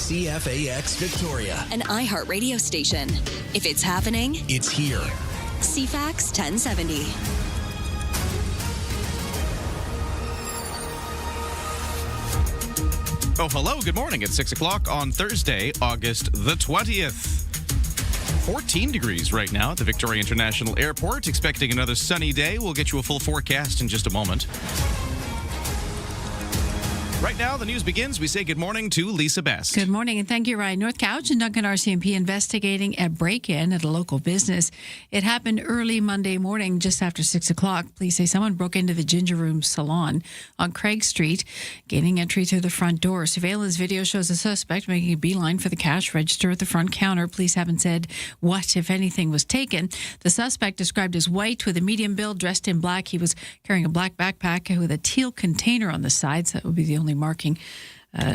CFAX Victoria. An iHeart radio station. If it's happening, It's here. CFAX 1070. Oh, hello. Good morning. It's 6 o'clock on Thursday, August the 20th. 14 degrees right now at the Victoria International Airport. Expecting another sunny day. We'll get you a full forecast in just a moment. Right now, the news begins. We say good morning to Lisa Best. Good morning, and thank you, Ryan. North Couch and Duncan RCMP investigating a break-in at a local business. It happened early Monday morning, just after 6 o'clock. Police say someone broke into the Ginger Room Salon on Craig Street, gaining entry through the front door. Surveillance video shows a suspect making a beeline for the cash register at the front counter. Police haven't said what, if anything, was taken. The suspect, described as white with a medium build, dressed in black. He was carrying a black backpack with a teal container on the sides. That would be the only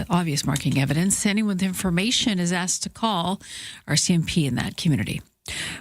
obvious marking evidence. Anyone with information is asked to call RCMP in that community.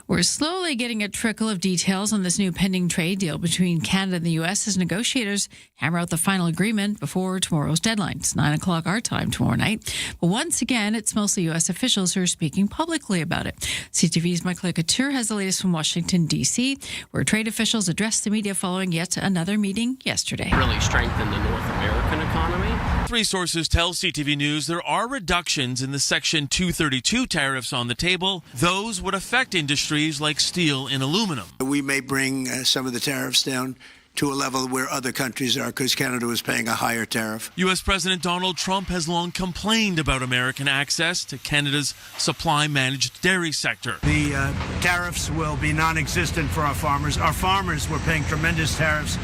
We're slowly getting a trickle of details on this new pending trade deal between Canada and the U.S. as negotiators hammer out the final agreement before tomorrow's deadline. It's 9 o'clock our time tomorrow night. But once again, it's mostly U.S. officials who are speaking publicly about it. CTV's Michael Couture has the latest from Washington, D.C., where trade officials addressed the media following yet another meeting yesterday. Really strengthen the North American economy. Three sources tell CTV News there are reductions in the Section 232 tariffs on the table. Those would affect industries like steel and aluminum. We may bring some of the tariffs down to a level where other countries are, because Canada was paying a higher tariff. U.S. President Donald Trump has long complained about American access to Canada's supply-managed dairy sector. The tariffs will be non-existent for our farmers. Our farmers were paying tremendous tariffs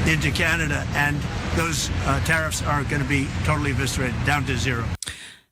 into Canada, and those tariffs are going to be totally eviscerated, down to zero.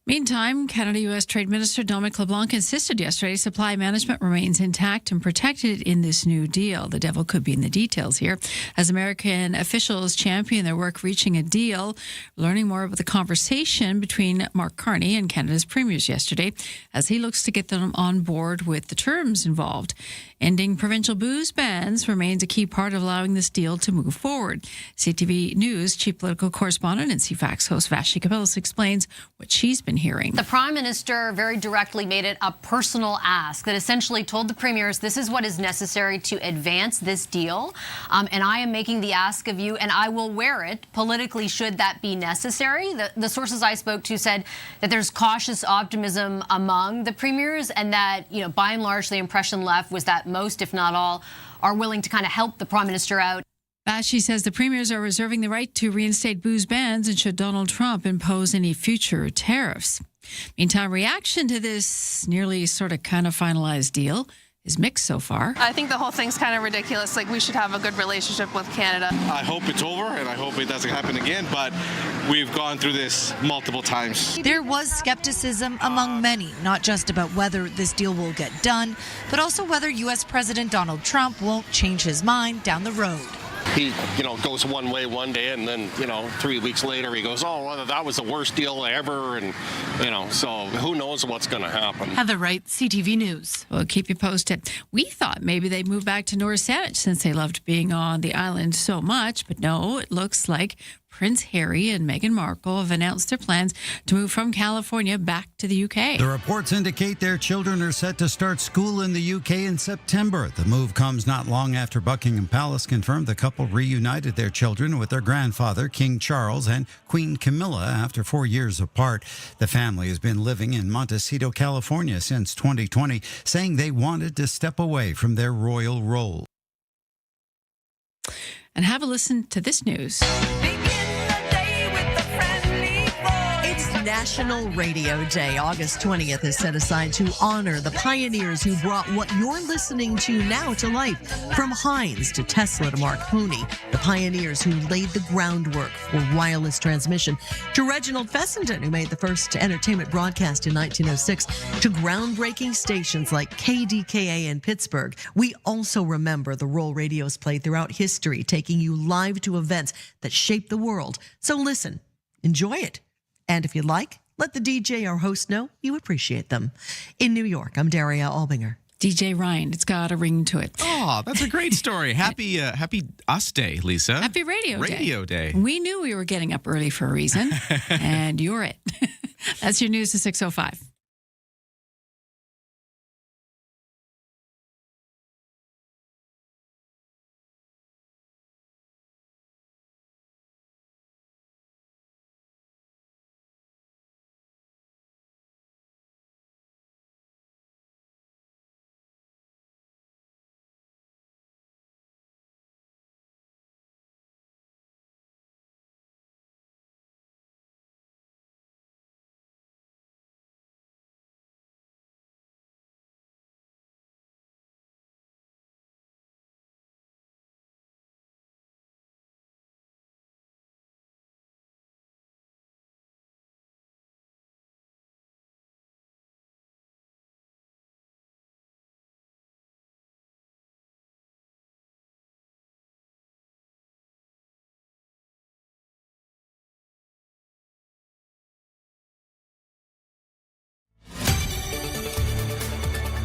Meantime, Canada-U.S. Trade Minister Dominic LeBlanc insisted yesterday supply management remains intact and protected in this new deal. The devil could be in the details here. As American officials champion their work reaching a deal, learning more about the conversation between Mark Carney and Canada's premiers yesterday as he looks to get them on board with the terms involved. Ending provincial booze bans remains a key part of allowing this deal to move forward. CTV News chief political correspondent and CFAX host Vassy Kapelos explains what she's been hearing. The Prime Minister very directly made it a personal ask that essentially told the premiers this is what is necessary to advance this deal. And I am making the ask of you, and I will wear it politically should that be necessary. The sources I spoke to said that there's cautious optimism among the premiers, and that, you know, by and large, the impression left was that most, if not all, are willing to kind of help the Prime Minister out. She says the premiers are reserving the right to reinstate booze bans and should Donald Trump impose any future tariffs. Meantime, reaction to this nearly sort of kind of finalized deal is mixed so far. I think the whole thing's kind of ridiculous. Like, we should have a good relationship with Canada. I hope it's over, and I hope it doesn't happen again, but we've gone through this multiple times. There was skepticism among many, not just about whether this deal will get done, but also whether U.S. President Donald Trump won't change his mind down the road. He, goes one way one day, and then, 3 weeks later he goes, oh, well, that was the worst deal ever, and, so who knows what's going to happen. Heather Wright, CTV News. We'll keep you posted. We thought maybe they'd move back to North Saanich since they loved being on the island so much, but no, it looks like Prince Harry and Meghan Markle have announced their plans to move from California back to the UK. The reports indicate their children are set to start school in the UK in September. The move comes not long after Buckingham Palace confirmed the couple reunited their children with their grandfather, King Charles, and Queen Camilla after 4 years apart. The family has been living in Montecito, California since 2020, saying they wanted to step away from their royal role. And have a listen to this news. National Radio Day. August 20th is set aside to honor the pioneers who brought what you're listening to now to life. From Heinz to Tesla to Marconi, the pioneers who laid the groundwork for wireless transmission, to Reginald Fessenden, who made the first entertainment broadcast in 1906, to groundbreaking stations like KDKA in Pittsburgh. We also remember the role radios played throughout history, taking you live to events that shaped the world. So listen, enjoy it. And if you'd like, let the DJ or host know you appreciate them. In New York, I'm Daria Albinger. DJ Ryan, it's got a ring to it. Oh, that's a great story. Happy Us Day, Lisa. Happy Radio Day. Radio Day. We knew we were getting up early for a reason, and you're it. That's your news at 6:05.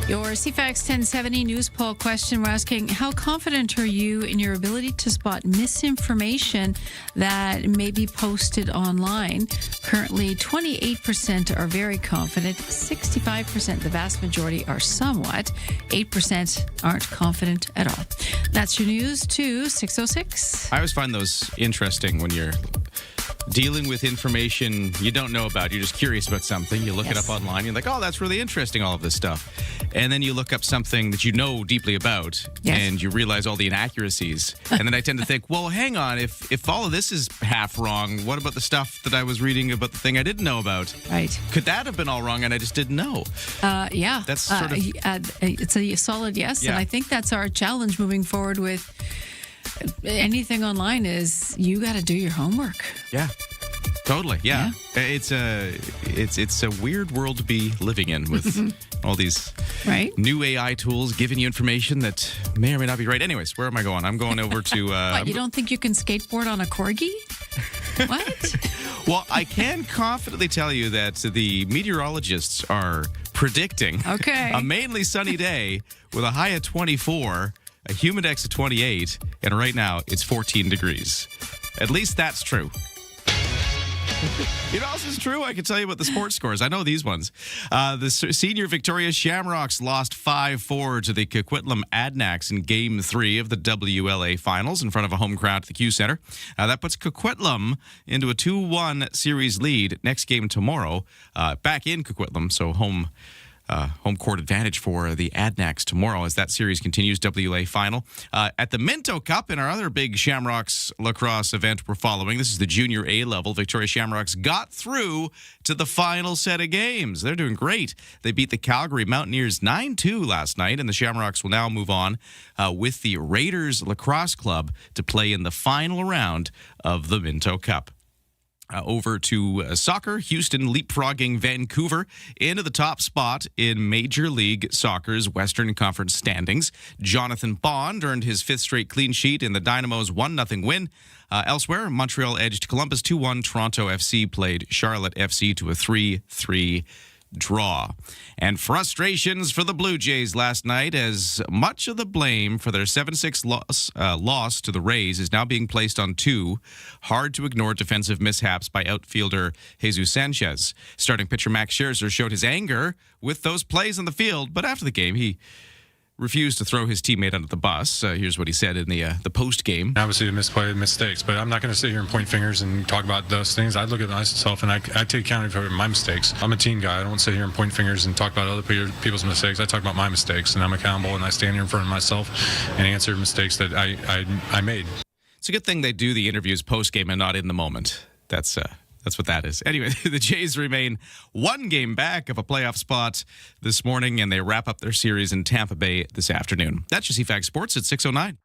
Your CFAX 1070 news poll question, we're asking, how confident are you in your ability to spot misinformation that may be posted online? Currently, 28% are very confident, 65%, the vast majority, are somewhat, 8% aren't confident at all. That's your news to 6:06. I always find those interesting when you're dealing with information you don't know about. You're just curious about something. You look it up online. You're like, oh, that's really interesting, all of this stuff. And then you look up something that you know deeply about, and you realize all the inaccuracies. And then I tend to think, well, hang on. If all of this is half wrong, what about the stuff that I was reading about the thing I didn't know about? Right. Could that have been all wrong and I just didn't know? Yeah. That's sort of... it's a solid yes. Yeah. And I think that's our challenge moving forward with anything online is you got to do your homework. Yeah. Totally. Yeah. It's a weird world to be living in with all these new AI tools giving you information that may or may not be right. Anyways, where am I going? I'm going over to... What, you don't think you can skateboard on a corgi? What? Well, I can confidently tell you that the meteorologists are predicting a mainly sunny day with a high of 24, a humidex of 28, and right now it's 14 degrees. At least that's true. You know what else is true? I can tell you about the sports scores. I know these ones. The senior Victoria Shamrocks lost 5-4 to the Coquitlam Adnacks in Game 3 of the WLA Finals in front of a home crowd at the Q Center. That puts Coquitlam into a 2-1 series lead. Next game tomorrow, back in Coquitlam, so home court advantage for the Adnacks tomorrow as that series continues. WLA final. At the Minto Cup, in our other big Shamrocks lacrosse event we're following, this is the junior A level. Victoria Shamrocks got through to the final set of games. They're doing great. They beat the Calgary Mountaineers 9-2 last night, and the Shamrocks will now move on with the Raiders Lacrosse Club to play in the final round of the Minto Cup. Over to soccer, Houston leapfrogging Vancouver into the top spot in Major League Soccer's Western Conference standings. Jonathan Bond earned his fifth straight clean sheet in the Dynamo's 1-0 win. Elsewhere, Montreal edged Columbus 2-1. Toronto FC played Charlotte FC to a 3-3 draw. And frustrations for the Blue Jays last night, as much of the blame for their 7-6 loss to the Rays is now being placed on two hard-to-ignore defensive mishaps by outfielder Jesus Sanchez. Starting pitcher Max Scherzer showed his anger with those plays on the field, but after the game, he refused to throw his teammate under the bus. Here's what he said in the post-game. Obviously, misplay mistakes, but I'm not going to sit here and point fingers and talk about those things. I look at myself and I take account for my mistakes. I'm a team guy. I don't sit here and point fingers and talk about other people's mistakes. I talk about my mistakes, and I'm accountable, and I stand here in front of myself and answer mistakes that I made. It's a good thing they do the interviews post-game and not in the moment. That's what that is. Anyway, the Jays remain one game back of a playoff spot this morning, and they wrap up their series in Tampa Bay this afternoon. That's your CFAX Sports at 6:09.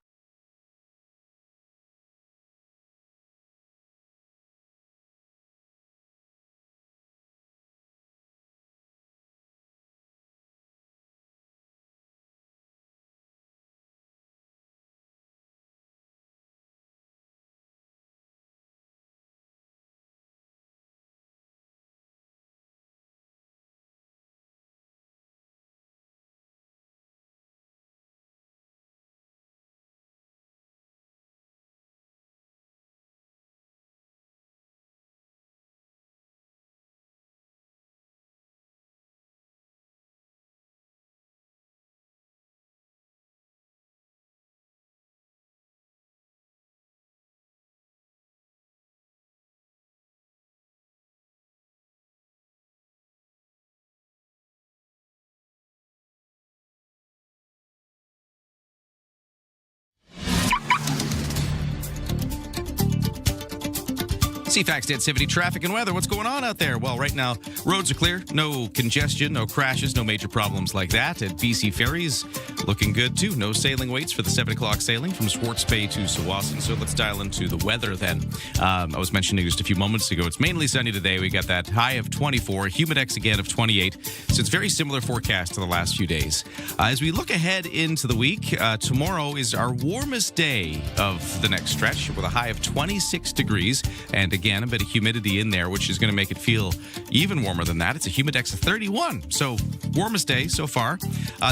CFAX 1070 traffic and weather. What's going on out there? Well, right now, roads are clear. No congestion, no crashes, no major problems like that. At BC Ferries, looking good too. No sailing waits for the 7 o'clock sailing from Swartz Bay to Tsawwassen. So let's dial into the weather then. I was mentioning just a few moments ago, it's mainly sunny today. We got that high of 24, humidex again of 28. So it's very similar forecast to the last few days. As we look ahead into the week, tomorrow is our warmest day of the next stretch with a high of 26 degrees. And again, a bit of humidity in there, which is going to make it feel even warmer than that. It's a humidex of 31. So warmest day so far.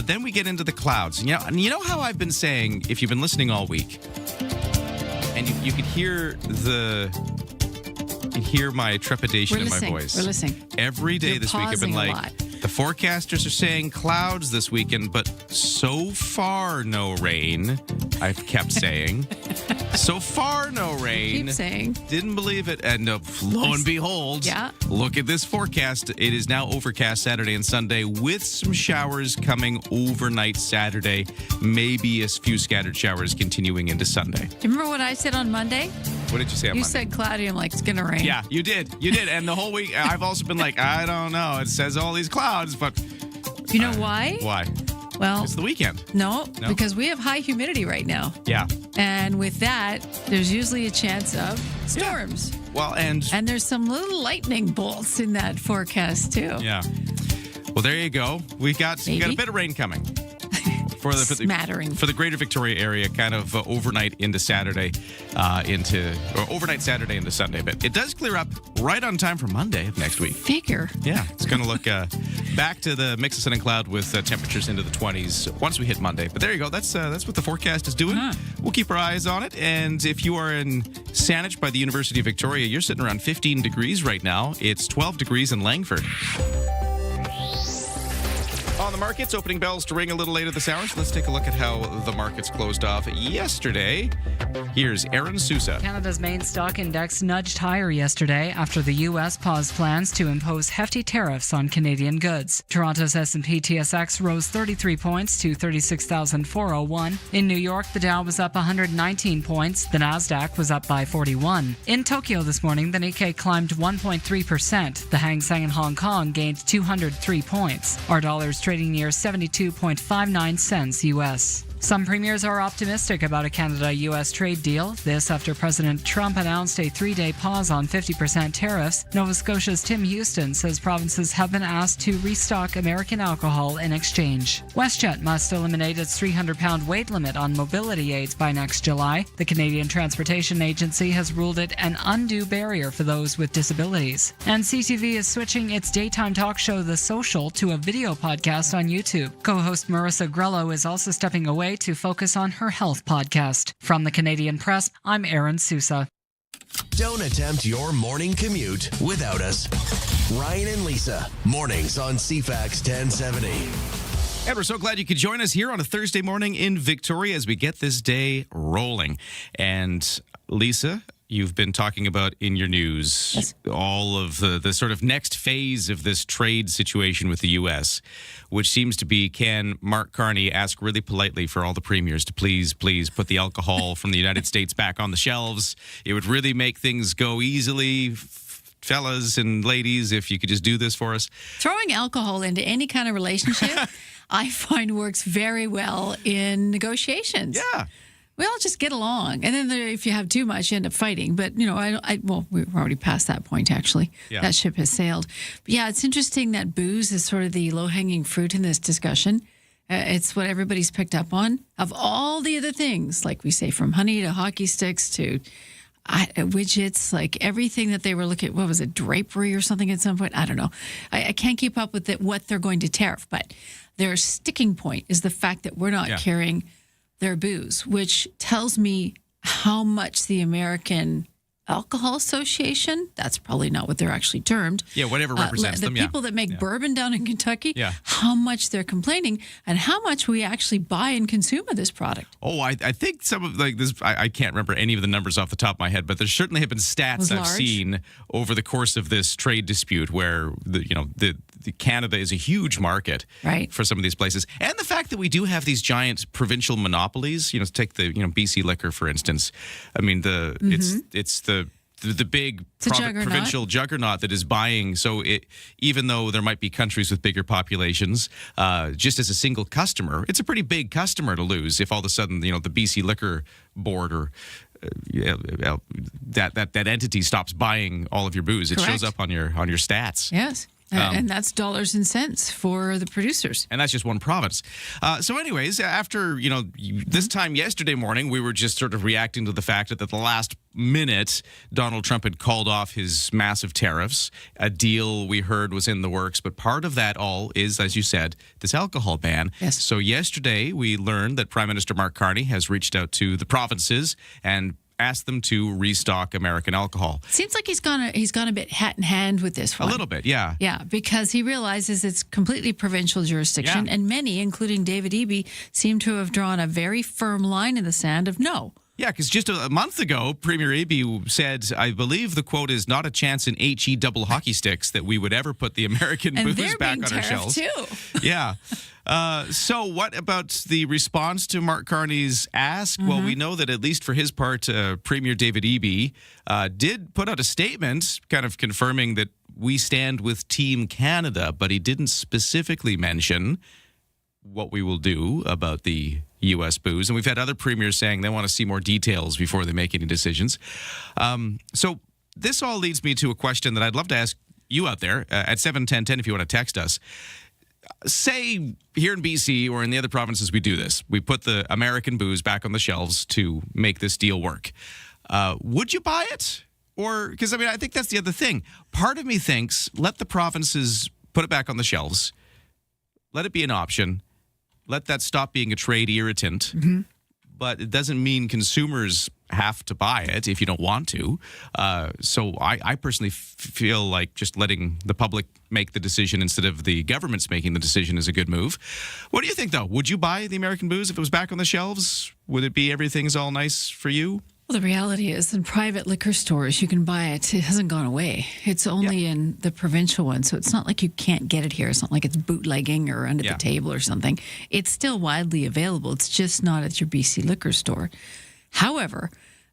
Then we get into the clouds. And you know how I've been saying, if you've been listening all week, and you could hear my trepidation in my voice. We're listening. Every day You're this week I've been pausing a like, lot. the forecasters are saying clouds this weekend, but so far no rain. I've kept saying. So far no rain. Keep saying. Didn't believe it. And lo and behold, look at this forecast. It is now overcast Saturday and Sunday with some showers coming overnight Saturday. Maybe a few scattered showers continuing into Sunday. Do you remember what I said on Monday? What did you say on You Monday? said cloudy. I'm like, it's going to rain. Yeah, you did. You did. And the whole week, I've also been like, I don't know. It says all these clouds, but... You know why? Why? Well, it's the weekend. No, No? because we have high humidity right now. Yeah. And with that, there's usually a chance of storms. Well, and there's some little lightning bolts in that forecast, too. yeah. Well, there you go. We got a bit of rain coming. For the Smattering. For the greater Victoria area, kind of overnight into Saturday, overnight Saturday into Sunday. But it does clear up right on time for Monday of next week. Figure. Yeah, it's going to look back to the mix of sun and cloud with temperatures into the 20s once we hit Monday. But there you go. That's what the forecast is doing. We'll keep our eyes on it. And if you are in Saanich by the University of Victoria, you're sitting around 15 degrees right now. It's 12 degrees in Langford. On the markets, opening bells to ring a little later this hour, so let's take a look at how the markets closed off yesterday. Here's Aaron Sousa. Canada's main stock index nudged higher yesterday after the U.S. paused plans to impose hefty tariffs on Canadian goods. Toronto's S&P TSX rose 33 points to 36,401. In New York, the Dow was up 119 points. The Nasdaq was up by 41. In Tokyo this morning, the Nikkei climbed 1.3%. The Hang Seng in Hong Kong gained 203 points. Our dollar's trading near 72.59 cents U.S. Some premiers are optimistic about a Canada-U.S. trade deal. This after President Trump announced a 3-day pause on 50% tariffs. Nova Scotia's Tim Houston says provinces have been asked to restock American alcohol in exchange. WestJet must eliminate its 300-pound weight limit on mobility aids by next July. The Canadian Transportation Agency has ruled it an undue barrier for those with disabilities. And CTV is switching its daytime talk show The Social to a video podcast on YouTube. Co-host Marissa Grello is also stepping away to focus on her health podcast. From the Canadian Press, I'm Aaron Sousa. Don't attempt your morning commute without us. Ryan and Lisa, mornings on CFAX 1070. And we're so glad you could join us here on a Thursday morning in Victoria as we get this day rolling. And Lisa, you've been talking about in your news all of the sort of next phase of this trade situation with the U.S., which seems to be, can Mark Carney ask really politely for all the premiers to please put the alcohol from the United States back on the shelves? It would really make things go easily, fellas and ladies, if you could just do this for us. Throwing alcohol into any kind of relationship, I find works very well in negotiations. Yeah. We all just get along. And then if you have too much, you end up fighting. But, well, we're already past that point, actually. Yeah. That ship has sailed. But, yeah, it's interesting that booze is sort of the low-hanging fruit in this discussion. It's what everybody's picked up on. Of all the other things, like we say, from honey to hockey sticks to widgets, like everything that they were looking at, what was it, drapery or something at some point? I don't know. I can't keep up with what they're going to tariff. But their sticking point is the fact that we're not carrying their booze, which tells me how much the American Alcohol Association, that's probably not what they're actually termed. Yeah, whatever represents them, The people that make bourbon down in Kentucky, how much they're complaining and how much we actually buy and consume of this product. Oh, I think some of this, I can't remember any of the numbers off the top of my head, but there certainly have been stats I've seen over the course of this trade dispute where the Canada is a huge market for some of these places. And the fact that we do have these giant provincial monopolies, take the BC Liquor, for instance. I mean, it's the the big It's a juggernaut. provincial juggernaut that is buying. So even though there might be countries with bigger populations, just as a single customer, it's a pretty big customer to lose if all of a sudden, the BC Liquor Board or that entity stops buying all of your booze. It shows up on your stats. Yes. And that's dollars and cents for the producers. And that's just one province. So anyways, after, this time yesterday morning, we were just sort of reacting to the fact that at the last minute, Donald Trump had called off his massive tariffs. A deal we heard was in the works. But part of that all is, as you said, this alcohol ban. Yes. So yesterday, we learned that Prime Minister Mark Carney has reached out to the provinces and asked them to restock American alcohol. Seems like he's gone a bit hat in hand with this one. A little bit, yeah. Yeah, because he realizes it's completely provincial jurisdiction, and many, including David Eby, seem to have drawn a very firm line in the sand of no. Yeah, because just a month ago, Premier Eby said, I believe the quote is not a chance in HE double hockey sticks that we would ever put the American booze back on our shelves. Too. Yeah. So what about the response to Mark Carney's ask? Well, we know that at least for his part, Premier David Eby did put out a statement kind of confirming that we stand with Team Canada, but he didn't specifically mention what we will do about the U.S. booze. And we've had other premiers saying they want to see more details before they make any decisions. So this all leads me to a question that I'd love to ask you out there at 71010 if you want to text us. Say here in BC or in the other provinces we do this. We put the American booze back on the shelves to make this deal work. Would you buy it? Or, because I think that's the other thing. Part of me thinks let the provinces put it back on the shelves. Let it be an option. Let that stop being a trade irritant. But it doesn't mean consumers have to buy it if you don't want to. So I personally feel like just letting the public make the decision instead of the government's making the decision is a good move. What do you think, though? Would you buy the American booze if it was back on the shelves? Would it be everything's all nice for you? Well, the reality is in private liquor stores, you can buy it. It hasn't gone away. It's only in the provincial one. So it's not like you can't get it here. It's not like it's bootlegging or under the table or something. It's still widely available. It's just not at your BC liquor store. However,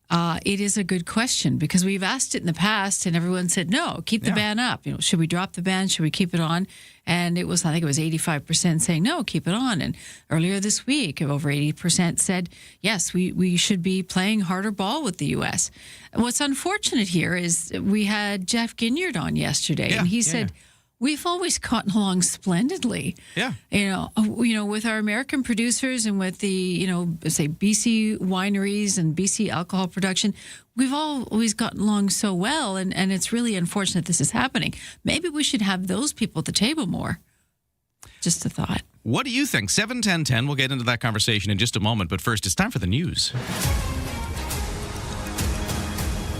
it is a good question because we've asked it in the past and everyone said, no, keep the ban up. Should we drop the ban? Should we keep it on? And I think it was 85% saying, no, keep it on. And earlier this week, over 80% said, yes, we should be playing harder ball with the U.S. What's unfortunate here is we had Jeff Ginyard on yesterday, and he said, we've always gotten along splendidly. Yeah. With our American producers and with the, say BC wineries and BC alcohol production, we've always gotten along so well. And it's really unfortunate this is happening. Maybe we should have those people at the table more. Just a thought. What do you think? 71010. We'll get into that conversation in just a moment. But first, it's time for the news.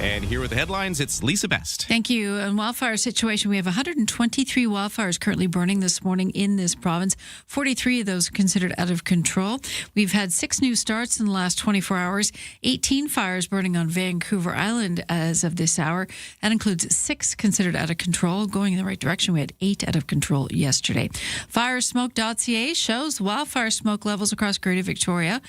And here with the headlines, it's Lisa Best. Thank you. And wildfire situation, we have 123 wildfires currently burning this morning in this province. 43 of those are considered out of control. We've had 6 new starts in the last 24 hours, 18 fires burning on Vancouver Island as of this hour. That includes 6 considered out of control, going in the right direction. We had 8 out of control yesterday. Firesmoke.ca shows wildfire smoke levels across Greater Victoria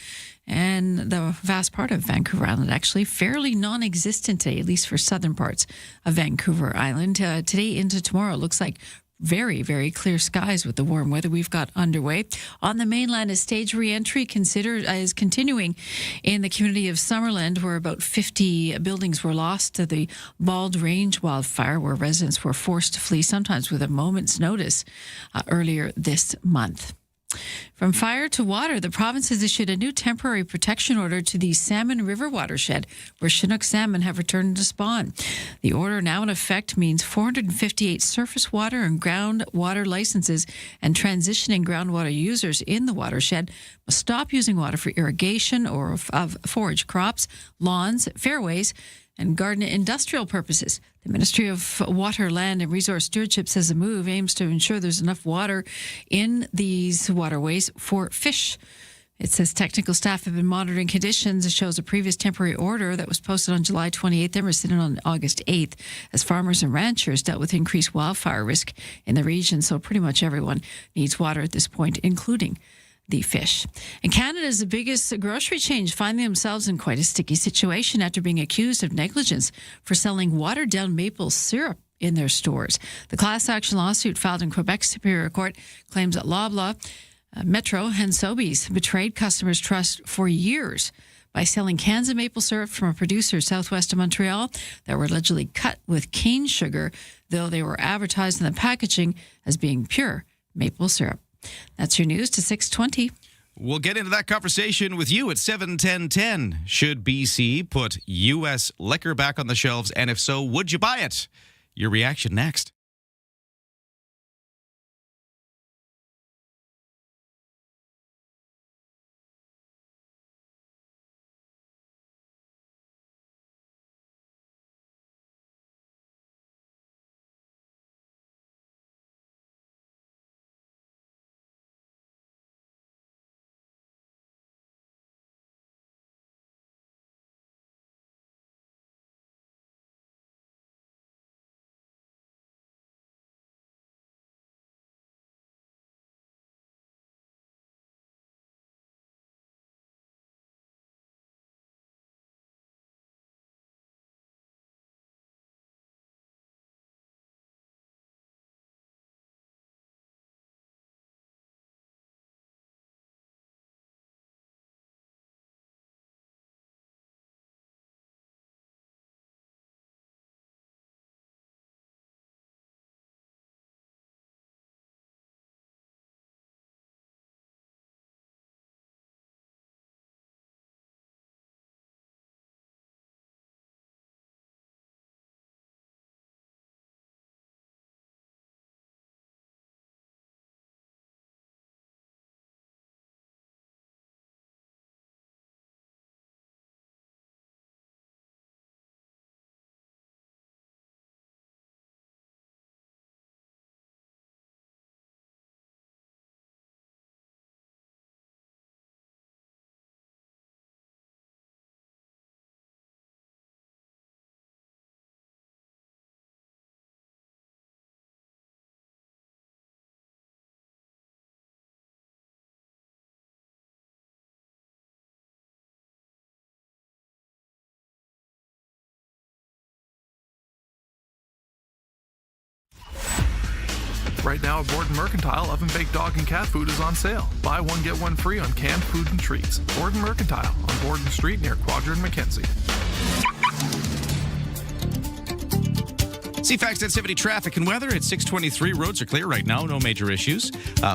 and the vast part of Vancouver Island, actually fairly non-existent today, at least for southern parts of Vancouver Island. Today into tomorrow, it looks like very, very clear skies with the warm weather we've got underway. On the mainland, a stage re-entry is continuing in the community of Summerland, where about 50 buildings were lost to the Bald Range wildfire, where residents were forced to flee, sometimes with a moment's notice, earlier this month. From fire to water, the province has issued a new temporary protection order to the Salmon River watershed, where Chinook salmon have returned to spawn. The order, now in effect, means 458 surface water and groundwater licenses and transitioning groundwater users in the watershed must stop using water for irrigation or of forage crops, lawns, fairways, and garden industrial purposes. The Ministry of Water, Land and Resource Stewardship says the move aims to ensure there's enough water in these waterways for fish. It says technical staff have been monitoring conditions. It shows a previous temporary order that was posted on July 28th, then rescinded on August 8th, as farmers and ranchers dealt with increased wildfire risk in the region. So pretty much everyone needs water at this point, including the fish. And Canada's biggest grocery chains find themselves in quite a sticky situation after being accused of negligence for selling watered-down maple syrup in their stores. The class action lawsuit filed in Quebec's Superior Court claims that Loblaw, Metro, and Sobeys betrayed customers' trust for years by selling cans of maple syrup from a producer southwest of Montreal that were allegedly cut with cane sugar, though they were advertised in the packaging as being pure maple syrup. That's your news to 6:20. We'll get into that conversation with you at 7:10. Should BC put U.S. liquor back on the shelves? And if so, would you buy it? Your reaction next. Right now at Borden Mercantile, oven-baked dog and cat food is on sale. Buy one, get one free on canned food and treats. Borden Mercantile on Borden Street near Quadra and Mackenzie. CFAX 1070 traffic and weather at 6:23. Roads are clear right now. No major issues.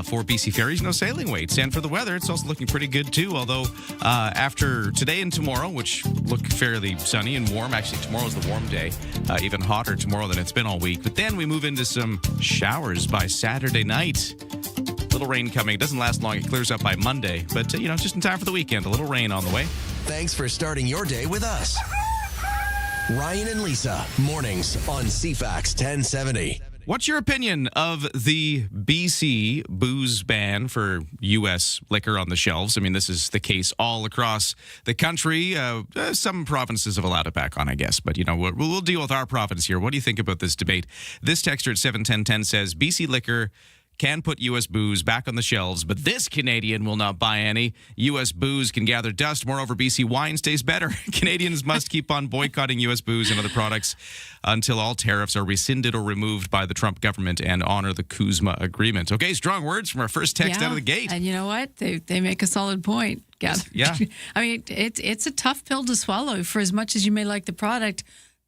For BC Ferries, no sailing waits. And for the weather, it's also looking pretty good, too. Although after today and tomorrow, which look fairly sunny and warm. Actually, tomorrow's the warm day. Even hotter tomorrow than it's been all week. But then we move into some showers by Saturday night. Little rain coming. It doesn't last long. It clears up by Monday. But, just in time for the weekend. A little rain on the way. Thanks for starting your day with us. Ryan and Lisa, mornings on CFAX 1070. What's your opinion of the BC booze ban for U.S. liquor on the shelves? I mean, this is the case all across the country. Some provinces have allowed it back on, I guess. But, we'll deal with our province here. What do you think about this debate? This texter at 71010 says, BC liquor can put U.S. booze back on the shelves, but this Canadian will not buy any. U.S. booze can gather dust. Moreover, BC wine stays better. Canadians must keep on boycotting U.S. booze and other products until all tariffs are rescinded or removed by the Trump government and honor the CUSMA agreement. Okay, strong words from our first text out of the gate. And you know what? They make a solid point, Gavin. Yeah. I mean, it's a tough pill to swallow. For as much as you may like the product,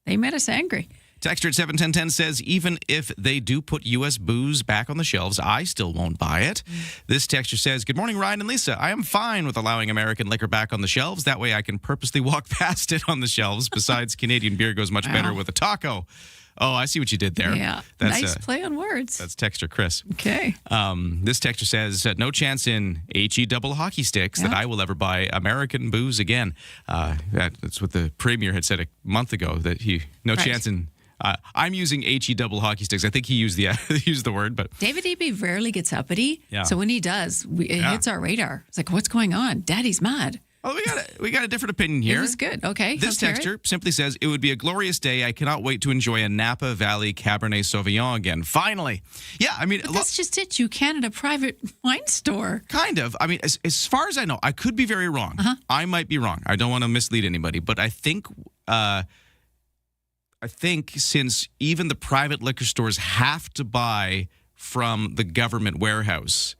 they made us angry. Texter at 71010 says, even if they do put U.S. booze back on the shelves, I still won't buy it. This texter says, good morning, Ryan and Lisa. I am fine with allowing American liquor back on the shelves. That way I can purposely walk past it on the shelves. Besides, Canadian beer goes much better with a taco. Oh, I see what you did there. Yeah, nice play on words. That's texter Chris. Okay. This texter says, no chance in HE double hockey sticks that I will ever buy American booze again. That's what the Premier had said a month ago, that chance in... I'm using HE double hockey sticks. I think he used the word, but David Eby rarely gets uppity. Yeah. So when he does, it hits our radar. It's like, what's going on? Daddy's mad. Well, we got a different opinion here. It was good. Okay. This let's hear it. texter simply says, it would be a glorious day. I cannot wait to enjoy a Napa Valley Cabernet Sauvignon again. Finally. Yeah, I mean... But that's just it. You can at a private wine store. Kind of. I mean, as far as I know, I could be very wrong. I might be wrong. I don't want to mislead anybody, but I think since even the private liquor stores have to buy from the government warehouse...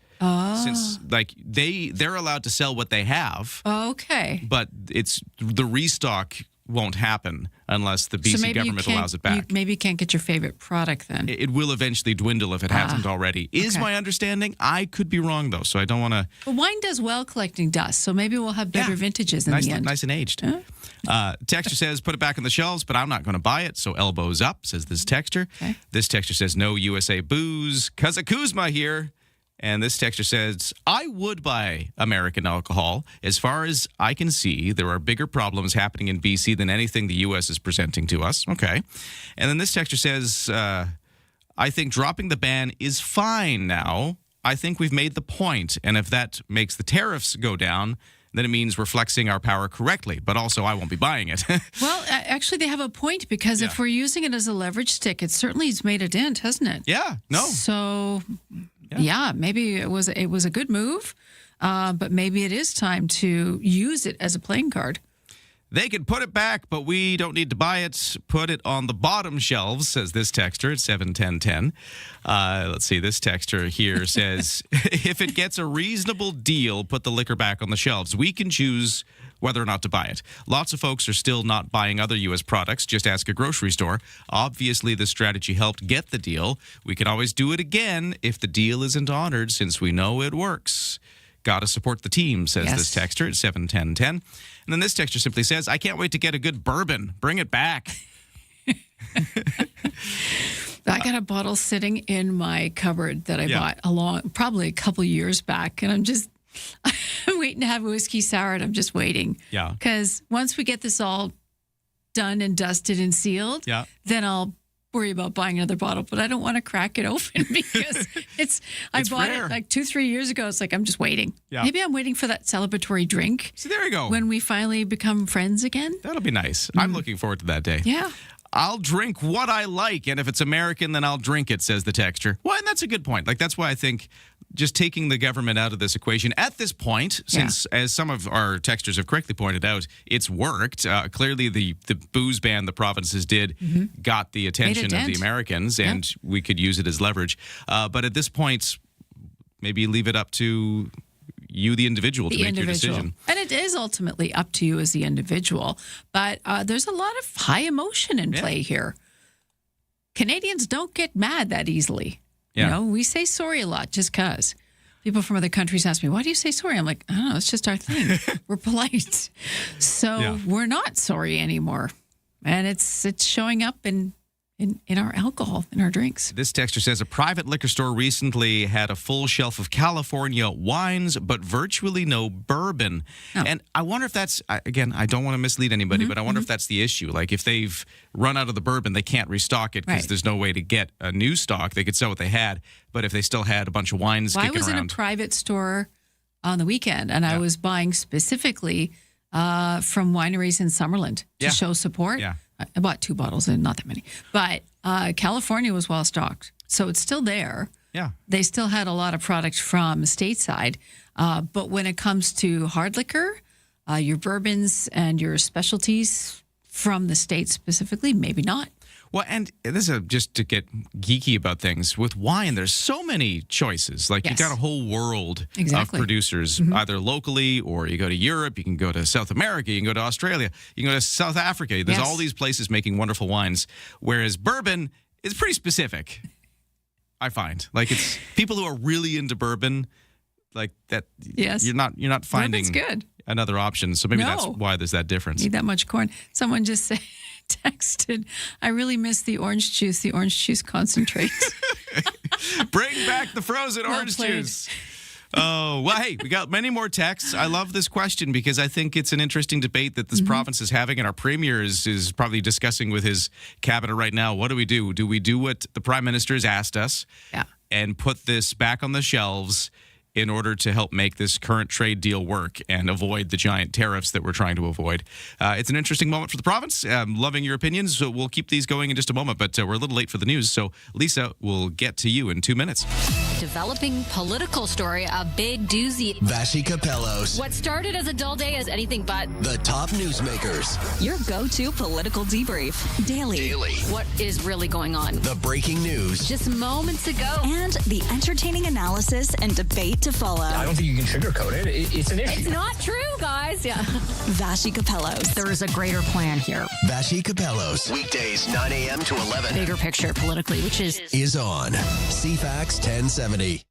Since they're allowed to sell what they have, okay, but it's the restock won't happen unless the BC government allows it back. Maybe you can't get your favorite product then. It will eventually dwindle if it hasn't already. Is my understanding? I could be wrong though, so I don't want to. But wine does well collecting dust, so maybe we'll have better vintages in the end. Nice and aged. Texter says, put it back on the shelves, but I'm not going to buy it, so elbows up, says this texter. Okay. This texter says, no USA booze, 'cause of Kuzma here. And this texter says, I would buy American alcohol. As far as I can see, there are bigger problems happening in BC than anything the U.S. is presenting to us. Okay. And then this texter says, I think dropping the ban is fine now. I think we've made the point. And if that makes the tariffs go down, then it means we're flexing our power correctly. But also, I won't be buying it. Well, actually, they have a point because if we're using it as a leverage stick, it certainly has made a dent, hasn't it? Yeah. No. So... Yeah, maybe it was a good move, but maybe it is time to use it as a playing card. They can put it back, but we don't need to buy it. Put it on the bottom shelves, says this texter at 71010. Let's see, this texter here says, if it gets a reasonable deal, put the liquor back on the shelves. We can choose whether or not to buy it. Lots of folks are still not buying other U.S. products. Just ask a grocery store. Obviously, this strategy helped get the deal. We can always do it again if the deal isn't honored, since we know it works. Gotta support the team, says this texter at 71010. And then this texter simply says, I can't wait to get a good bourbon. Bring it back. I got a bottle sitting in my cupboard that I bought probably a couple years back, and I'm waiting to have a whiskey sour, and I'm just waiting. Yeah. Because once we get this all done and dusted and sealed, then I'll worry about buying another bottle. But I don't want to crack it open because I bought rare. it like 2-3 years ago. It's like I'm just waiting. Yeah. Maybe I'm waiting for that celebratory drink. So there you go. When we finally become friends again. That'll be nice. I'm looking forward to that day. Yeah. I'll drink what I like, and if it's American, then I'll drink it, says the texter. Well, and that's a good point. Like, that's why I think just taking the government out of this equation at this point, since, as some of our texters have correctly pointed out, it's worked. Clearly, the booze ban the provinces did got the attention of the Americans, and we could use it as leverage. But at this point, maybe leave it up to you, the individual, to make your decision. And it is ultimately up to you as the individual. But there's a lot of high emotion in play here. Canadians don't get mad that easily. Yeah. You know, we say sorry a lot just because. People from other countries ask me, why do you say sorry? I'm like, I don't know, it's just our thing. We're polite. So we're not sorry anymore. And it's showing up in our alcohol, in our drinks. This texter says a private liquor store recently had a full shelf of California wines, but virtually no bourbon. Oh. And I wonder if that's, again, I don't want to mislead anybody, but I wonder if that's the issue. Like, if they've run out of the bourbon, they can't restock it because there's no way to get a new stock. They could sell what they had, but if they still had a bunch of wines kicking around. I was in a private store on the weekend, and I was buying specifically from wineries in Summerland to show support. Yeah. I bought 2 bottles and not that many. But California was well stocked. So it's still there. Yeah. They still had a lot of product from stateside. But when it comes to hard liquor, your bourbons and your specialties from the States specifically, maybe not. Well, and this is just to get geeky about things. With wine, there's so many choices. Like, you've got a whole world of producers, either locally or you go to Europe, you can go to South America, you can go to Australia, you can go to South Africa. There's all these places making wonderful wines, whereas bourbon is pretty specific, I find. Like, it's people who are really into bourbon, like that. Yes. You're not finding good. Another option. So maybe that's why there's that difference. Need that much corn. Someone just texted, I really miss the orange juice concentrates. Bring back the frozen orange juice. Oh, well, hey, we got many more texts. I love this question because I think it's an interesting debate that this province is having, and our premier is probably discussing with his cabinet right now. What do we do? Do we do what the prime minister has asked us and put this back on the shelves in order to help make this current trade deal work and avoid the giant tariffs that we're trying to avoid. It's an interesting moment for the province. Loving your opinions. So we'll keep these going in just a moment, but we're a little late for the news. So, Lisa, we'll get to you in 2 minutes. Developing political story, a big doozy. Vashi Capellos. What started as a dull day is anything but. The top newsmakers. Your go-to political debrief. Daily. What is really going on? The breaking news. Just moments ago. And the entertaining analysis and debate to follow. I don't think you can sugarcoat it. It's an issue. It's not true, guys. Yeah. Vashi Capellos. There is a greater plan here. Vashi Capellos. Weekdays, 9 a.m. to 11. Bigger picture politically, which is on CFAX 1070.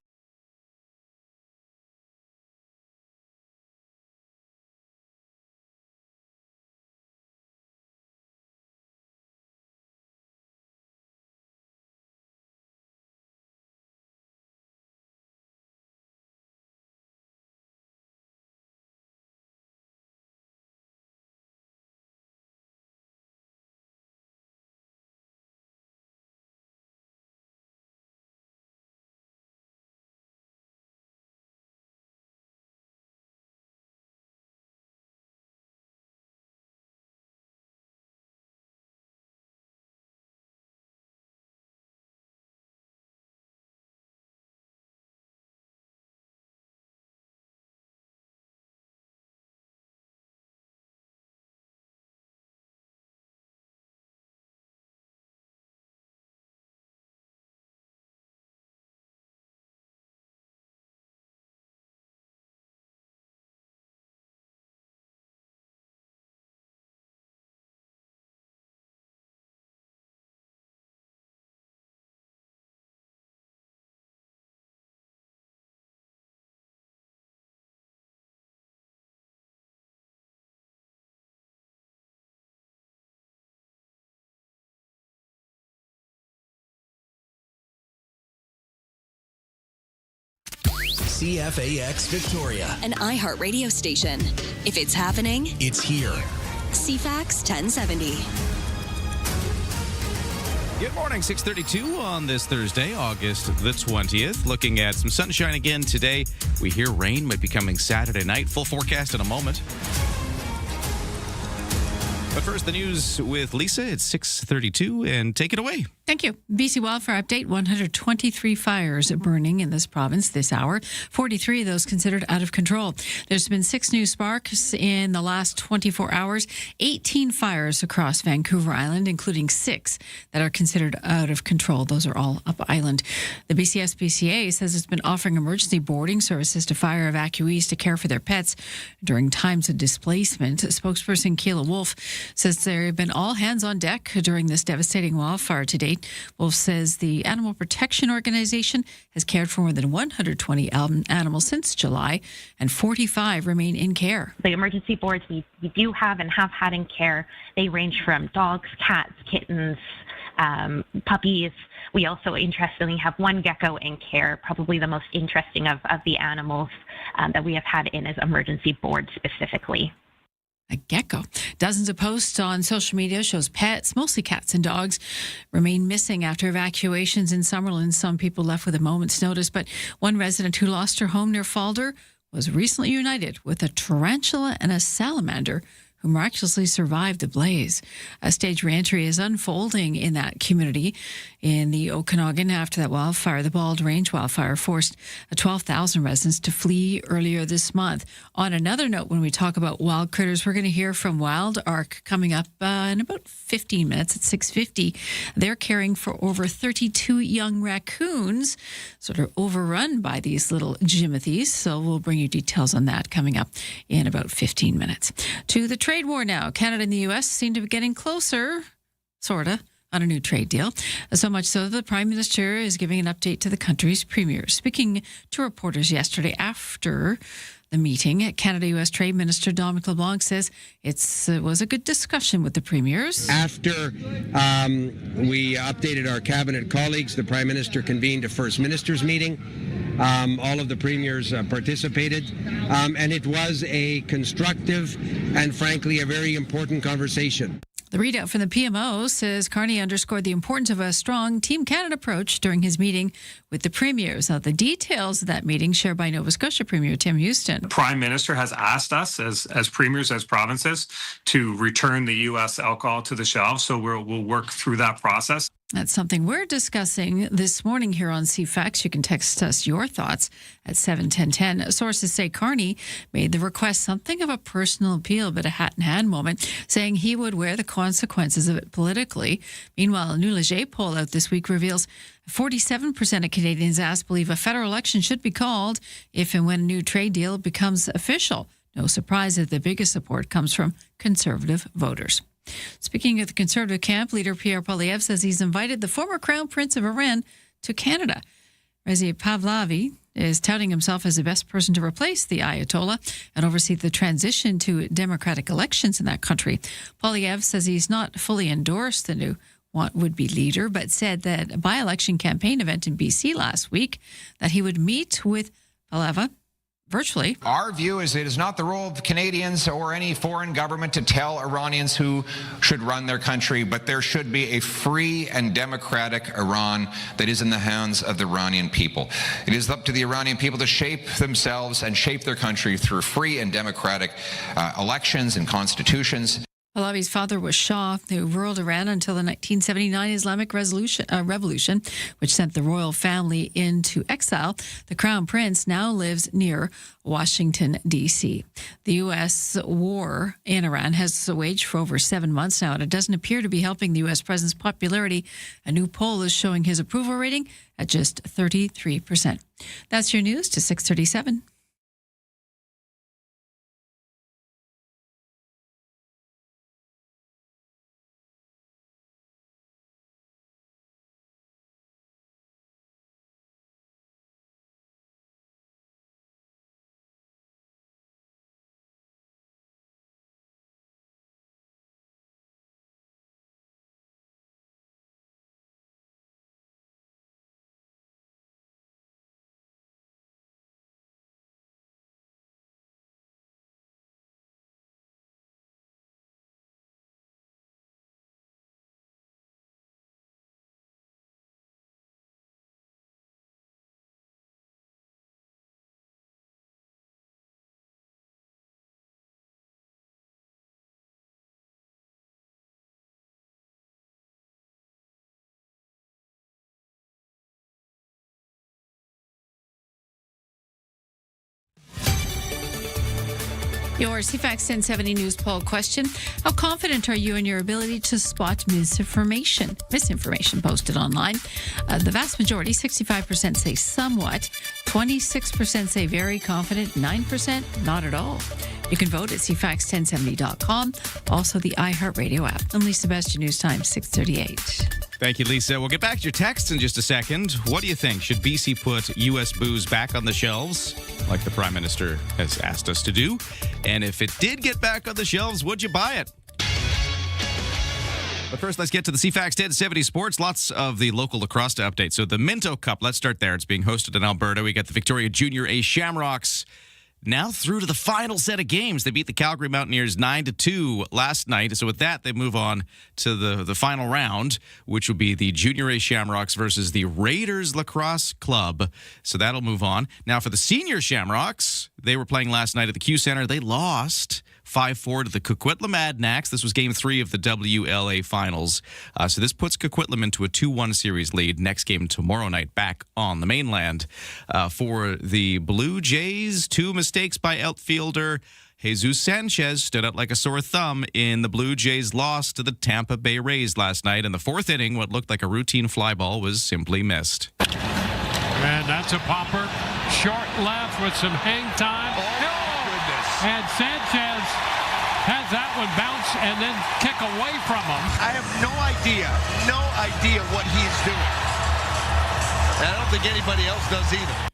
CFAX Victoria. An iHeart radio station. If it's happening, it's here. CFAX 1070. Good morning, 6:32 on this Thursday, August the 20th. Looking at some sunshine again today. We hear rain might be coming Saturday night. Full forecast in a moment. But first, the news with Lisa. It's 6:32, and take it away. Thank you. BC Wildfire Update, 123 fires burning in this province this hour, 43 of those considered out of control. There's been 6 new sparks in the last 24 hours, 18 fires across Vancouver Island, including 6 that are considered out of control. Those are all up island. The BCSPCA says it's been offering emergency boarding services to fire evacuees to care for their pets during times of displacement. Spokesperson Keila Wolf says there have been all hands on deck during this devastating wildfire to date. Wolf says the Animal Protection Organization has cared for more than 120 animals since July, and 45 remain in care. The emergency boards we do have and have had in care, they range from dogs, cats, kittens, puppies. We also, interestingly, have one gecko in care, probably the most interesting of the animals that we have had in as emergency board specifically. A gecko. Dozens of posts on social media shows pets, mostly cats and dogs, remain missing after evacuations in Summerland. Some people left with a moment's notice, but one resident who lost her home near Falder was recently united with a tarantula and a salamander who miraculously survived the blaze. A staged reentry is unfolding in that community in the Okanagan after that wildfire. The Bald Range wildfire forced 12,000 residents to flee earlier this month. On another note, when we talk about wild critters, we're going to hear from Wild Ark coming up in about 15 minutes at 6:50. They're caring for over 32 young raccoons, sort of overrun by these little jimothies. So we'll bring you details on that coming up in about 15 minutes. To the trade war now. Canada and the U.S. seem to be getting closer, sort of, on a new trade deal. So much so that the Prime Minister is giving an update to the country's premier. Speaking to reporters yesterday after the meeting, Canada-U.S. Trade Minister Dominic LeBlanc says it was a good discussion with the premiers. After we updated our cabinet colleagues, the Prime Minister convened a First Ministers meeting. All of the premiers participated, and it was a constructive and, frankly, a very important conversation. The readout from the PMO says Carney underscored the importance of a strong Team Canada approach during his meeting with the premiers. Now, the details of that meeting shared by Nova Scotia Premier Tim Houston. The Prime Minister has asked us as premiers, as provinces, to return the U.S. alcohol to the shelves. So we'll work through that process. That's something we're discussing this morning here on CFAX. You can text us your thoughts at 71010. Sources say Carney made the request something of a personal appeal, but a hat-in-hand moment, saying he would wear the consequences of it politically. Meanwhile, a new Leger poll out this week reveals 47% of Canadians asked believe a federal election should be called if and when a new trade deal becomes official. No surprise that the biggest support comes from Conservative voters. Speaking of the Conservative camp, leader Pierre Poilievre says he's invited the former Crown Prince of Iran to Canada. Reza Pahlavi is touting himself as the best person to replace the Ayatollah and oversee the transition to democratic elections in that country. Poilievre says he's not fully endorsed the new would-be leader, but said that a by-election campaign event in BC last week that he would meet with Pahlavi virtually. Our view is it is not the role of Canadians or any foreign government to tell Iranians who should run their country, but there should be a free and democratic Iran that is in the hands of the Iranian people. It is up to the Iranian people to shape themselves and shape their country through free and democratic elections and constitutions. Pahlavi's father was Shah, who ruled Iran until the 1979 Islamic Revolution, which sent the royal family into exile. The Crown Prince now lives near Washington, D.C. The U.S. war in Iran has waged for over 7 months now, and it doesn't appear to be helping the U.S. president's popularity. A new poll is showing his approval rating at just 33%. That's your news to 637. Your CFAX 1070 News poll question: how confident are you in your ability to spot misinformation posted online? The vast majority, 65%, say somewhat, 26% say very confident, 9% not at all. You can vote at CFAX1070.com, also the iHeartRadio app. I'm Lisa Best, your news time, 6:38. Thank you, Lisa. We'll get back to your texts in just a second. What do you think? Should BC put U.S. booze back on the shelves, like the Prime Minister has asked us to do? And if it did get back on the shelves, would you buy it? But first, let's get to the CFAX 1070 sports. Lots of the local lacrosse to update. So the Minto Cup, let's start there. It's being hosted in Alberta. We got the Victoria Junior A Shamrocks now through to the final set of games. They beat the Calgary Mountaineers 9-2 last night. So with that, they move on to the final round, which will be the Junior A Shamrocks versus the Raiders Lacrosse Club. So that'll move on. Now for the Senior Shamrocks, they were playing last night at the Q Center. They lost 5-4 to the Coquitlam Adnax. This was Game 3 of the WLA Finals. So this puts Coquitlam into a 2-1 series lead. Next game tomorrow night back on the mainland. For the Blue Jays, 2 mistakes by outfielder Jesus Sanchez stood out like a sore thumb in the Blue Jays' loss to the Tampa Bay Rays last night. In the fourth inning, what looked like a routine fly ball was simply missed. And that's a popper. Short left with some hang time. And Sanchez has that one bounce and then kick away from him. I have no idea what he's doing. And I don't think anybody else does either.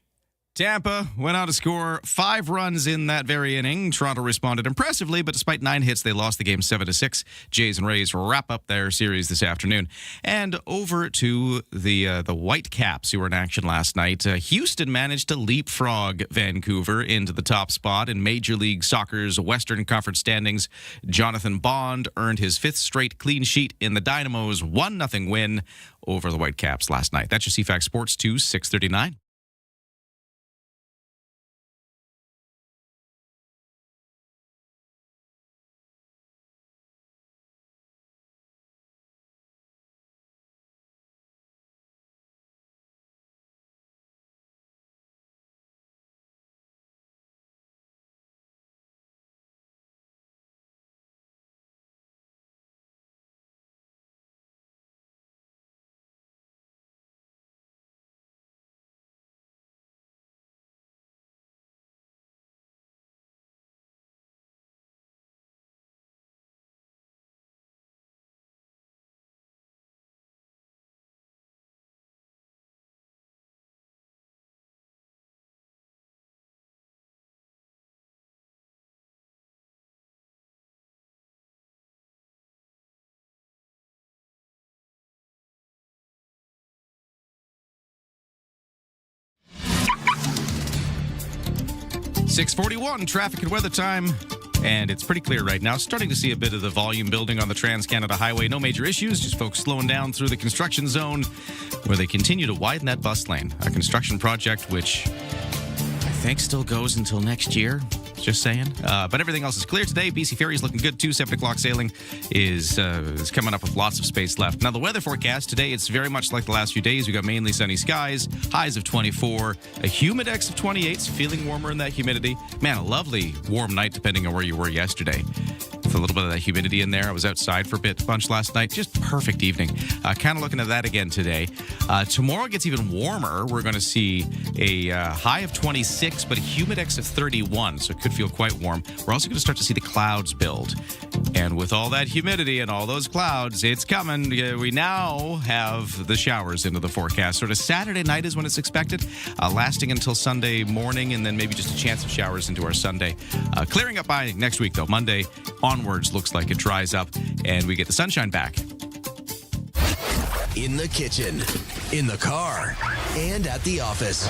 Tampa went on to score 5 runs in that very inning. Toronto responded impressively, but despite 9 hits, they lost the game 7-6. Jays and Rays wrap up their series this afternoon. And over to the Whitecaps, who were in action last night. Houston managed to leapfrog Vancouver into the top spot in Major League Soccer's Western Conference standings. Jonathan Bond earned his 5th straight clean sheet in the Dynamo's 1-0 win over the Whitecaps last night. That's your CFAX Sports 2, 639. .641 traffic and weather time. And it's pretty clear right now. Starting to see a bit of the volume building on the Trans-Canada Highway. No major issues, just folks slowing down through the construction zone where they continue to widen that bus lane. A construction project which I think still goes until next year. Just saying. But everything else is clear today. BC Ferry is looking good too. 7 o'clock sailing is coming up with lots of space left. Now, the weather forecast today, it's very much like the last few days. We got mainly sunny skies, highs of 24, a humidex of 28, so feeling warmer in that humidity. Man, a lovely warm night depending on where you were yesterday. With a little bit of that humidity in there. I was outside for a bunch last night. Just perfect evening. Kind of looking at that again today. Tomorrow gets even warmer. We're going to see a high of 26, but a humidex of 31, so it could feel quite warm. We're also going to start to see the clouds build. And with all that humidity and all those clouds, it's coming. We now have the showers into the forecast. Sort of Saturday night is when it's expected, lasting until Sunday morning, and then maybe just a chance of showers into our Sunday. Clearing up by next week, though. Monday onwards looks like it dries up, and we get the sunshine back. In the kitchen, in the car, and at the office.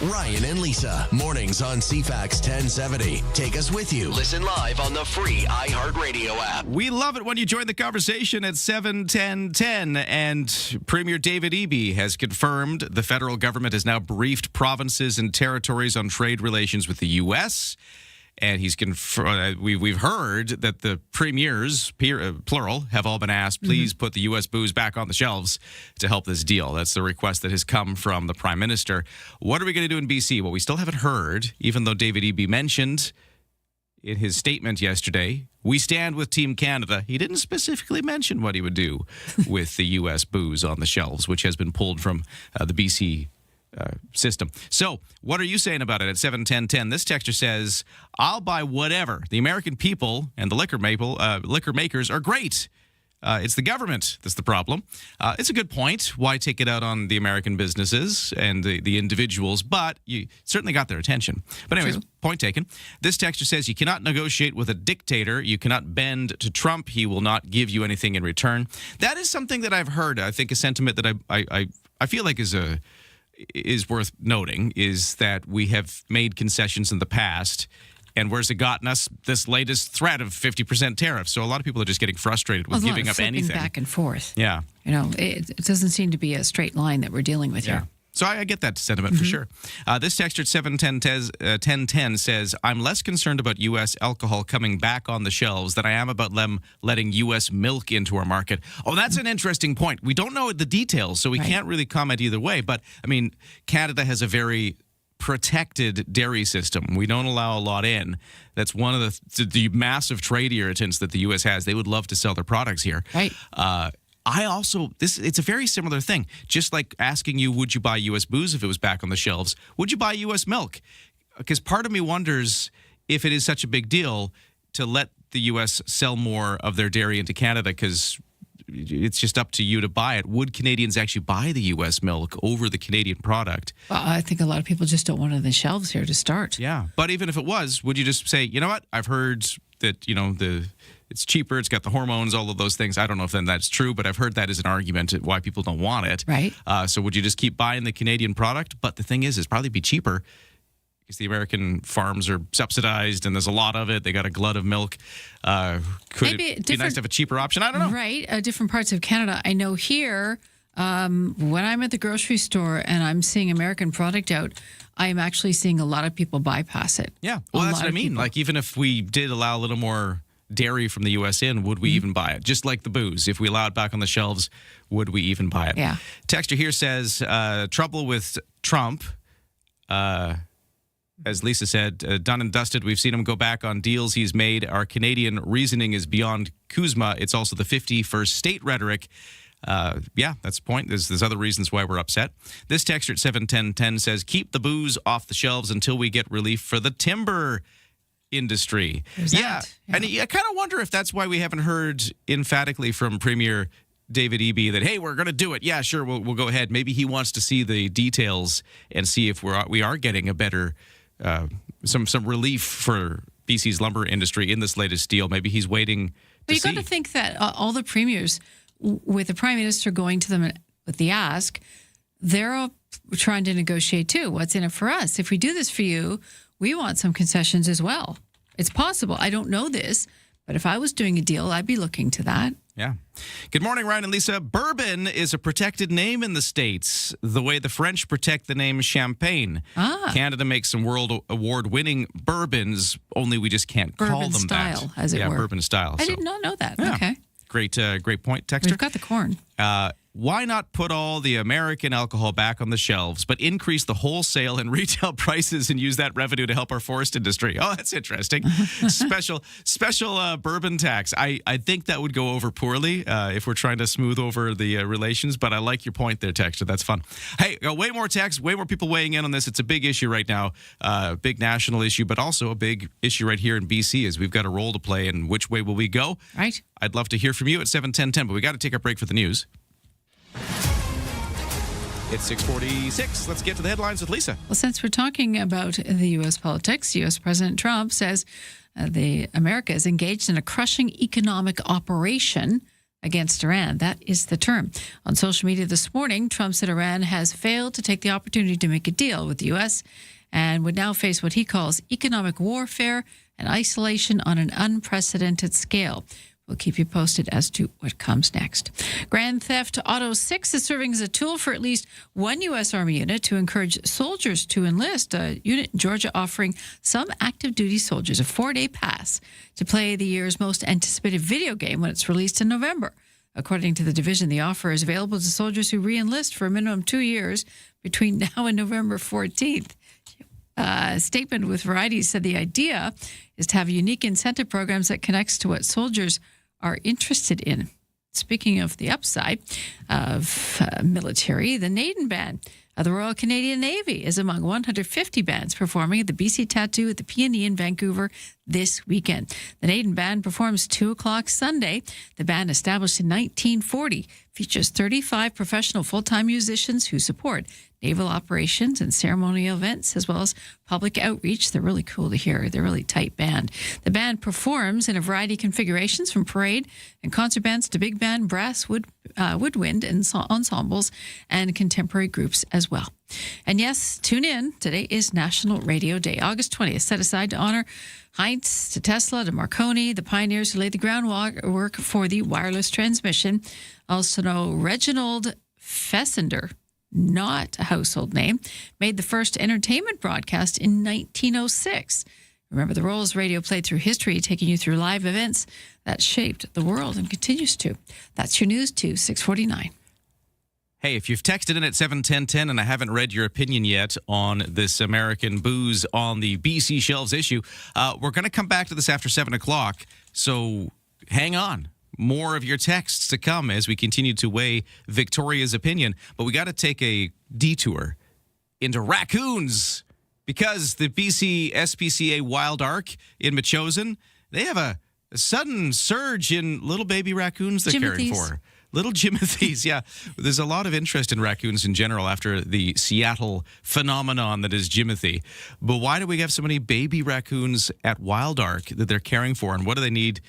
Ryan and Lisa, mornings on CFAX 1070. Take us with you. Listen live on the free iHeartRadio app. We love it when you join the conversation at 7-10-10. And Premier David Eby has confirmed the federal government has now briefed provinces and territories on trade relations with the U.S., and he's we've heard that the premiers, plural, have all been asked, please put the U.S. booze back on the shelves to help this deal. That's the request that has come from the Prime Minister. What are we going to do in B.C.? Well, we still haven't heard, even though David Eby mentioned in his statement yesterday, we stand with Team Canada. He didn't specifically mention what he would do with the U.S. booze on the shelves, which has been pulled from the B.C. System. So, what are you saying about it at 7-10-10? This texter says, I'll buy whatever. The American people and the liquor makers are great. It's the government that's the problem. It's a good point. Why take it out on the American businesses and the individuals? But you certainly got their attention. But anyways, point taken. This texter says you cannot negotiate with a dictator. You cannot bend to Trump. He will not give you anything in return. That is something that I've heard. I think a sentiment that I feel like is worth noting is that we have made concessions in the past, and where's it gotten us? This latest threat of 50% tariffs. So a lot of people are just getting frustrated with giving up anything. Back and forth. Yeah. You know, it doesn't seem to be a straight line that we're dealing with here. So I get that sentiment for sure. This texter at 7-10-10 says, I'm less concerned about U.S. alcohol coming back on the shelves than I am about them letting U.S. milk into our market. Oh, that's an interesting point. We don't know the details, so we can't really comment either way. But, I mean, Canada has a very protected dairy system. We don't allow a lot in. That's one of the massive trade irritants that the U.S. has. They would love to sell their products here. Right. It's a very similar thing. Just like asking you, would you buy U.S. booze if it was back on the shelves? Would you buy U.S. milk? Because part of me wonders if it is such a big deal to let the U.S. sell more of their dairy into Canada, because it's just up to you to buy it. Would Canadians actually buy the U.S. milk over the Canadian product? Well, I think a lot of people just don't want it on the shelves here to start. Yeah, but even if it was, would you just say, you know what? I've heard that it's cheaper, it's got the hormones, all of those things. I don't know if then that's true, but I've heard that as an argument why people don't want it. Right. So would you just keep buying the Canadian product? But the thing is, it's probably be cheaper because the American farms are subsidized and there's a lot of it. They got a glut of milk. Could it be nice to have a cheaper option? I don't know. Right. Different parts of Canada. I know here, when I'm at the grocery store and I'm seeing American product out, I am actually seeing a lot of people bypass it. Yeah. Well, that's what I mean. Like, even if we did allow a little more dairy from the U.S. in, would we even buy it? Just like the booze. If we allow it back on the shelves, would we even buy it? Yeah. Texter here says, trouble with Trump. As Lisa said, done and dusted. We've seen him go back on deals he's made. Our Canadian reasoning is beyond Kuzma. It's also the 51st state rhetoric. Yeah, that's the point. There's other reasons why we're upset. This texter at 71010 says, keep the booze off the shelves until we get relief for the timber industry. Yeah. And I kind of wonder if that's why we haven't heard emphatically from Premier David Eby that, hey, we're going to do it. Yeah, sure, we'll go ahead. Maybe he wants to see the details and see if we are getting a better, some relief for BC's lumber industry in this latest deal. Maybe he's waiting to see. But you got to think that all the premiers, with the Prime Minister going to them with the ask, they're all trying to negotiate too. What's in it for us? If we do this for you, we want some concessions as well. It's possible. I don't know this, but if I was doing a deal, I'd be looking to that. Yeah. Good morning, Ryan and Lisa. Bourbon is a protected name in the States, the way the French protect the name champagne. Canada makes some world award-winning bourbons, only we just can't call them that. Bourbon style, as it were. Yeah, bourbon style. I did not know that. Yeah. Okay. Great point, texter. We've got the corn. Why not put all the American alcohol back on the shelves, but increase the wholesale and retail prices and use that revenue to help our forest industry? Oh, that's interesting. Special bourbon tax. I think that would go over poorly if we're trying to smooth over the relations, but I like your point there, texter. That's fun. Hey, way more text, way more people weighing in on this. It's a big issue right now, big national issue, but also a big issue right here in BC as we've got a role to play, and which way will we go? Right. I'd love to hear from you at 71010, but we got to take a break for the news. It's 6:46. Let's get to the headlines with Lisa. Well, since we're talking about the U.S. politics, U.S. President Trump says America is engaged in a crushing economic operation against Iran. That is the term. On social media this morning, Trump said Iran has failed to take the opportunity to make a deal with the U.S. and would now face what he calls economic warfare and isolation on an unprecedented scale. We'll keep you posted as to what comes next. Grand Theft Auto 6 is serving as a tool for at least one U.S. Army unit to encourage soldiers to enlist. A unit in Georgia offering some active duty soldiers a 4-day pass to play the year's most anticipated video game when it's released in November. According to the division, the offer is available to soldiers who re-enlist for a minimum 2 years between now and November 14th. A statement with Variety said the idea is to have unique incentive programs that connects to what soldiers are interested in. Speaking of the upside of military, the Naden Band of the Royal Canadian Navy is among 150 bands performing at the BC Tattoo at the PNE in Vancouver this weekend. The Naden Band performs 2 o'clock Sunday. The band, established in 1940, features 35 professional full-time musicians who support naval operations and ceremonial events, as well as public outreach. They're really cool to hear. They're a really tight band. The band performs in a variety of configurations, from parade and concert bands to big band, brass, woodwind and ensembles, and contemporary groups as well. And yes, tune in. Today is National Radio Day, August 20th, set aside to honor Heinz, to Tesla, to Marconi, the pioneers who laid the groundwork for the wireless transmission. Also know Reginald Fessender, not a household name, made the first entertainment broadcast in 1906. Remember, the roles radio played through history, taking you through live events that shaped the world and continues to. That's your news to 649. Hey, if you've texted in at 71010 and I haven't read your opinion yet on this American booze on the BC shelves issue, we're going to come back to this after 7 o'clock, so hang on. More of your texts to come as we continue to weigh Victoria's opinion. But we got to take a detour into raccoons, because the BC SPCA Wild Ark in Metchosin, they have a sudden surge in little baby raccoons they're caring for. Little Jimothys, yeah. There's a lot of interest in raccoons in general after the Seattle phenomenon that is Jimothy. But why do we have so many baby raccoons at Wild Ark that they're caring for, and what do they need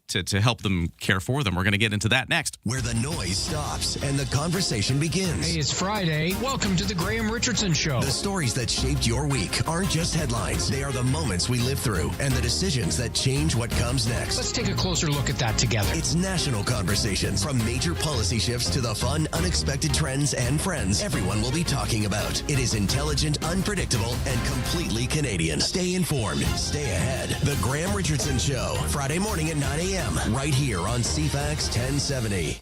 to help them care for them? We're going to get into that next. Where the noise stops and the conversation begins. Hey, it's Friday. Welcome to the Graham Richardson Show. The stories that shaped your week aren't just headlines. They are the moments we live through and the decisions that change what comes next. Let's take a closer look at that together. It's national conversations. From major policy shifts to the fun, unexpected trends and friends everyone will be talking about. It is intelligent, unpredictable, and completely Canadian. Stay informed. Stay ahead. The Graham Richardson Show. Friday morning at 9 a.m. right here on CFAX 1070.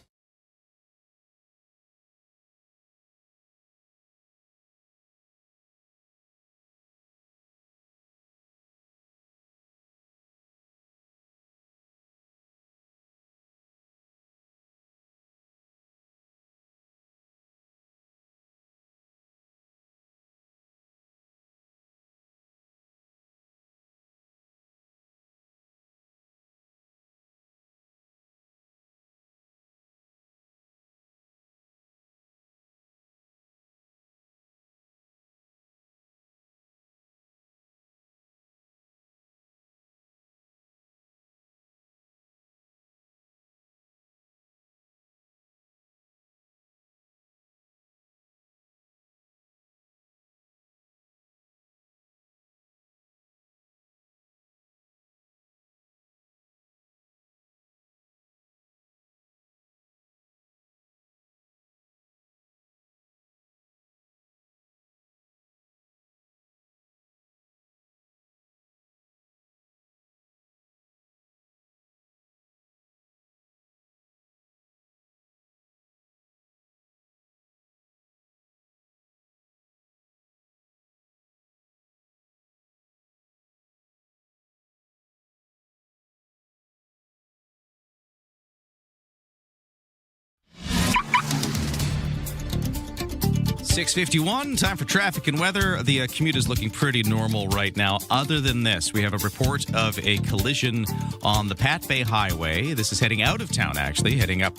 .651, time for traffic and weather. The commute is looking pretty normal right now. Other than this, we have a report of a collision on the Pat Bay Highway. This is heading out of town, actually, heading up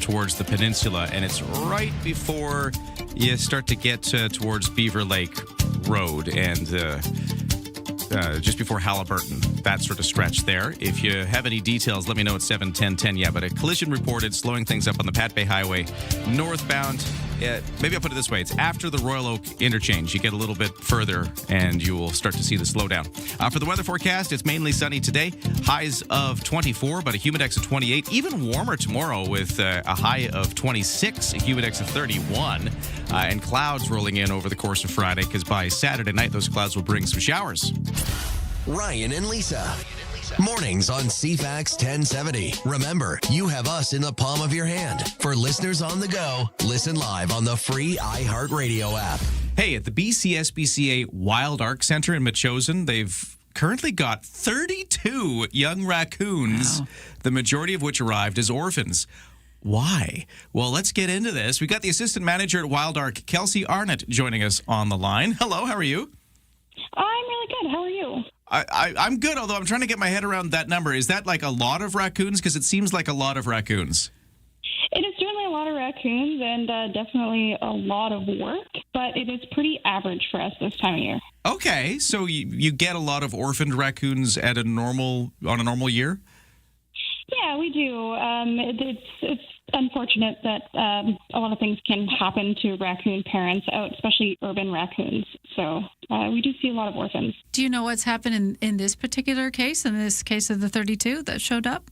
towards the peninsula, and it's right before you start to get towards Beaver Lake Road and just before Halliburton, that sort of stretch there. If you have any details, let me know at 71010. Yeah, but a collision reported, slowing things up on the Pat Bay Highway northbound. Maybe I'll put it this way. It's after the Royal Oak interchange. You get a little bit further, and you will start to see the slowdown. For the weather forecast, it's mainly sunny today. Highs of 24, but a humidex of 28. Even warmer tomorrow with a high of 26, a humidex of 31. And clouds rolling in over the course of Friday, because by Saturday night, those clouds will bring some showers. Ryan and Lisa. Mornings on CFAX 1070. Remember, you have us in the palm of your hand. For listeners on the go, listen live on the free iHeartRadio app. Hey, at the BCSBCA Wild Ark Center in Metchosin, they've currently got 32 young raccoons, the majority of which arrived as orphans. Why? Well, let's get into this. We got the assistant manager at Wild Ark, Kelsey Arnott, joining us on the line. Hello, how are you? I'm really good. How are you? I'm good, although I'm trying to get my head around that number. Is that like a lot of raccoons? Because it seems like a lot of raccoons. It is certainly a lot of raccoons and definitely a lot of work, but it is pretty average for us this time of year. Okay, so you get a lot of orphaned raccoons on a normal year? Yeah, we do. It's unfortunate that a lot of things can happen to raccoon parents out, especially urban raccoons. So we do see a lot of orphans. Do you know what's happened in this particular case, in this case of the 32 that showed up?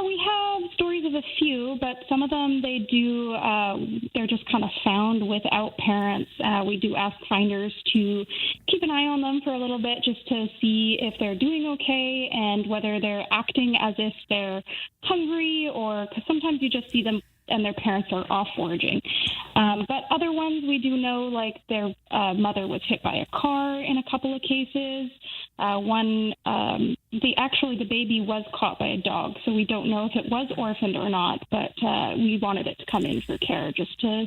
We have stories of a few, but some of them they're just kind of found without parents. We do ask finders to keep an eye on them for a little bit just to see if they're doing okay and whether they're acting as if they're hungry, or because sometimes you just see them and their parents are off foraging. But other ones we do know, like their mother was hit by a car in a couple of cases. The baby was caught by a dog, so we don't know if it was orphaned or not, but we wanted it to come in for care just to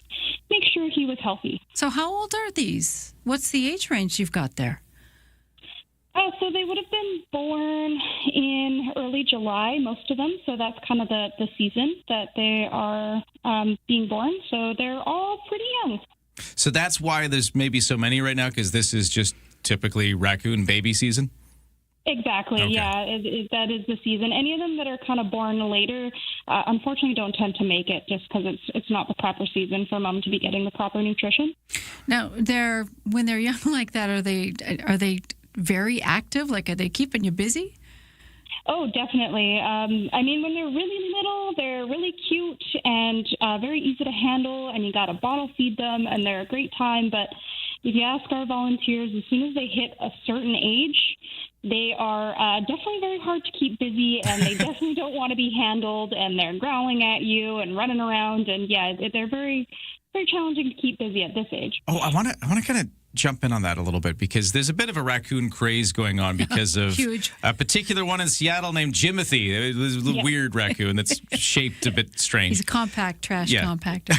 make sure he was healthy. So how old are these? What's the age range you've got there? So they would have been born in early July, most of them. So that's kind of the season that they are being born. So they're all pretty young. So that's why there's maybe so many right now, because this is just typically raccoon baby season? Exactly, Okay. yeah. That is the season. Any of them that are kind of born later, unfortunately, don't tend to make it just because it's not the proper season for mom to be getting the proper nutrition. Now, when they're young like that, are they very active? Like, are they keeping you busy? Oh, definitely. I mean, when they're really little, they're really cute and very easy to handle, and you got to bottle feed them, and they're a great time. But if you ask our volunteers, as soon as they hit a certain age, they are definitely very hard to keep busy, and they definitely don't want to be handled, and they're growling at you and running around, and yeah, they're very, very challenging to keep busy at this age. Oh, I want to kind of jump in on that a little bit, because there's a bit of a raccoon craze going on because of Huge. a particular one in Seattle named Jimothy. It was a little weird raccoon that's shaped a bit strange. He's a compact trash compactor.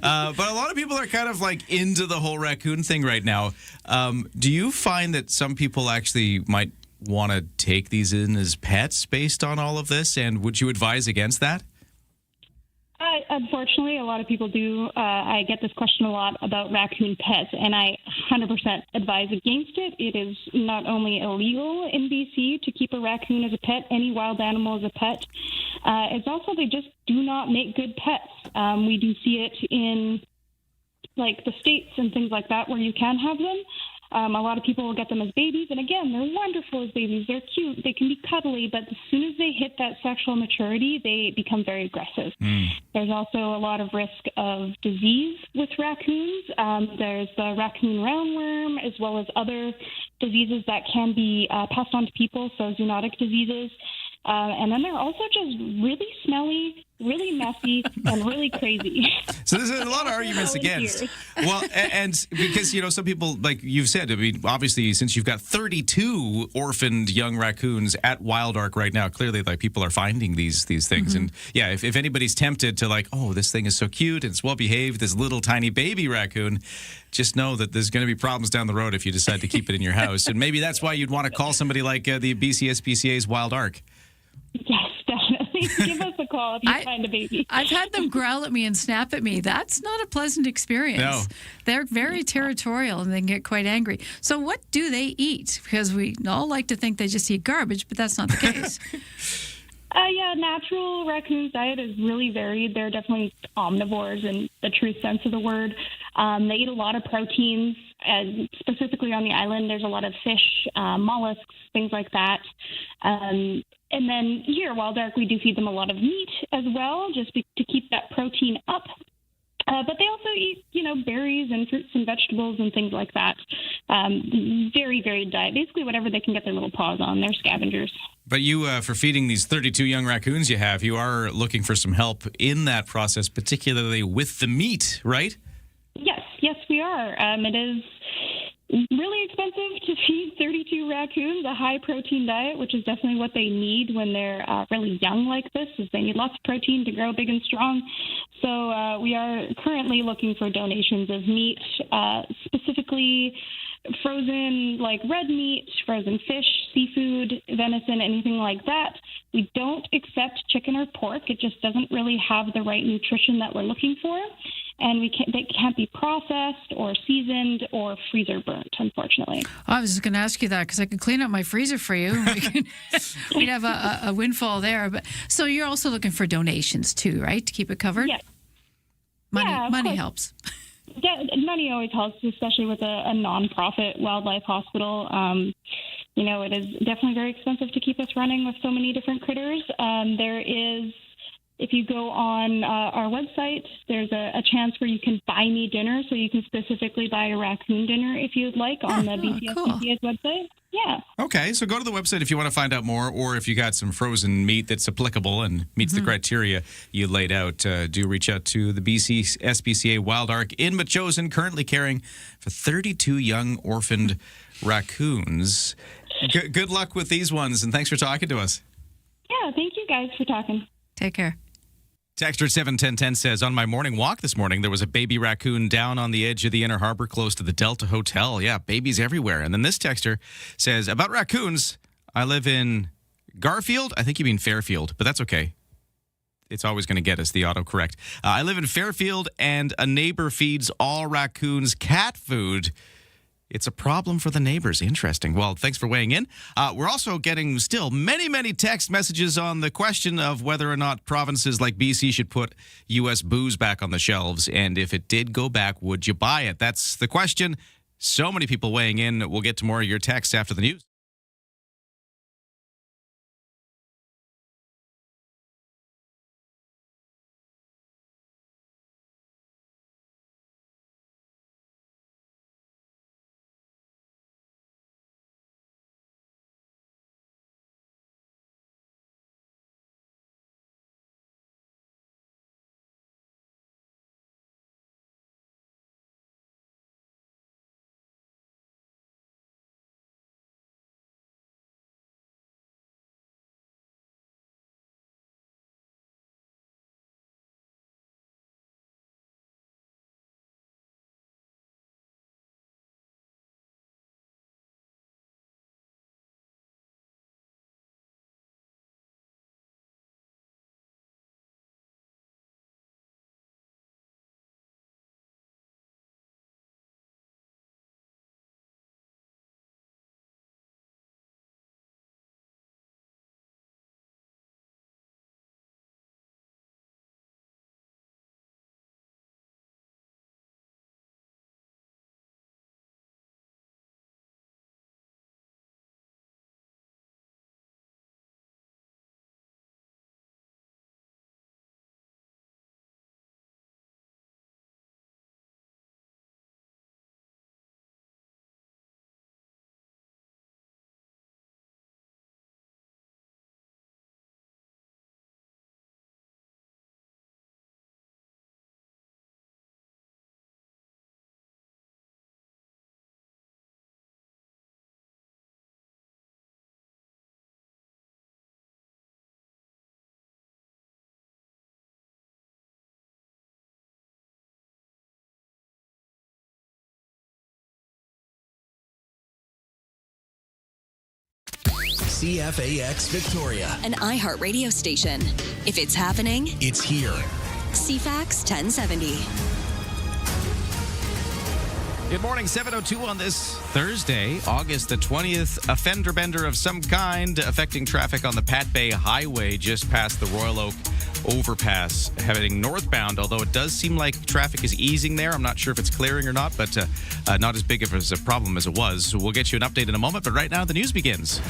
But a lot of people are kind of like into the whole raccoon thing right now. Do you find that some people actually might want to take these in as pets based on all of this? And would you advise against that? Unfortunately, a lot of people do. I get this question a lot about raccoon pets, and I 100% advise against it. It is not only illegal in BC to keep a raccoon as a pet, any wild animal as a pet. It's also they just do not make good pets. We do see it in like the States and things like that where you can have them. A lot of people will get them as babies, and again, they're wonderful as babies. They're cute. They can be cuddly, but as soon as they hit that sexual maturity, they become very aggressive. There's also a lot of risk of disease with raccoons. There's the raccoon roundworm, as well as other diseases that can be passed on to people, so zoonotic diseases. And then they're also just really smelly, really messy, and really crazy. So there's a lot of arguments against. Well, and because, you know, some people, like you've said, I mean, obviously, since you've got 32 orphaned young raccoons at Wild Ark right now, clearly, like, people are finding these things. And yeah, if anybody's tempted to like, oh, this thing is so cute, and it's well behaved, this little tiny baby raccoon, just know that there's going to be problems down the road if you decide to keep it in your house. And maybe that's why you'd want to call somebody like the BC SPCA's Wild Ark. Yes, definitely. Give us a call if you find a baby. I've had them growl at me and snap at me. That's not a pleasant experience. No. They're very territorial and they can get quite angry. So what do they eat? Because we all like to think they just eat garbage, but that's not the case. Yeah, natural raccoons' diet is really varied. They're definitely omnivores in the true sense of the word. They eat a lot of proteins, and specifically on the island, there's a lot of fish, mollusks, things like that. And then here at Wild Ark, we do feed them a lot of meat as well, just to keep that protein up. But they also eat, you know, berries and fruits and vegetables and things like that. Very varied diet. Basically, whatever they can get their little paws on. They're scavengers. But you, for feeding these 32 young raccoons you have, you are looking for some help in that process, particularly with the meat, right? Yes, we are. It is really expensive to feed 32 raccoons a high-protein diet, which is definitely what they need when they're really young like this, is they need lots of protein to grow big and strong. So we are currently looking for donations of meat, specifically frozen, like red meat, frozen fish, seafood, venison, anything like that. We don't accept chicken or pork. It just doesn't really have the right nutrition that we're looking for. And they can't be processed or seasoned or freezer burnt, unfortunately. I was just going to ask you that because I could clean up my freezer for you. We'd have a windfall there. But so you're also looking for donations too, right, to keep it covered? Yes. Money helps. Yeah, money always helps, especially with a nonprofit wildlife hospital. You know, it is definitely very expensive to keep us running with so many different critters. There is, if you go on our website, there's a chance where you can buy me dinner, so you can specifically buy a raccoon dinner if you'd like on the BCSPCA's website. Yeah. Okay, so go to the website if you want to find out more, or if you got some frozen meat that's applicable and meets the criteria you laid out, do reach out to the BC SPCA Wild Ark in Metchosin, currently caring for 32 young orphaned raccoons. Good luck with these ones, and thanks for talking to us. Yeah, thank you guys for talking. Take care. Texter 71010 says, on my morning walk this morning, there was a baby raccoon down on the edge of the Inner Harbor close to the Delta Hotel. Yeah, babies everywhere. And then this texter says, about raccoons, I live in Garfield. I think you mean Fairfield, but that's okay. It's always going to get us the autocorrect. I live in Fairfield, and a neighbor feeds all raccoons cat food. It's a problem for the neighbors. Interesting. Well, thanks for weighing in. We're also getting still many, many text messages on the question of whether or not provinces like BC should put U.S. booze back on the shelves. And if it did go back, would you buy it? That's the question. So many people weighing in. We'll get to more of your texts after the news. CFAX Victoria, An iHeart radio station. If it's happening, it's here. CFAX 1070. Good morning, 7:02 on this Thursday, August the 20th. A fender bender of some kind affecting traffic on the Pat Bay Highway just past the Royal Oak overpass heading northbound, although it does seem like traffic is easing there. I'm not sure if it's clearing or not, but not as big of a problem as it was. So we'll get you an update in a moment, but right now the news begins.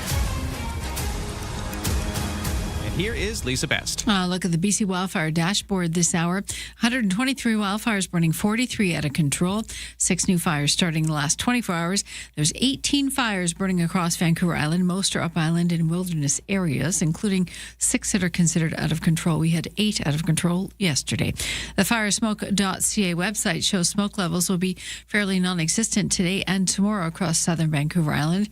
Here is Lisa Best. Look at the BC wildfire dashboard this hour. 123 wildfires burning, 43 out of control. 6 new fires starting the last 24 hours. There's 18 fires burning across Vancouver Island. Most are up island in wilderness areas, including 6 that are considered out of control. We had 8 out of control yesterday. The firesmoke.ca website shows smoke levels will be fairly non-existent today and tomorrow across southern Vancouver Island.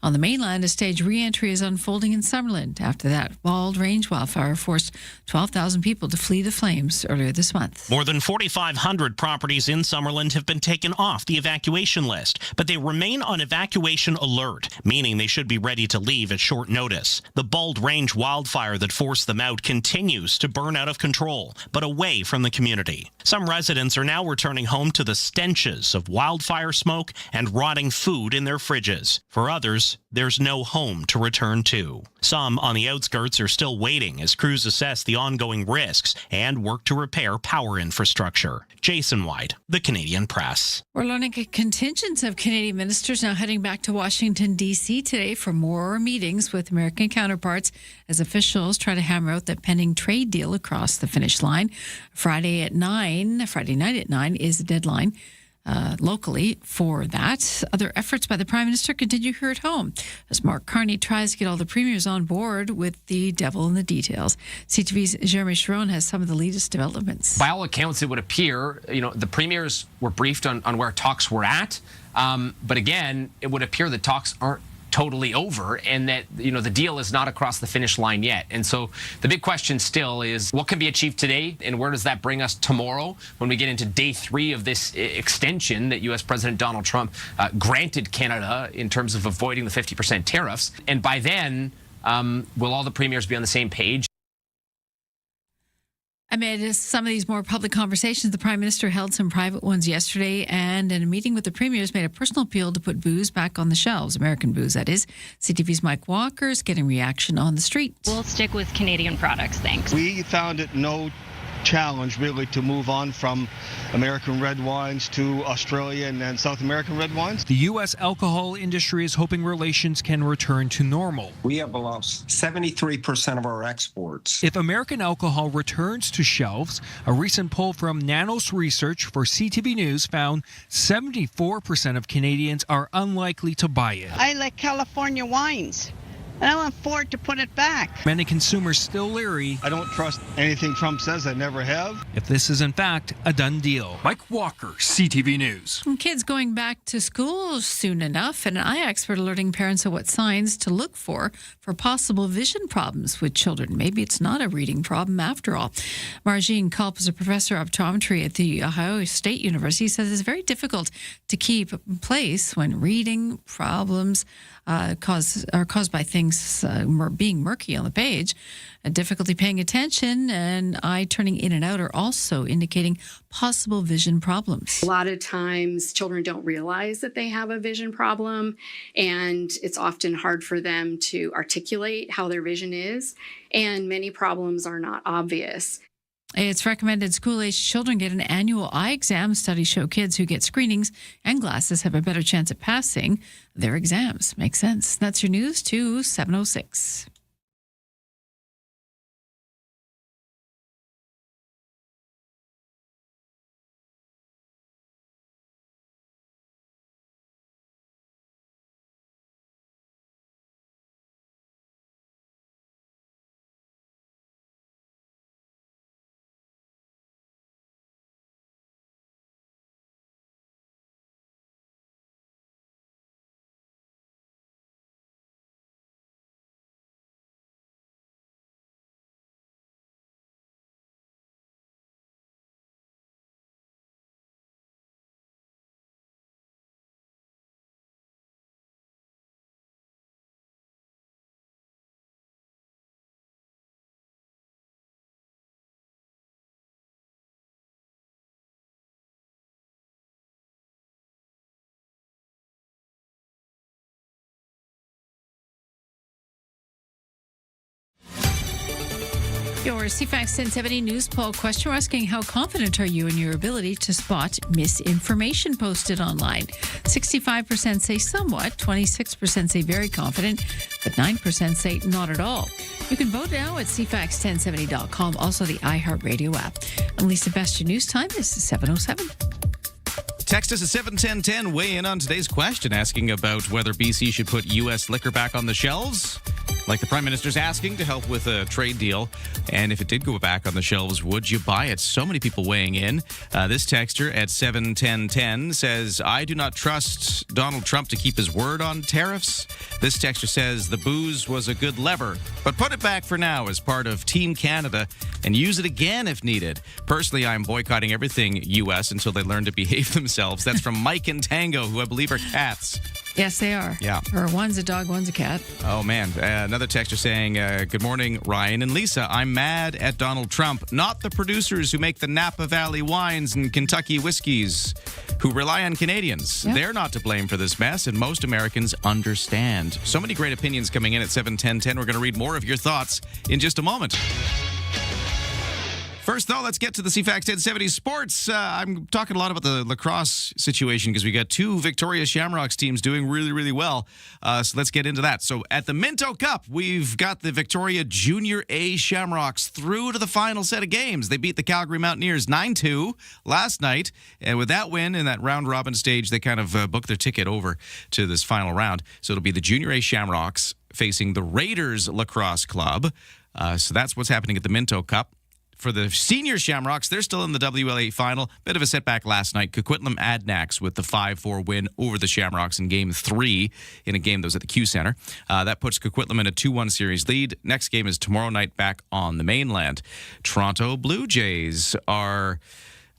On the mainland, a staged re-entry is unfolding in Summerland. After that, Bald Range wildfire forced 12,000 people to flee the flames earlier this month. More than 4,500 properties in Summerland have been taken off the evacuation list, but they remain on evacuation alert, meaning they should be ready to leave at short notice. The Bald Range wildfire that forced them out continues to burn out of control, but away from the community. Some residents are now returning home to the stenches of wildfire smoke and rotting food in their fridges. For others, there's no home to return to. Some on the outskirts are still waiting as crews assess the ongoing risks and work to repair power infrastructure. Jason White, The Canadian Press. We're learning a contingent of Canadian ministers now heading back to Washington, D.C. today for more meetings with American counterparts as officials try to hammer out the pending trade deal across the finish line. Friday night at 9 is the deadline. Locally for that. Other efforts by the Prime Minister continue here at home as Mark Carney tries to get all the premiers on board with the devil in the details. CTV's Jeremy Sharon has some of the latest developments. By all accounts, it would appear, the premiers were briefed on where talks were at. But again, it would appear that talks aren't totally over, and that the deal is not across the finish line yet. And so the big question still is what can be achieved today, and where does that bring us tomorrow when we get into day 3 of this extension that U.S. President Donald Trump granted Canada in terms of avoiding the 50% tariffs. And by then, will all the premiers be on the same page? Amid some of these more public conversations, the Prime Minister held some private ones yesterday, and in a meeting with the premiers made a personal appeal to put booze back on the shelves, American booze, that is. CTV's Mike Walker's getting reaction on the street. We'll stick with Canadian products, thanks. We found it no challenge really to move on from American red wines to Australian and South American red wines. The U.S. alcohol industry is hoping relations can return to normal. We have lost 73% of our exports. If American alcohol returns to shelves, a recent poll from Nanos Research for CTV News found 74% of Canadians are unlikely to buy it. I like California wines, and I want Ford to put it back. Many consumers still leery. I don't trust anything Trump says. I never have. If this is in fact a done deal. Mike Walker, CTV News. Kids going back to school soon enough, and an eye expert alerting parents of what signs to look for possible vision problems with children. Maybe it's not a reading problem after all. Margine Culp is a professor of optometry at the Ohio State University. Says it's very difficult to keep place when reading problems are caused by things being murky on the page. Difficulty paying attention and eye turning in and out are also indicating possible vision problems. A lot of times children don't realize that they have a vision problem, and it's often hard for them to articulate how their vision is, and many problems are not obvious. It's recommended school-aged children get an annual eye exam. Studies show kids who get screenings and glasses have a better chance at passing their exams. Makes sense. That's your news to 7:06. Your CFAX 1070 news poll question. We're asking, how confident are you in your ability to spot misinformation posted online? 65% say somewhat, 26% say very confident, but 9% say not at all. You can vote now at cfax1070.com, also the iHeartRadio app. I'm Lisa Best. Your news time is 7:07. Text us at 71010. Weigh in on today's question, asking about whether BC should put U.S. liquor back on the shelves, like the Prime Minister's asking, to help with a trade deal. And if it did go back on the shelves, would you buy it? So many people weighing in. This texter at 71010 says, I do not trust Donald Trump to keep his word on tariffs. This texter says, the booze was a good lever, but put it back for now as part of Team Canada and use it again if needed. Personally, I'm boycotting everything U.S. until they learn to behave themselves. That's from Mike and Tango, who I believe are cats. Yes, they are. Yeah. Or one's a dog, one's a cat. Oh, man. Another texter saying, good morning, Ryan and Lisa. I'm mad at Donald Trump, not the producers who make the Napa Valley wines and Kentucky whiskeys, who rely on Canadians. Yep. They're not to blame for this mess, and most Americans understand. So many great opinions coming in at 71010. We're going to read more of your thoughts in just a moment. First, though, let's get to the CFAX 1070 sports. I'm talking a lot about the lacrosse situation because we got two Victoria Shamrocks teams doing really, really well. So let's get into that. So at the Minto Cup, we've got the Victoria Junior A Shamrocks through to the final set of games. They beat the Calgary Mountaineers 9-2 last night. And with that win in that round-robin stage, they kind of booked their ticket over to this final round. So it'll be the Junior A Shamrocks facing the Raiders Lacrosse Club. So that's what's happening at the Minto Cup. For the senior Shamrocks, they're still in the WLA final. Bit of a setback last night. Coquitlam Adnax with the 5-4 win over the Shamrocks in Game 3 in a game that was at the Q Center. That puts Coquitlam in a 2-1 series lead. Next game is tomorrow night back on the mainland. Toronto Blue Jays are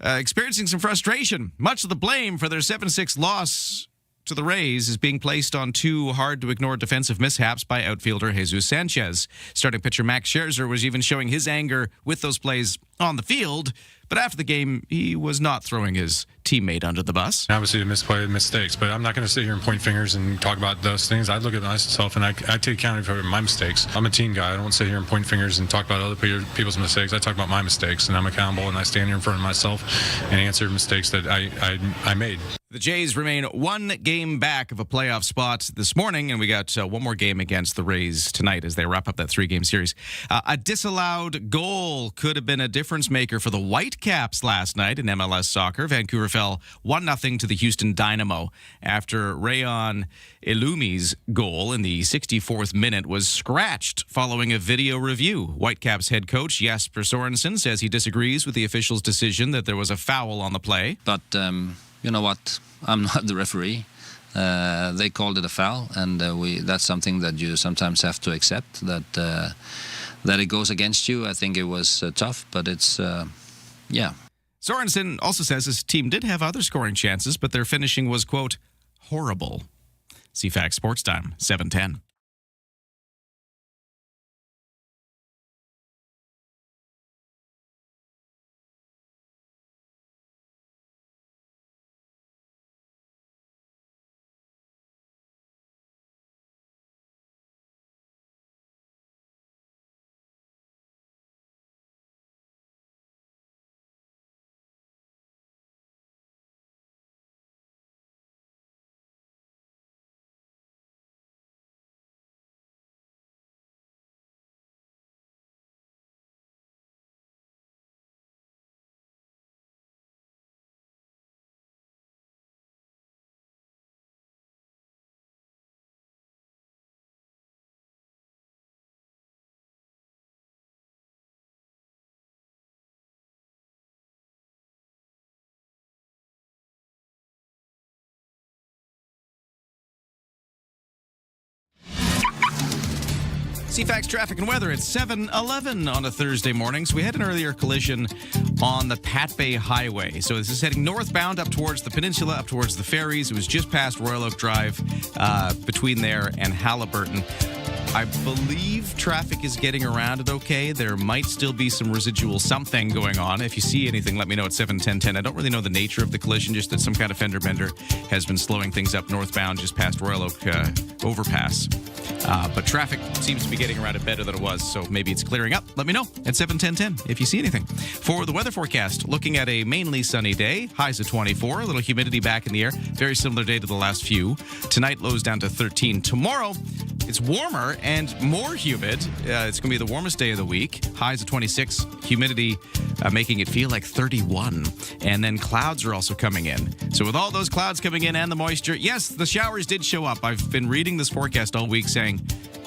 experiencing some frustration. Much of the blame for their 7-6 loss to the Rays is being placed on two hard-to-ignore defensive mishaps by outfielder Jesus Sanchez. Starting pitcher Max Scherzer was even showing his anger with those plays on the field, but after the game, he was not throwing his teammate under the bus. Obviously, a misplay, mistakes, but I'm not going to sit here and point fingers and talk about those things. I look at myself and I take accountability for my mistakes. I'm a team guy. I don't sit here and point fingers and talk about other people's mistakes. I talk about my mistakes, and I'm accountable, and I stand here in front of myself and answer mistakes that I made. The Jays remain one game back of a playoff spot this morning, and we got one more game against the Rays tonight as they wrap up that 3-game series. A disallowed goal could have been a difference maker for the Whitecaps last night in MLS soccer. Vancouver fell 1-0 to the Houston Dynamo after Rayon Elumi's goal in the 64th minute was scratched following a video review. Whitecaps head coach Jesper Sorensen says he disagrees with the official's decision that there was a foul on the play. But you know what? I'm not the referee. They called it a foul, and that's something that you sometimes have to accept, that it goes against you. I think it was tough, but it's, yeah. Sorensen also says his team did have other scoring chances, but their finishing was, quote, horrible. CFAX Sports Time, 7:10. CFAX traffic and weather at 7:11 on a Thursday morning. So we had an earlier collision on the Pat Bay Highway. So this is heading northbound up towards the peninsula, up towards the ferries. It was just past Royal Oak Drive, between there and Halliburton. I believe traffic is getting around it okay. There might still be some residual something going on. If you see anything, let me know at 7:10:10. I don't really know the nature of the collision, just that some kind of fender bender has been slowing things up northbound just past Royal Oak overpass. But traffic seems to be getting around it better than it was, so maybe it's clearing up. Let me know at 7:10:10 if you see anything. For the weather forecast, looking at a mainly sunny day, highs of 24, a little humidity back in the air. Very similar day to the last few. Tonight, lows down to 13. Tomorrow, it's warmer and more humid. It's going to be the warmest day of the week. Highs of 26, humidity making it feel like 31. And then clouds are also coming in. So with all those clouds coming in and the moisture, yes, the showers did show up. I've been reading this forecast all week saying,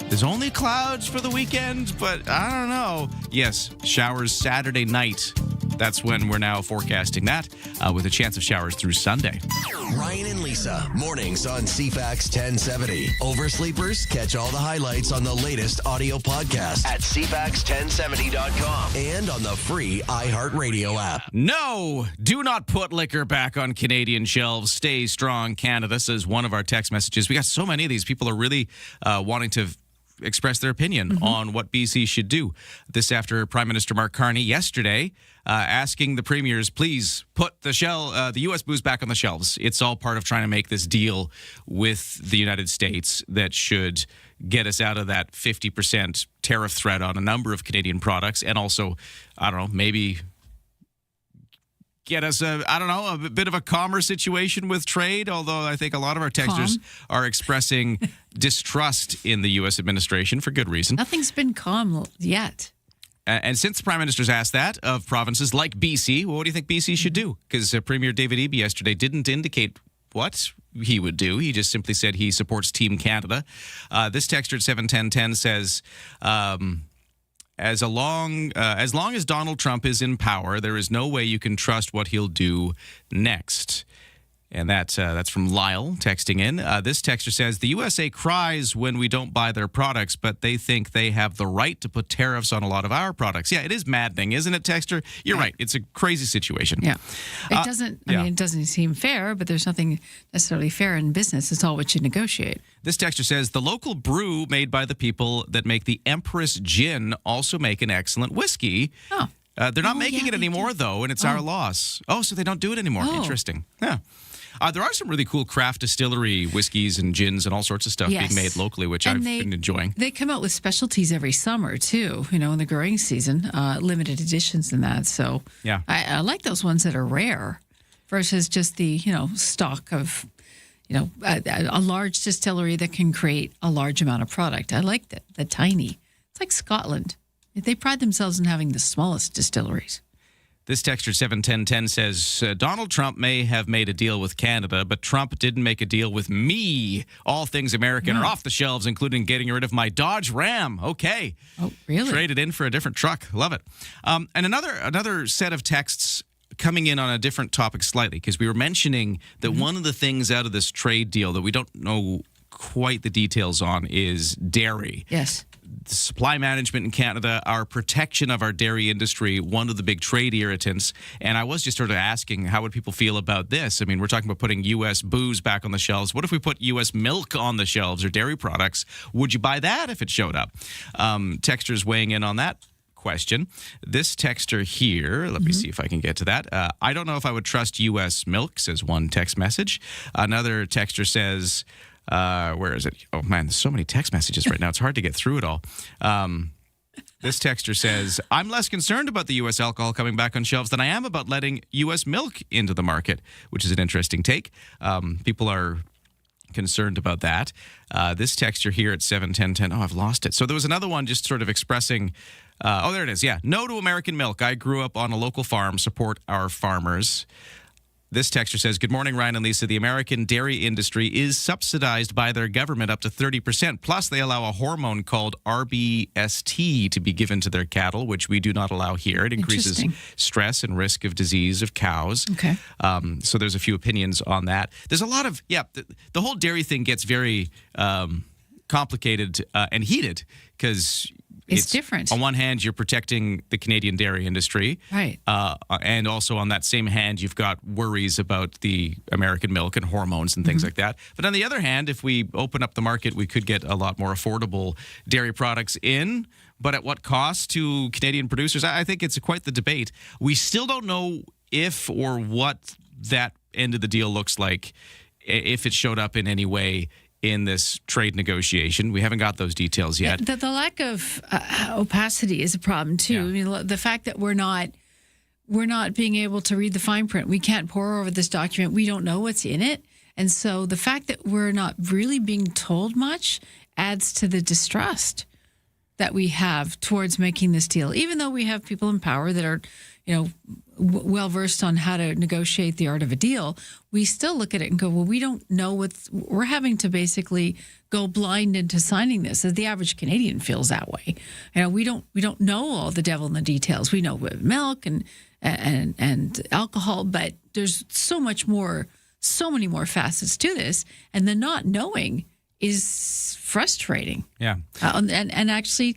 there's only clouds for the weekend, but I don't know. Yes, showers Saturday night. That's when we're now forecasting that, with a chance of showers through Sunday. Ryan and Lisa, mornings on CFAX 1070. Oversleepers, catch all the highlights on the latest audio podcast at CFAX1070.com and on the free iHeartRadio app. No, do not put liquor back on Canadian shelves. Stay strong, Canada, says one of our text messages. We got so many of these. People are really wanting to express their opinion on what BC should do. This after Prime Minister Mark Carney yesterday asking the premiers, please put the U.S. booze back on the shelves. It's all part of trying to make this deal with the United States that should get us out of that 50% tariff threat on a number of Canadian products, and also, I don't know, maybe get us a bit of a calmer situation with trade, although I think a lot of our texters are expressing distrust in the U.S. administration for good reason. Nothing's been calm yet. And since the Prime Minister's asked that of provinces like BC, well, what do you think BC should do? Because Premier David Eby yesterday didn't indicate what he would do. He just simply said he supports Team Canada. This texter at 71010 says, as long as Donald Trump is in power, there is no way you can trust what he'll do next. And that's from Lyle texting in. This texter says, the USA cries when we don't buy their products, but they think they have the right to put tariffs on a lot of our products. Yeah, it is maddening, isn't it, texter? You're right. It's a crazy situation. Yeah. It doesn't, I mean, it doesn't seem fair, but there's nothing necessarily fair in business. It's all what you negotiate. This texter says, the local brew made by the people that make the Empress Gin also make an excellent whiskey. Oh. They're not making it anymore, though, and it's our loss. Oh, so they don't do it anymore. Interesting. Yeah. There are some really cool craft distillery whiskeys and gins and all sorts of stuff being made locally, which I've been enjoying. They come out with specialties every summer, too, in the growing season, limited editions and that. So yeah, I like those ones that are rare versus just the, stock of, a large distillery that can create a large amount of product. I like the tiny. It's like Scotland. They pride themselves in having the smallest distilleries. This texter 71010 says, Donald Trump may have made a deal with Canada, but Trump didn't make a deal with me. All things American are off the shelves, including getting rid of my Dodge Ram. Okay. Oh, really? Traded in for a different truck. Love it. And another set of texts coming in on a different topic slightly, because we were mentioning that one of the things out of this trade deal that we don't know quite the details on is dairy. Yes. The supply management in Canada, our protection of our dairy industry, one of the big trade irritants. And I was just sort of asking, how would people feel about this? I mean, we're talking about putting U.S. booze back on the shelves. What if we put U.S. milk on the shelves or dairy products? Would you buy that if it showed up? Texters weighing in on that question. This texter here, let me see if I can get to that. I don't know if I would trust U.S. milk, says one text message. Another texter says... where is it? Oh, man, there's so many text messages right now. It's hard to get through it all. This texter says, I'm less concerned about the U.S. alcohol coming back on shelves than I am about letting U.S. milk into the market, which is an interesting take. People are concerned about that. This texter here at 71010, oh, I've lost it. So there was another one just sort of expressing, there it is. Yeah, no to American milk. I grew up on a local farm, support our farmers. This texter says, good morning, Ryan and Lisa. The American dairy industry is subsidized by their government up to 30%. Plus, they allow a hormone called RBST to be given to their cattle, which we do not allow here. It increases stress and risk of disease of cows. Okay. So there's a few opinions on that. There's a lot of, the whole dairy thing gets very complicated and heated because... It's different. On one hand, you're protecting the Canadian dairy industry. Right. And also on that same hand, you've got worries about the American milk and hormones and things like that. But on the other hand, if we open up the market, we could get a lot more affordable dairy products in. But at what cost to Canadian producers? I think it's quite the debate. We still don't know if or what that end of the deal looks like, if it showed up in any way in this trade negotiation. We haven't got those details yet. The lack of opacity is a problem too. Yeah. I mean, the fact that we're not being able to read the fine print. We can't pore over this document. We don't know what's in it. And so the fact that we're not really being told much adds to the distrust that we have towards making this deal. Even though we have people in power that are, well versed on how to negotiate the art of a deal, we still look at it and go, well, we don't know we're having to basically go blind into signing this, as the average Canadian feels that way. We don't know all the devil in the details. We know milk and alcohol, but there's so many more facets to this, and the not knowing is frustrating. Yeah. And actually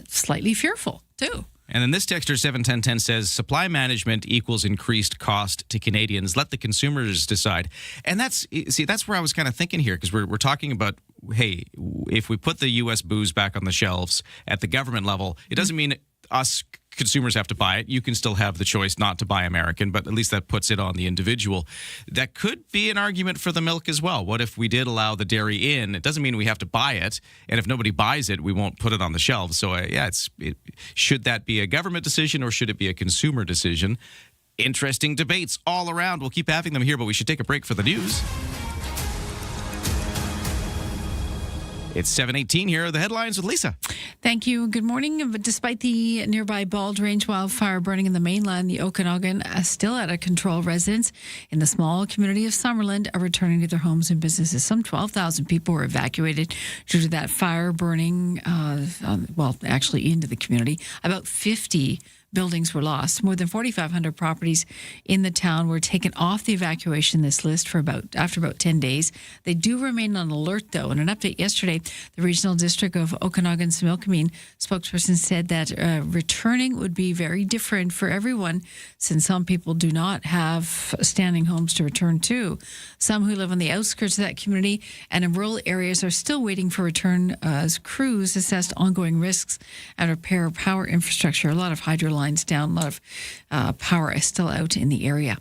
slightly fearful too. And then this texter 71010 says, supply management equals increased cost to Canadians. Let the consumers decide. And that's where I was kind of thinking here, because we're talking about, hey, if we put the U.S. booze back on the shelves at the government level, it doesn't mean us consumers have to buy it. You can still have the choice not to buy American, but at least that puts it on the individual. That could be an argument for the milk as well. What if we did allow the dairy in? It doesn't mean we have to buy it, and if nobody buys it, we won't put it on the shelves. So should that be a government decision or should it be a consumer decision? Interesting debates all around. We'll keep having them here, but we should take a break for the news. It's 7:18. Here are the headlines with Lisa. Thank you. Good morning. Despite the nearby Bald Range wildfire burning in the mainland, the Okanagan is still out of control. Residents in the small community of Summerland are returning to their homes and businesses. Some 12,000 people were evacuated due to that fire burning, actually into the community. About 50 buildings were lost. More than 4,500 properties in the town were taken off the evacuation list after about 10 days. They do remain on alert, though. In an update yesterday, the Regional District of Okanagan-Similkameen spokesperson said that returning would be very different for everyone, since some people do not have standing homes to return to. Some who live on the outskirts of that community and in rural areas are still waiting for return as crews assessed ongoing risks and repair power infrastructure. A lot of hydro lines down, a lot of power is still out in the area.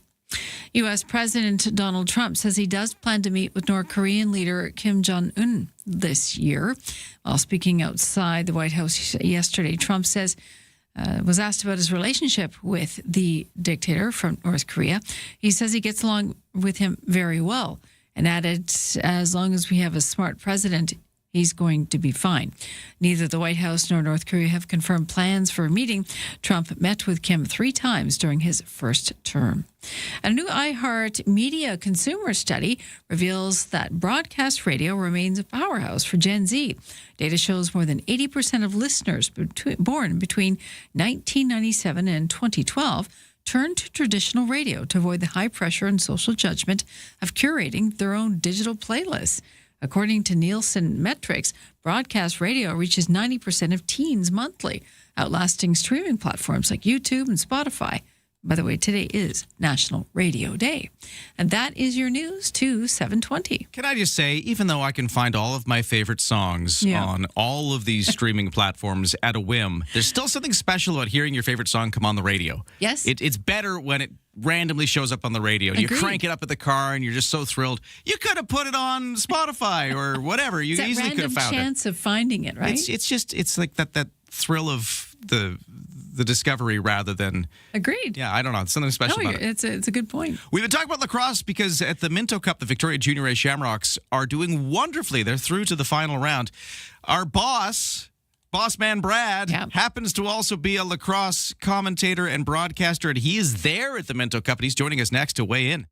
U.S. President Donald Trump says he does plan to meet with North Korean leader Kim Jong-un this year. While speaking outside the White House yesterday, Trump was asked about his relationship with the dictator from North Korea. He says he gets along with him very well and added, as long as we have a smart president, he's going to be fine. Neither the White House nor North Korea have confirmed plans for a meeting. Trump met with Kim 3 times during his first term. A new iHeart Media consumer study reveals that broadcast radio remains a powerhouse for Gen Z. Data shows more than 80% of listeners born between 1997 and 2012 turned to traditional radio to avoid the high pressure and social judgment of curating their own digital playlists. According to Nielsen metrics, broadcast radio reaches 90% of teens monthly, outlasting streaming platforms like YouTube and Spotify. By the way, today is National Radio Day. And that is your news to 720. Can I just say, even though I can find all of my favorite songs on all of these streaming platforms at a whim, there's still something special about hearing your favorite song come on the radio. Yes. It's better when it randomly shows up on the radio. You Agreed. crank it up at the car and you're just so thrilled. You could have put it on Spotify or whatever. You It's easily that could have found it. random chance of finding it, right? It's like that thrill of the discovery rather than... Agreed. Yeah, I don't know. It's something special about it. It's a good point. We've been talking about lacrosse because at the Minto Cup, the Victoria Junior A Shamrocks are doing wonderfully. They're through to the final round. Our boss man Brad, happens to also be a lacrosse commentator and broadcaster, and he is there at the Minto Cup, and he's joining us next to weigh in.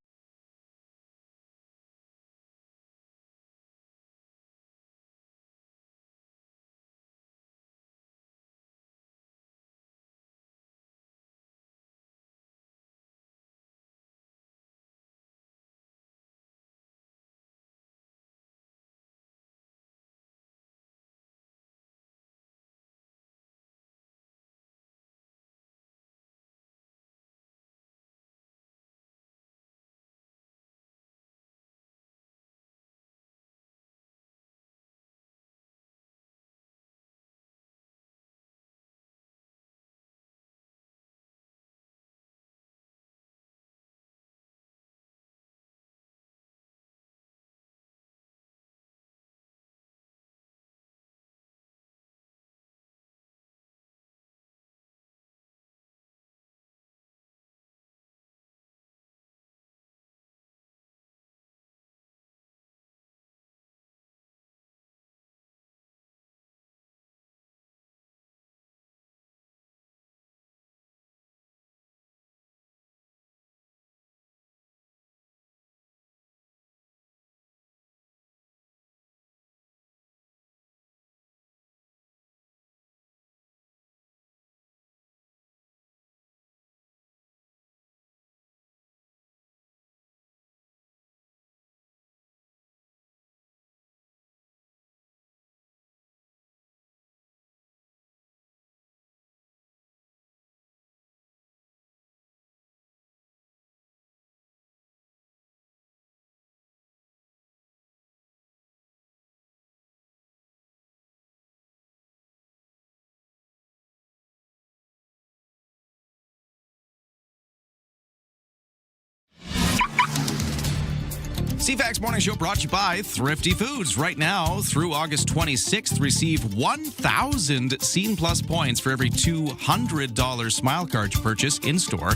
CFAX Morning Show brought to you by Thrifty Foods. Right now, through August 26th, receive 1,000 Scene Plus points for every $200 Smile Card purchase in-store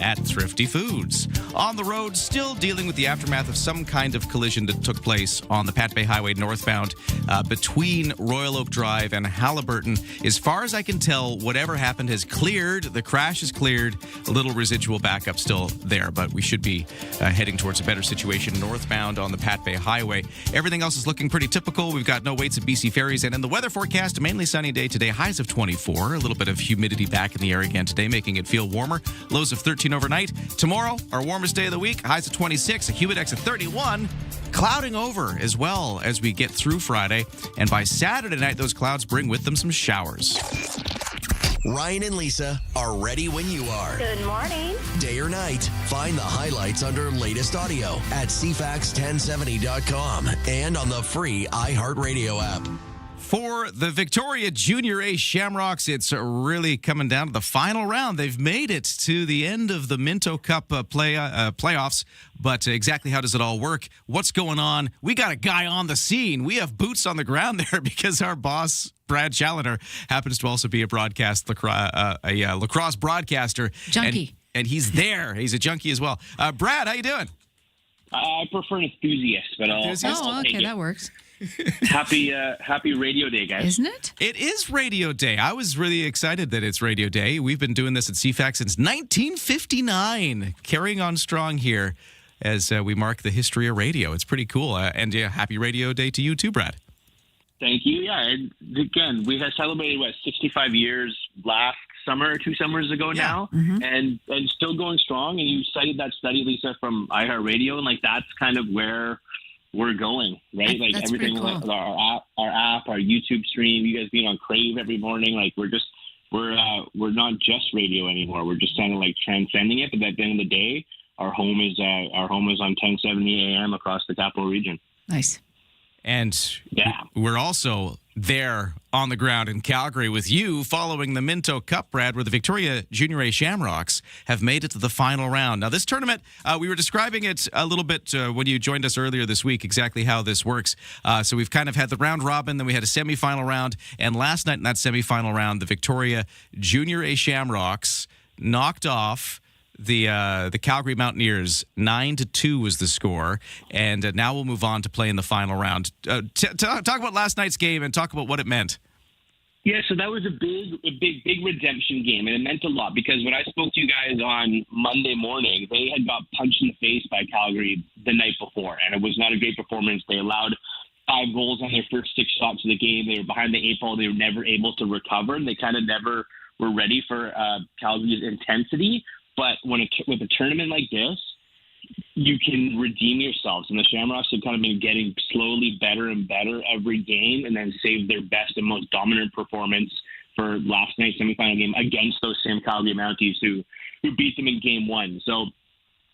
at Thrifty Foods. On the road, still dealing with the aftermath of some kind of collision that took place on the Pat Bay Highway northbound between Royal Oak Drive and Halliburton. As far as I can tell, whatever happened has cleared. The crash is cleared. A little residual backup still there, but we should be heading towards a better situation northbound on the Pat Bay Highway. Everything else is looking pretty typical. We've got no waits at BC Ferries. And in the weather forecast, a mainly sunny day today, highs of 24. A little bit of humidity back in the air again today, making it feel warmer. Lows of 13 overnight. Tomorrow, our warmest day of the week, highs of 26, a humidex of 31. Clouding over as well as we get through Friday. And by Saturday night, those clouds bring with them some showers. Ryan and Lisa are ready when you are. Good morning. Day or night, find the highlights under latest audio at cfax1070.com and on the free iHeartRadio app. For the Victoria Junior A Shamrocks, it's really coming down to the final round. They've made it to the end of the Minto Cup playoffs, but exactly how does it all work? What's going on? We got a guy on the scene. We have boots on the ground there because our boss, Brad Challoner, happens to also be a lacrosse broadcaster. Junkie. And he's there. He's a junkie as well. Brad, how you doing? I prefer an enthusiast, but I'll take it. That works. Happy Radio Day, guys. Isn't it? It is Radio Day. I was really excited that it's Radio Day. We've been doing this at CFAX since 1959, carrying on strong here as we mark the history of radio. It's pretty cool. And happy Radio Day to you too, Brad. Thank you. Yeah, and again, we have celebrated, 65 years last summer, 2 summers ago now, and still going strong. And you cited that study, Lisa, from iHeartRadio, and that's kind of where we're going, right? Like That's everything, pretty cool. our app, our YouTube stream, you guys being on Crave every morning, we're not just radio anymore. We're just kind of transcending it. But at the end of the day, our home is on 1070 AM across the capital region. Nice. And we're also there on the ground in Calgary with you following the Minto Cup, Brad, where the Victoria Junior A Shamrocks have made it to the final round. Now, this tournament, we were describing it a little bit when you joined us earlier this week, exactly how this works. So we've kind of had the round robin, then we had a semifinal round, and last night in that semifinal round, the Victoria Junior A Shamrocks knocked off the Calgary Mountaineers. 9-2 was the score, and now we'll move on to play in the final round. Talk about last night's game and talk about what it meant. Yeah, so that was a big redemption game, and it meant a lot because when I spoke to you guys on Monday morning, they had got punched in the face by Calgary the night before, and it was not a great performance. They allowed 5 goals on their first 6 shots of the game. They were behind the 8 ball. They were never able to recover, and they kind of never were ready for Calgary's intensity. But with a tournament like this, you can redeem yourselves. And the Shamrocks have kind of been getting slowly better and better every game and then saved their best and most dominant performance for last night's semifinal game against those same Calgary Mounties who beat them in game 1. So,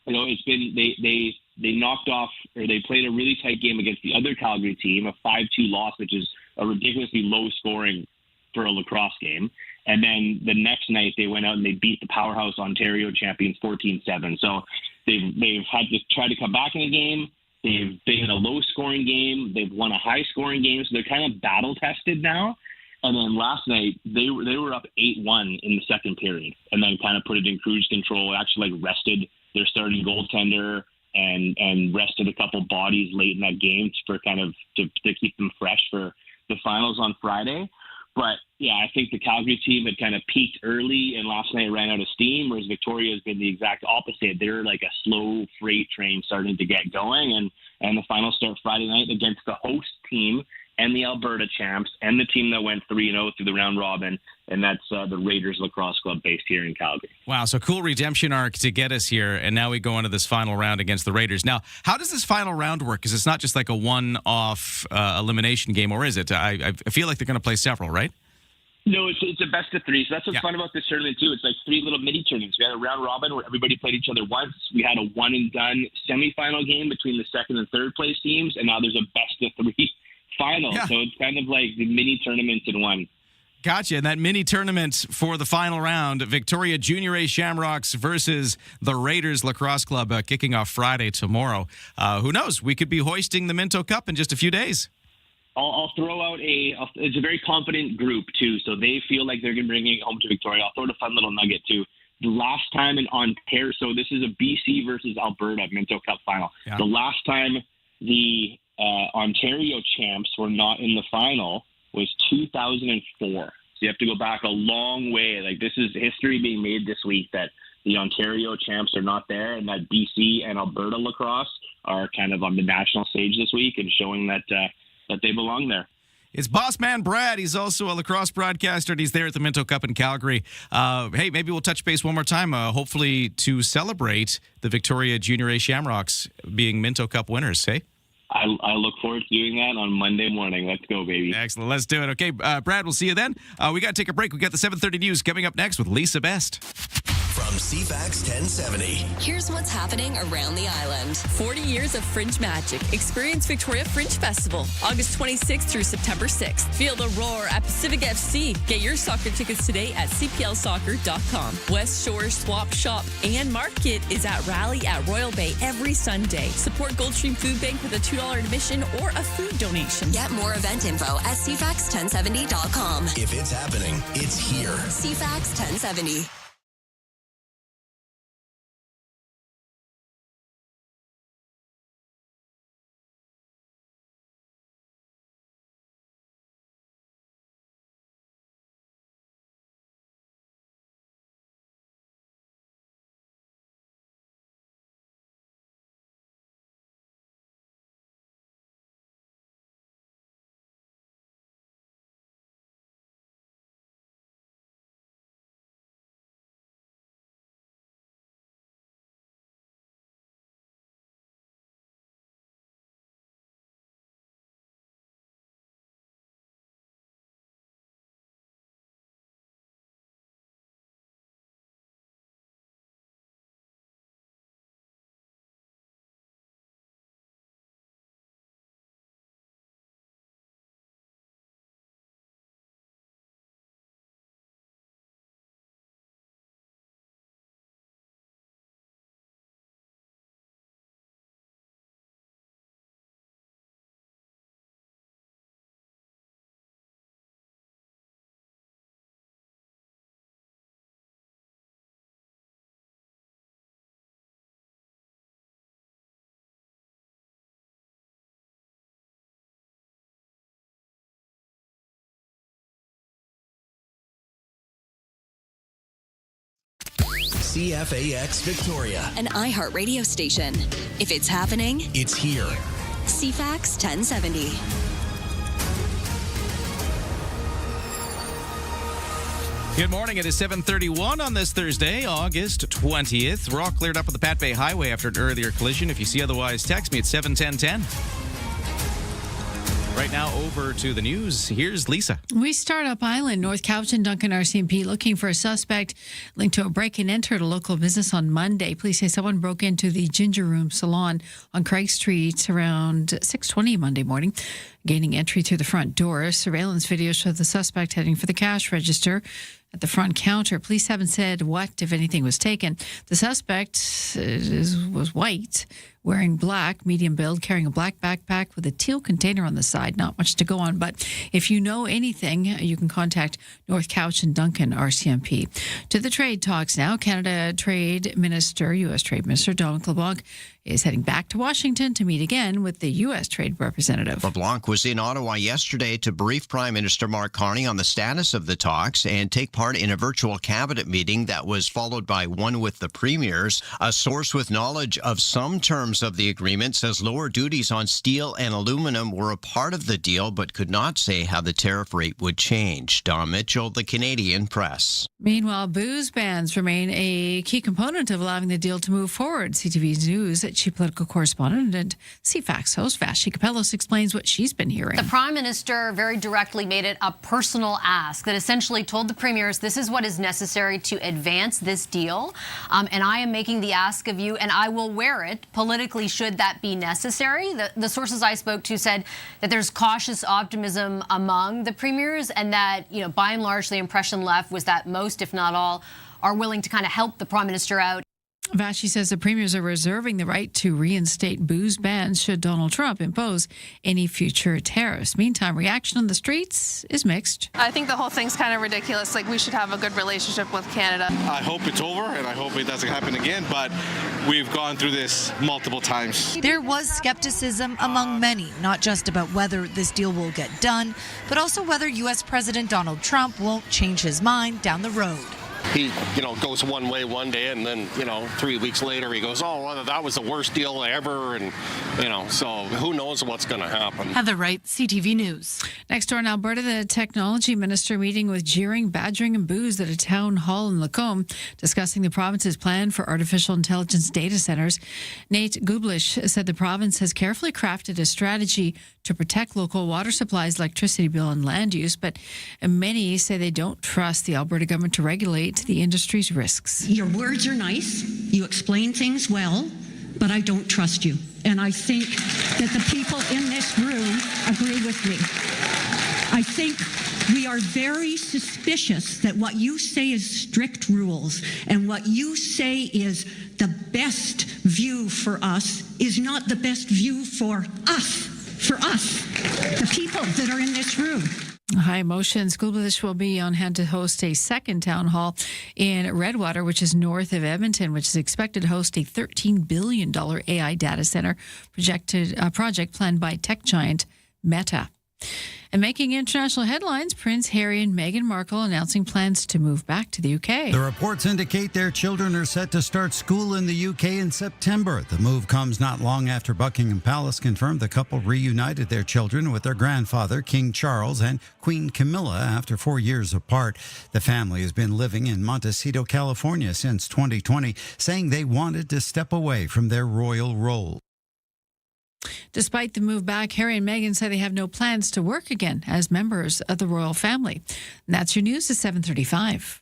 it's been they knocked off, or they played a really tight game against the other Calgary team, a 5-2 loss, which is a ridiculously low scoring for a lacrosse game. And then the next night they went out and they beat the powerhouse Ontario champions 14-7. So they've had to try to come back in the game. They've been in a low-scoring game. They've won a high-scoring game. So they're kind of battle-tested now. And then last night they were up 8-1 in the second period, and then kind of put it in cruise control. Actually, rested their starting goaltender and rested a couple bodies late in that game for kind of to keep them fresh for the finals on Friday. But, yeah, I think the Calgary team had kind of peaked early, and last night ran out of steam, whereas Victoria has been the exact opposite. They're like a slow freight train starting to get going, and the finals start Friday night against the host team and the Alberta champs and the team that went 3-0 through the round robin, and that's the Raiders Lacrosse Club based here in Calgary. Wow, so cool redemption arc to get us here, and now we go into this final round against the Raiders. Now, how does this final round work? Because it's not just like a one-off elimination game, or is it? I feel like they're going to play several, right? No, it's a best of 3. So that's what's fun about this tournament, too. It's like 3 little mini tournaments. We had a round robin where everybody played each other once. We had a one-and-done semifinal game between the second and third place teams, and now there's a best of 3 final. Yeah. So it's kind of like the mini tournaments in one. Gotcha. And that mini tournament for the final round, Victoria Junior A Shamrocks versus the Raiders Lacrosse Club, kicking off Friday tomorrow. Who knows? We could be hoisting the Minto Cup in just a few days. I'll throw out it's a very confident group, too, so they feel like they're going to bring it home to Victoria. I'll throw out a fun little nugget, too. The last time in Ontario, so this is a BC versus Alberta Minto Cup final. Yeah. The last time the Ontario champs were not in the final was 2004. So you have to go back a long way. Like, this is history being made this week that the Ontario champs are not there, and that BC and Alberta lacrosse are kind of on the national stage this week and showing that they belong there. It's Boss Man Brad. He's also a lacrosse broadcaster, and he's there at the Minto Cup in Calgary. Hey, maybe we'll touch base one more time, hopefully to celebrate the Victoria Junior A Shamrocks being Minto Cup winners, hey? I look forward to doing that on Monday morning. Let's go, baby. Excellent. Let's do it. Okay, Brad, we'll see you then. We got to take a break. We got the 7:30 news coming up next with Lisa Best. From CFAX 1070. Here's what's happening around the island. 40 years of Fringe magic. Experience Victoria Fringe Festival, August 26th through September 6th. Feel the roar at Pacific FC. Get your soccer tickets today at cplsoccer.com. West Shore Swap Shop and Market is at Rally at Royal Bay every Sunday. Support Goldstream Food Bank with a $2 admission or a food donation. Get more event info at cfax1070.com. If it's happening, it's here. CFAX 1070. CFAX Victoria. An iHeart radio station. If it's happening, it's here. CFAX 1070. Good morning. It is 7:31 on this Thursday, August 20th. We're all cleared up on the Pat Bay Highway after an earlier collision. If you see otherwise, text me at 71010. Right now, over to the news. Here's Lisa. We start up Island. North Cowichan Duncan RCMP looking for a suspect linked to a break and enter at a local business on Monday. Police say someone broke into the Ginger Room Salon on Craig Street around 6:20 Monday morning, gaining entry through the front door. Surveillance video showed the suspect heading for the cash register at the front counter. Police haven't said what, if anything, was taken. The suspect was white, wearing black, medium build, carrying a black backpack with a teal container on the side. Not much to go on, but if you know anything, you can contact North Cowichan Duncan RCMP. To the trade talks now. Canada Trade Minister, U.S. Trade Minister Dominic LeBlanc is heading back to Washington to meet again with the U.S. Trade Representative. LeBlanc was in Ottawa yesterday to brief Prime Minister Mark Carney on the status of the talks and take part in a virtual cabinet meeting that was followed by one with the premiers. A source with knowledge of some terms of the agreement says lower duties on steel and aluminum were a part of the deal, but could not say how the tariff rate would change. Don Mitchell, the Canadian Press. Meanwhile, booze bans remain a key component of allowing the deal to move forward. CTV News chief political correspondent and CFAX host Vashti Kapellos explains what she's been hearing. The Prime Minister very directly made it a personal ask that essentially told the premiers this is what is necessary to advance this deal. And I am making the ask of you, and I will wear it politically politically, should that be necessary? The sources I spoke to said that there's cautious optimism among the premiers, and that, by and large, the impression left was that most, if not all, are willing to kind of help the Prime Minister out. Vashi says the premiers are reserving the right to reinstate booze bans should Donald Trump impose any future tariffs. Meantime, reaction on the streets is mixed. I think the whole thing's kind of ridiculous. Like, we should have a good relationship with Canada. I hope it's over, and I hope it doesn't happen again, but we've gone through this multiple times. There was skepticism among many, not just about whether this deal will get done, but also whether U.S. President Donald Trump won't change his mind down the road. He, goes one way one day, and then, 3 weeks later he goes, oh, well, that was the worst deal ever, and, so who knows what's going to happen. Heather Wright, CTV News. Next door in Alberta, the technology minister meeting with jeering, badgering, and booze at a town hall in Lacombe, discussing the province's plan for artificial intelligence data centers. Nate Gublish said the province has carefully crafted a strategy to protect local water supplies, electricity bill, and land use, but many say they don't trust the Alberta government to regulate the industry's risks. Your words are nice, you explain things well, but I don't trust you. And I think that the people in this room agree with me. I think we are very suspicious that what you say is strict rules and what you say is the best view for us is not the best view for us, the people that are in this room. High emotions. Gublish will be on hand to host a second town hall in Redwater, which is north of Edmonton, which is expected to host a $13 billion AI data center project planned by tech giant Meta. And making international headlines, Prince Harry and Meghan Markle announcing plans to move back to the UK. The reports indicate their children are set to start school in the UK in September. The move comes not long after Buckingham Palace confirmed the couple reunited their children with their grandfather, King Charles, and Queen Camilla after 4 years apart. The family has been living in Montecito, California since 2020, saying they wanted to step away from their royal role. Despite the move back, Harry and Meghan say they have no plans to work again as members of the royal family. And that's your news at 7:35.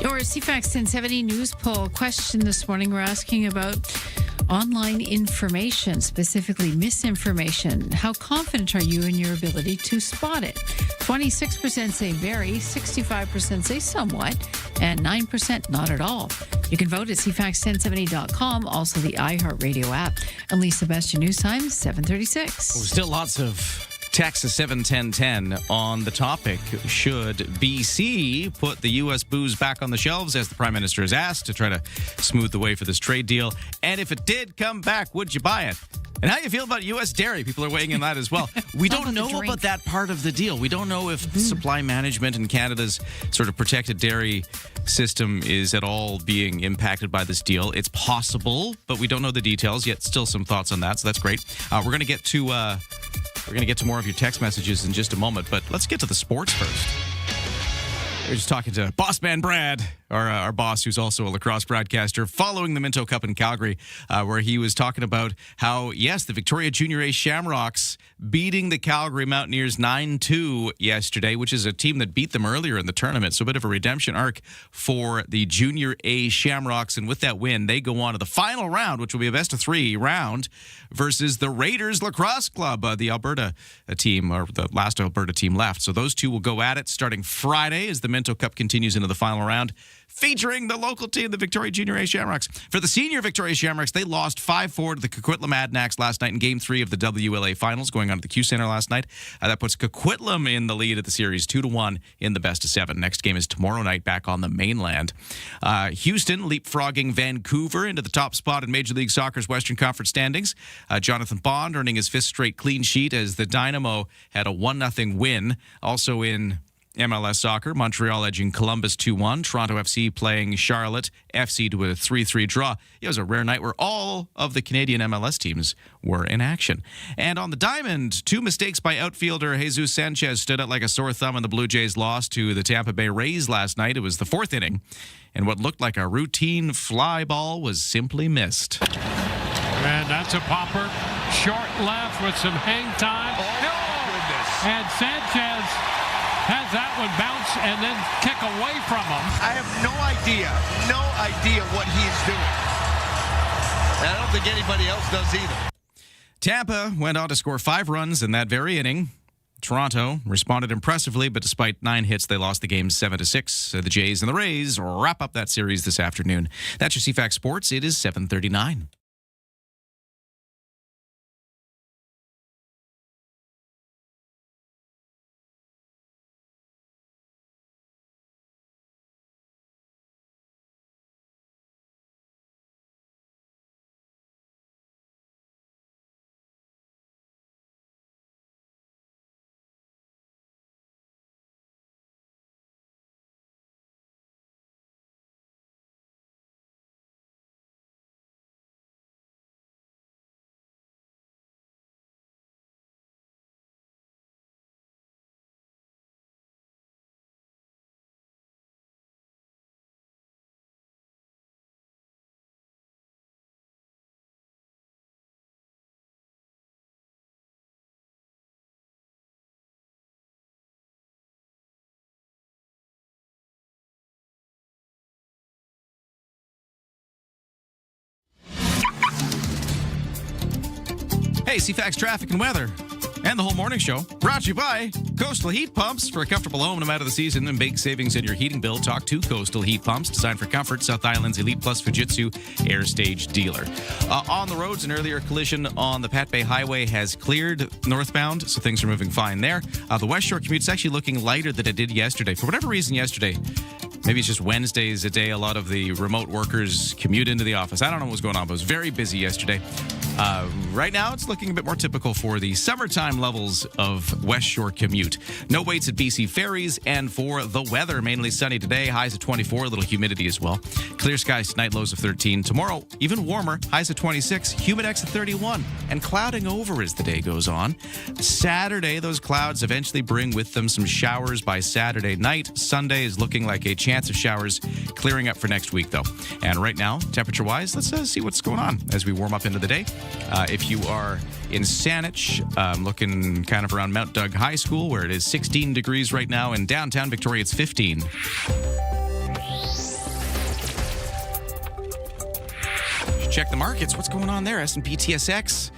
Your CFAX 1070 news poll question this morning. We're asking about online information, specifically misinformation. How confident are you in your ability to spot it? 26% say very, 65% say somewhat, and 9% not at all. You can vote at cfax1070.com, also the iHeartRadio app. And Lisa, best your news time, 7:36. Still lots of text 71010 on the topic. Should BC put the U.S. booze back on the shelves, as the Prime Minister has asked, to try to smooth the way for this trade deal? And if it did come back, would you buy it? And how you feel about U.S. dairy? People are weighing in that as well. We don't know about that part of the deal. We don't know if supply management in Canada's sort of protected dairy system is at all being impacted by this deal. It's possible, but we don't know the details yet. Still some thoughts on that, so that's great. We're going to get to more of your text messages in just a moment, but let's get to the sports first. We're just talking to Boss Man Brad, our boss, who's also a lacrosse broadcaster, following the Minto Cup in Calgary, where he was talking about how, yes, the Victoria Junior A Shamrocks beating the Calgary Mountaineers 9-2 yesterday, which is a team that beat them earlier in the tournament. So a bit of a redemption arc for the Junior A Shamrocks. And with that win, they go on to the final round, which will be a best-of-3 round, versus the Raiders Lacrosse Club, the Alberta team, or the last Alberta team left. So those two will go at it starting Friday as the Minto Cup continues into the final round. featuring the local team, the Victoria Junior A Shamrocks. For the senior Victoria Shamrocks, they lost 5-4 to the Coquitlam Adnax last night in Game 3 of the WLA Finals, going on at the Q Center last night. That puts Coquitlam in the lead of the series, 2-1 in the best of 7. Next game is tomorrow night back on the mainland. Houston leapfrogging Vancouver into the top spot in Major League Soccer's Western Conference standings. Jonathan Bond earning his 5th straight clean sheet as the Dynamo had a 1-0 win. Also in MLS Soccer, Montreal edging Columbus 2-1. Toronto FC playing Charlotte FC to a 3-3 draw. It was a rare night where all of the Canadian MLS teams were in action. And on the diamond, 2 mistakes by outfielder Jesus Sanchez stood out like a sore thumb, and the Blue Jays lost to the Tampa Bay Rays last night. It was the 4th inning, and what looked like a routine fly ball was simply missed. And that's a popper. Short left with some hang time. And Sanchez has that one bounce and then kick away from him. I have no idea what he's doing. And I don't think anybody else does either. Tampa went on to score 5 runs in that very inning. Toronto responded impressively, but despite 9 hits, they lost the game 7-6. The Jays and the Rays wrap up that series this afternoon. That's your CFAX Sports. It is 7:39. Hey, CFAX traffic and weather and the whole morning show brought to you by Coastal Heat Pumps. For a comfortable home no matter the season and big savings in your heating bill, talk to Coastal Heat Pumps, designed for comfort. South Island's Elite Plus Fujitsu Air Stage dealer. On the roads, an earlier collision on the Pat Bay Highway has cleared northbound, so things are moving fine there. The West Shore commute is actually looking lighter than it did yesterday. For whatever reason yesterday, maybe it's just Wednesday is a day a lot of the remote workers commute into the office. I don't know what's going on, but it was very busy yesterday. Right now, it's looking a bit more typical for the summertime levels of West Shore commute. No waits at BC Ferries, and for the weather, mainly sunny today, highs of 24, a little humidity as well. Clear skies tonight, lows of 13. Tomorrow, even warmer, highs of 26, humidex of 31, and clouding over as the day goes on. Saturday, those clouds eventually bring with them some showers by Saturday night. Sunday is looking like a chance of showers, clearing up for next week, though. And right now, temperature-wise, let's see what's going on as we warm up into the day. If you are in Saanich, looking kind of around Mount Doug High School, where it is 16 degrees right now. In downtown Victoria, it's 15. Check the markets. What's going on there? S&P TSX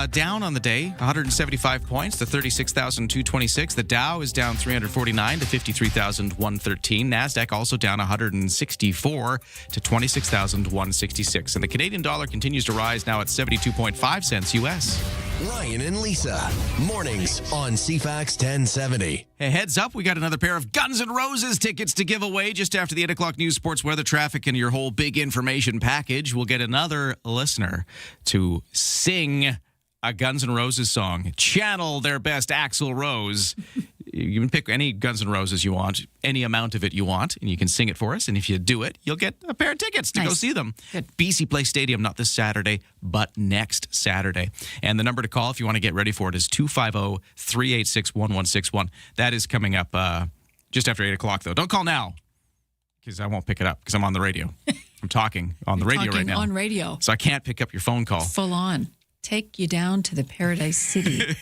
down on the day, 175 points to 36,226. The Dow is down 349 to 53,113. NASDAQ also down 164 to 26,166. And the Canadian dollar continues to rise, now at 72.5 cents U.S. Ryan and Lisa, mornings on CFAX 1070. Hey, heads up, we got another pair of Guns N' Roses tickets to give away just after the 8 o'clock news, sports, weather, traffic, and your whole big information package. We'll get another listener to sing a Guns N' Roses song, channel their best Axl Rose. You can pick any Guns N' Roses you want, any amount of it you want, and you can sing it for us. And if you do it, you'll get a pair of tickets to go see them. Good. BC Place Stadium, not this Saturday, but next Saturday. And the number to call if you want to get ready for it is 250-386-1161. That is coming up just after 8 o'clock, though. Don't call now, because I won't pick it up, because I'm on the radio. I'm talking on the radio right now. On radio. So I can't pick up your phone call. Full on. Take you down to the Paradise City.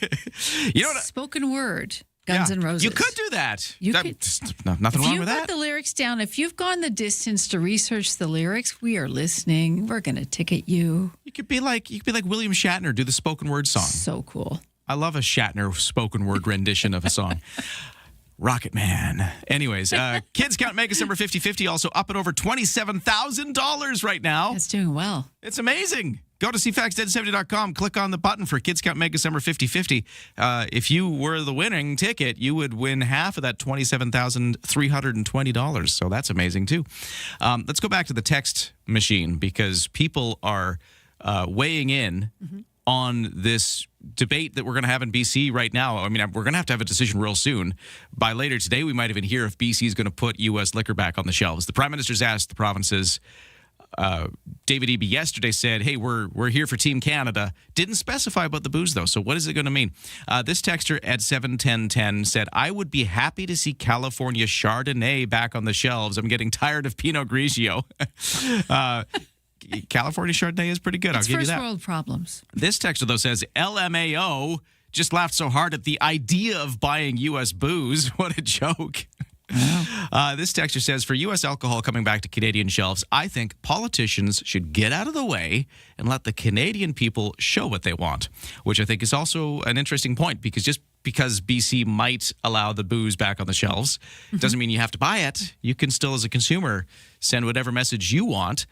You know what? Spoken word. Guns N' Roses. You could do that. You could. Nothing wrong with that. If you put the lyrics down, if you've gone the distance to research the lyrics, we are listening. We're going to ticket you. You could be like William Shatner, do the spoken word song. So cool. I love a Shatner spoken word rendition of a song. Rocket Man. Anyways, Kids Count Mega Summer 50/50 also up at over $27,000 right now. It's doing well. It's amazing. Go to cfax1070.com, click on the button for Kids Count Mega Summer 50/50. If you were the winning ticket, you would win half of that $27,320. So that's amazing, too. Let's go back to the text machine because people are weighing in on this debate that we're going to have in BC right now. I mean, we're going to have a decision real soon. By later today, we might even hear if BC is going to put U.S. liquor back on the shelves. The Prime Minister's asked the provinces. David Eby yesterday said, hey, we're here for Team Canada. Didn't specify about the booze, though. So what is it going to mean? This texter at 71010 said, I would be happy to see California Chardonnay back on the shelves. I'm getting tired of Pinot Grigio. California Chardonnay is pretty good. I'll give you that. First world problems. This texter, though, says, LMAO just laughed so hard at the idea of buying U.S. booze. What a joke. This texter says, for U.S. alcohol coming back to Canadian shelves, I think politicians should get out of the way and let the Canadian people show what they want, which I think is also an interesting point because just because BC might allow the booze back on the shelves doesn't mean you have to buy it. You can still, as a consumer, send whatever message you want.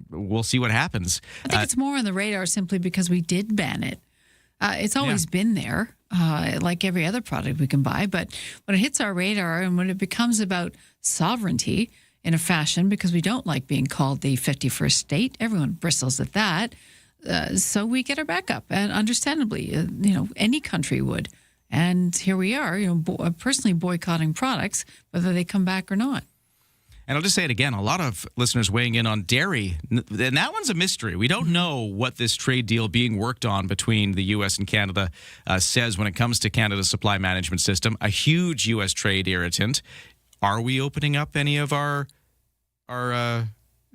We'll see what happens. I think it's more on the radar simply because we did ban it. It's always been there, like every other product we can buy. But when it hits our radar and when it becomes about sovereignty in a fashion, because we don't like being called the 51st state, everyone bristles at that. So we get our back up, and understandably, any country would. And here we are, personally boycotting products, whether they come back or not. And I'll just say it again, a lot of listeners weighing in on dairy, and that one's a mystery. We don't know what this trade deal being worked on between the U.S. and Canada says when it comes to Canada's supply management system, a huge U.S. trade irritant. Are we opening up any of our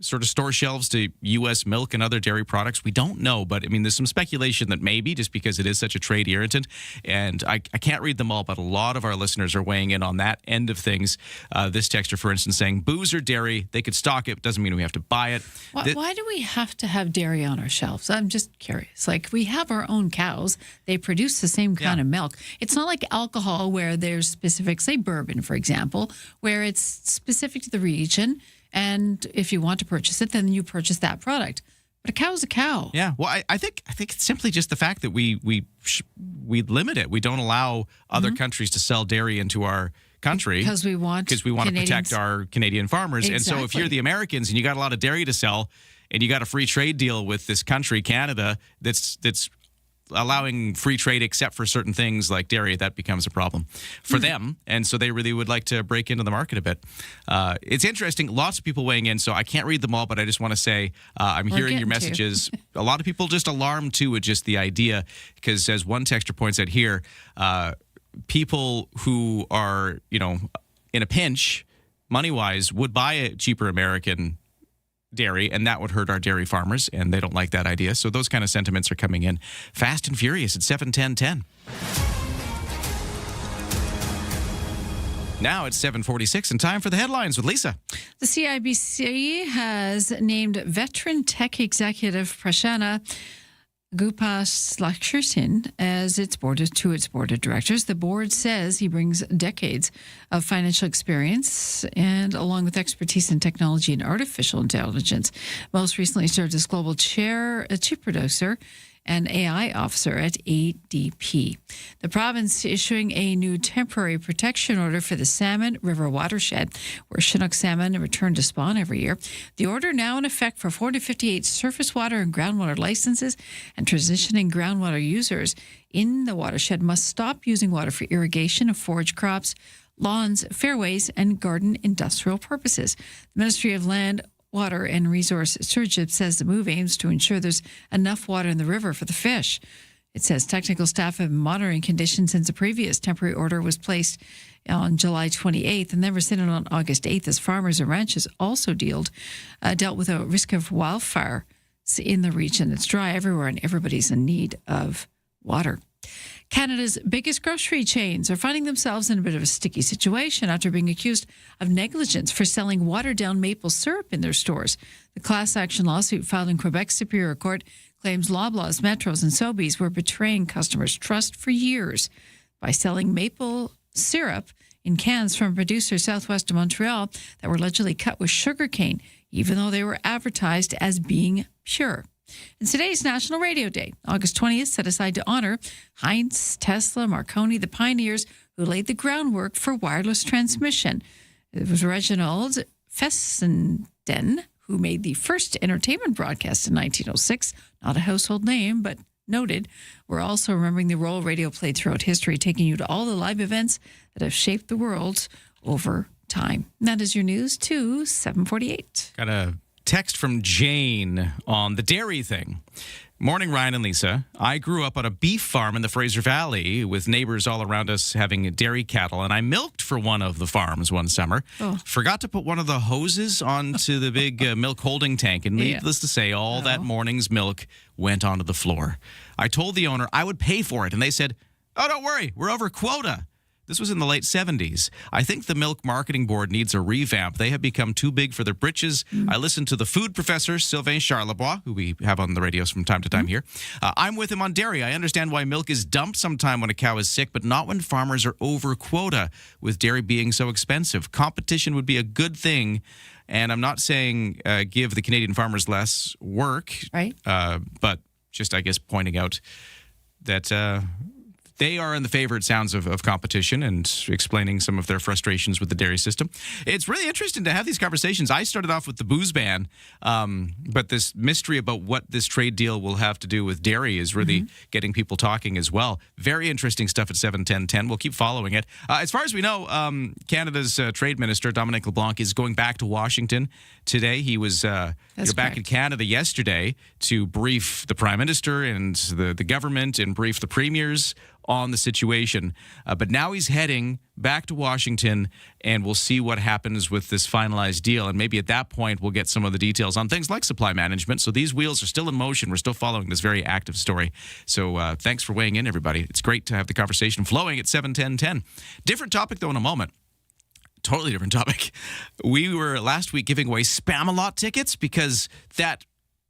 sort of store shelves to U.S. milk and other dairy products? We don't know, but I mean, there's some speculation that maybe just because it is such a trade irritant, and I can't read them all, but a lot of our listeners are weighing in on that end of things. This texter, for instance, saying booze or dairy, they could stock it, doesn't mean we have to buy it. Why do we have to have dairy on our shelves? I'm just curious. Like, we have our own cows. They produce the same kind of milk. It's not like alcohol where there's specific, say bourbon, for example, where it's specific to the region. And if you want to purchase it, then you purchase that product. But a cow is a cow. Yeah. Well, I think it's simply just the fact that we limit it. We don't allow other countries to sell dairy into our country because we want to protect our Canadian farmers. Exactly. And so if you're the Americans and you got a lot of dairy to sell, and you got a free trade deal with this country, Canada, that's allowing free trade except for certain things like dairy, that becomes a problem for them. And so they really would like to break into the market a bit. It's interesting. Lots of people weighing in, so I can't read them all, but I just want to say I'm hearing your messages. A lot of people just alarmed, too, with just the idea, because as one texter points out here, people who are, in a pinch, money-wise, would buy a cheaper American dairy, and that would hurt our dairy farmers, and they don't like that idea. So those kind of sentiments are coming in fast and furious at 7:10:10. Now it's 7:46 and time for the headlines with Lisa. The CIBC has named veteran tech executive Prasanna Gopalakrishnan as its board of directors. The board says he brings decades of financial experience and along with expertise in technology and artificial intelligence. Most recently served as global chief producer and AI officer at ADP. The province issuing a new temporary protection order for the Salmon River watershed, where Chinook salmon return to spawn every year. The order now in effect for 458 surface water and groundwater licenses, and transitioning groundwater users in the watershed must stop using water for irrigation of forage crops, lawns, fairways, and garden industrial purposes. The Ministry of Land, Water and Resource Stewardship says the move aims to ensure there's enough water in the river for the fish. It says technical staff have been monitoring conditions since the previous temporary order was placed on July 28th and then rescinded on August 8th as farmers and ranchers also dealt with a risk of wildfire in the region. It's dry everywhere and everybody's in need of water. Canada's biggest grocery chains are finding themselves in a bit of a sticky situation after being accused of negligence for selling watered-down maple syrup in their stores. The class action lawsuit filed in Quebec's Superior Court claims Loblaws, Metros, and Sobeys were betraying customers' trust for years by selling maple syrup in cans from producers southwest of Montreal that were allegedly cut with sugarcane, even though they were advertised as being pure. And today's National Radio Day, August 20th, set aside to honor Heinz, Tesla, Marconi, the pioneers who laid the groundwork for wireless transmission. It was Reginald Fessenden who made the first entertainment broadcast in 1906. Not a household name, but noted. We're also remembering the role radio played throughout history, taking you to all the live events that have shaped the world over time. And that is your news to 748. Got a text from Jane on the dairy thing. Morning, Ryan and Lisa. I grew up on a beef farm in the Fraser Valley with neighbors all around us having dairy cattle, and I milked for one of the farms one summer. Forgot to put one of the hoses onto the big milk holding tank, and needless to say, all that morning's milk went onto the floor. I told the owner I would pay for it, and they said, "Oh, don't worry, we're over quota." This was in the late 70s. I think the Milk Marketing Board needs a revamp. They have become too big for their britches. I listened to the food professor, Sylvain Charlebois, who we have on the radios from time to time here. I'm with him on dairy. I understand why milk is dumped sometime when a cow is sick, but not when farmers are over quota, with dairy being so expensive. Competition would be a good thing. And I'm not saying give the Canadian farmers less work, right? But just, I guess, pointing out that they are in the favor, it sounds, of competition and explaining some of their frustrations with the dairy system. It's really interesting to have these conversations. I started off with the booze ban, but this mystery about what this trade deal will have to do with dairy is really getting people talking as well. Very interesting stuff at 7:10. We'll keep following it. As far as we know, Canada's Trade Minister, Dominic LeBlanc, is going back to Washington today. He was back in Canada yesterday to brief the Prime Minister and the government and brief the premiers on the situation. But now he's heading back to Washington, and we'll see what happens with this finalized deal. And maybe at that point, we'll get some of the details on things like supply management. So these wheels are still in motion. We're still following this very active story. So thanks for weighing in, everybody. It's great to have the conversation flowing at 7:10. Different topic, though, in a moment. Totally different topic. We were last week giving away Spam-A-Lot tickets because that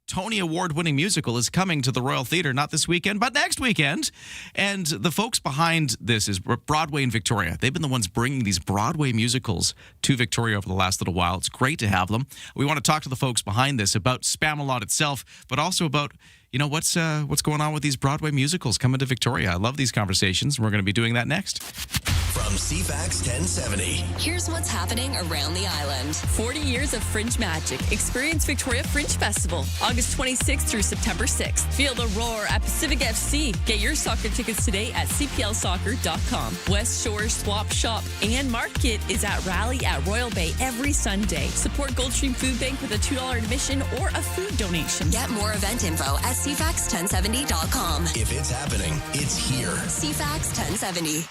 Tony Award-winning musical is coming to the Royal Theatre, not this weekend, but next weekend. And the folks behind this is Broadway in Victoria. They've been the ones bringing these Broadway musicals to Victoria over the last little while. It's great to have them. We want to talk to the folks behind this about Spam-A-Lot itself, but also about, you know, what's going on with these Broadway musicals coming to Victoria. I love these conversations, and we're going to be doing that next. From CFAX 1070. Here's what's happening around the island. 40 years of Fringe Magic. Experience Victoria Fringe Festival, August 26th through September 6th. Feel the roar at Pacific FC. Get your soccer tickets today at cplsoccer.com. West Shore Swap Shop and Market is at Rally at Royal Bay every Sunday. Support Goldstream Food Bank with a $2 admission or a food donation. Get more event info at cfax1070.com. If it's happening, it's here. CFAX 1070.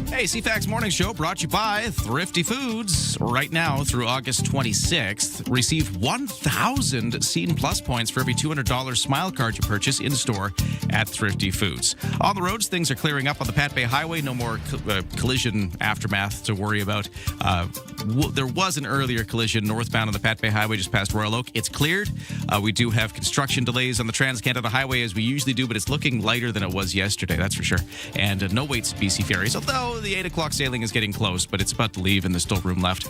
Hey, CFAX Morning Show brought to you by Thrifty Foods. Right now through August 26th, receive 1,000 Scene Plus points for every $200 Smile card you purchase in-store at Thrifty Foods. On the roads, things are clearing up on the Pat Bay Highway. No more collision aftermath to worry about. There was an earlier collision northbound on the Pat Bay Highway just past Royal Oak. It's cleared. We do have construction delays on the Trans-Canada Highway as we usually do, but it's looking lighter than it was yesterday, that's for sure. And no waits at BC Ferries, although the 8 o'clock sailing is getting close, but it's about to leave and there's still room left.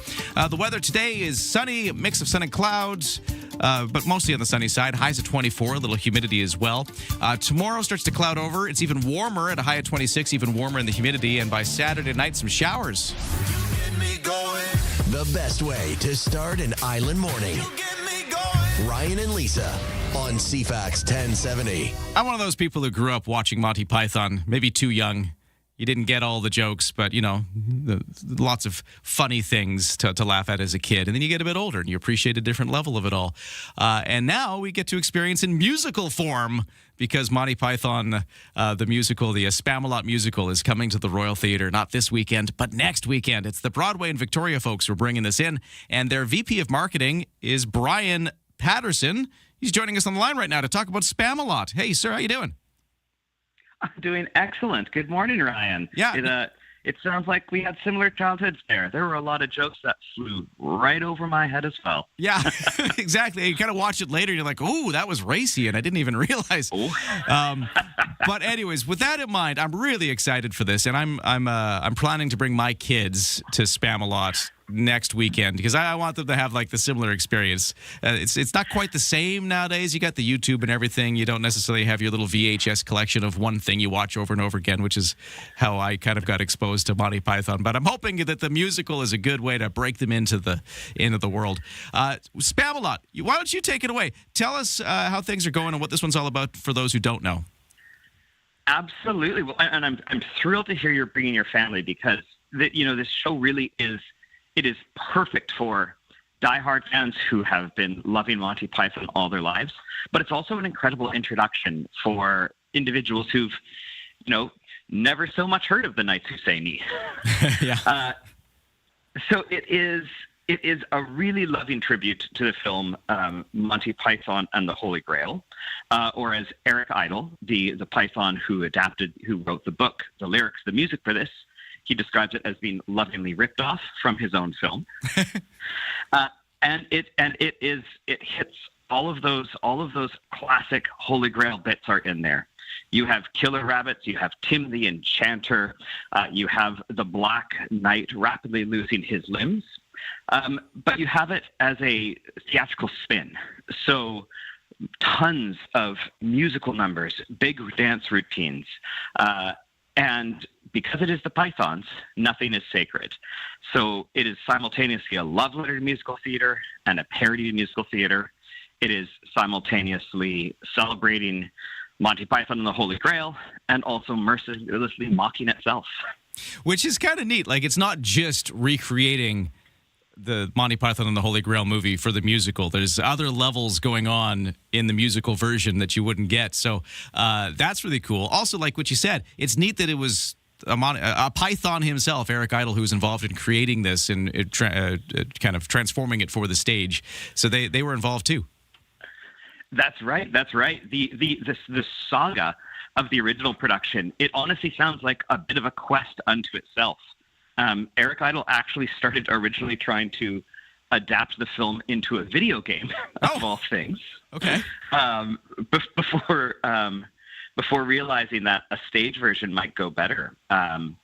The weather today is sunny, a mix of sun and clouds, but mostly on the sunny side. Highs of 24, a little humidity as well. Tomorrow starts to cloud over. It's even warmer at a high of 26, even warmer in the humidity. And by Saturday night, some showers. The best way to start an island morning. Ryan and Lisa on CFAX 1070. I'm one of those people who grew up watching Monty Python, maybe too young. You didn't get all the jokes, but, you know, lots of funny things to laugh at as a kid. And then you get a bit older and you appreciate a different level of it all. And now we get to experience in musical form because Monty Python, the musical, the Spamalot musical, is coming to the Royal Theatre, not this weekend, but next weekend. It's the Broadway and Victoria folks who are bringing this in. And their VP of Marketing is Brian Patterson. He's joining us on the line right now to talk about Spamalot. Hey, sir, how you doing? I'm doing excellent. Good morning, Ryan. Yeah. It sounds like we had similar childhoods there. There were a lot of jokes that flew right over my head as well. Yeah, exactly. You kind of watch it later and you're like, oh, that was racy, and I didn't even realize. But anyways, with that in mind, I'm really excited for this, and I'm planning to bring my kids to Spamalot next weekend because I want them to have like the similar experience. It's not quite the same nowadays. You got the YouTube and everything. You don't necessarily have your little VHS collection of one thing you watch over and over again, which is how I kind of got exposed to Monty Python. But I'm hoping that the musical is a good way to break them into the world. Spamalot, why don't you take it away? Tell us how things are going and what this one's all about for those who don't know. Absolutely. Well, and I'm thrilled to hear you're bringing your family because this show really is. It is perfect for diehard fans who have been loving Monty Python all their lives, but it's also an incredible introduction for individuals who've, never so much heard of the Knights Who Say Knee. Yeah. So it is a really loving tribute to the film Monty Python and the Holy Grail, or as Eric Idle, the Python who wrote the book, the lyrics, the music for this, he describes it as being lovingly ripped off from his own film, and it hits all of those classic Holy Grail bits are in there. You have killer rabbits, you have Tim the Enchanter, you have the Black Knight rapidly losing his limbs, but you have it as a theatrical spin. So tons of musical numbers, big dance routines, and because it is the Pythons, nothing is sacred. So it is simultaneously a love letter to musical theater and a parody to musical theater. It is simultaneously celebrating Monty Python and the Holy Grail and also mercilessly mocking itself. Which is kind of neat. Like, it's not just recreating the Monty Python and the Holy Grail movie for the musical. There's other levels going on in the musical version that you wouldn't get. So that's really cool. Also, like what you said, it's neat that it was a Python himself, Eric Idle, who was involved in creating this and kind of transforming it for the stage. So they were involved too. That's right. The saga of the original production, it honestly sounds like a bit of a quest unto itself. Eric Idle actually started originally trying to adapt the film into a video game, of all things. Okay. Before realizing that a stage version might go better, and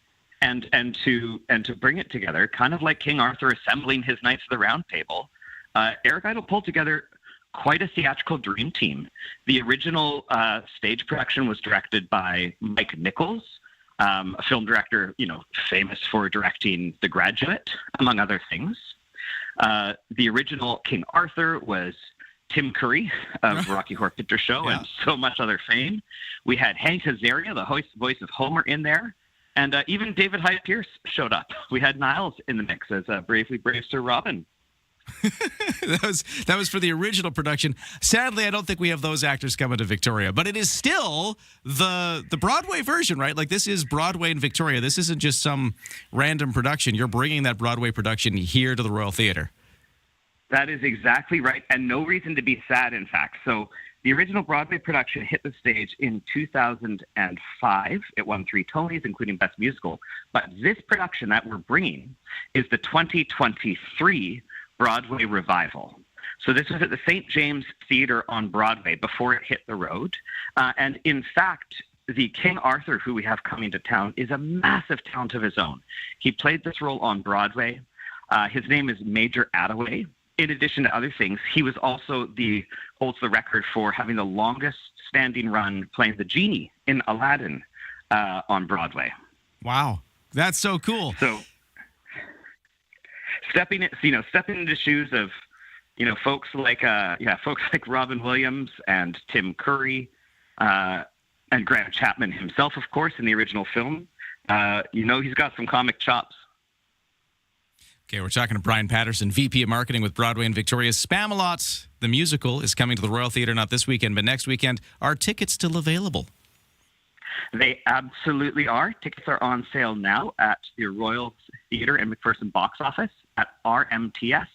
to bring it together, kind of like King Arthur assembling his Knights of the Round Table, Eric Idle pulled together quite a theatrical dream team. The original stage production was directed by Mike Nichols, a film director, famous for directing The Graduate, among other things. The original King Arthur was Tim Curry of Rocky Horror Picture Show and so much other fame. We had Hank Azaria, the voice of Homer, in there. And even David Hyde Pierce showed up. We had Niles in the mix as Bravely Brave Sir Robin. That was for the original production. Sadly, I don't think we have those actors coming to Victoria, but it is still the Broadway version, right? Like, this is Broadway in Victoria. This isn't just some random production. You're bringing that Broadway production here to the Royal Theatre. That is exactly right, and no reason to be sad, in fact. So the original Broadway production hit the stage in 2005. It won 3 Tonys, including Best Musical. But this production that we're bringing is the 2023 Broadway revival. So this was at the St. James Theatre on Broadway before it hit the road. And in fact, the King Arthur, who we have coming to town, is a massive talent of his own. He played this role on Broadway. His name is Major Attaway. In addition to other things, he was also holds the record for having the longest standing run playing the genie in Aladdin on Broadway. Wow, that's so cool. So stepping into the shoes of, folks like Robin Williams and Tim Curry, and Graham Chapman himself, of course, in the original film. He's got some comic chops. Okay, we're talking to Brian Patterson, VP of Marketing with Broadway and Victoria's Spamalot. The musical is coming to the Royal Theatre, not this weekend, but next weekend. Are tickets still available? They absolutely are. Tickets are on sale now at the Royal Theatre and McPherson box office at rmts.bc.ca.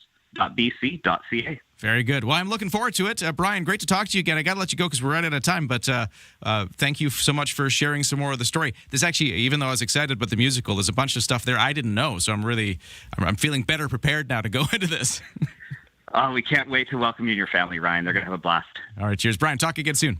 Very good. Well, I'm looking forward to it. Brian, great to talk to you again. I got to let you go because we're right out of time, but thank you so much for sharing some more of the story. This actually, even though I was excited about the musical, there's a bunch of stuff there I didn't know, so I'm feeling better prepared now to go into this. Oh, we can't wait to welcome you and your family, Ryan. They're going to have a blast. All right, cheers. Brian, talk again soon.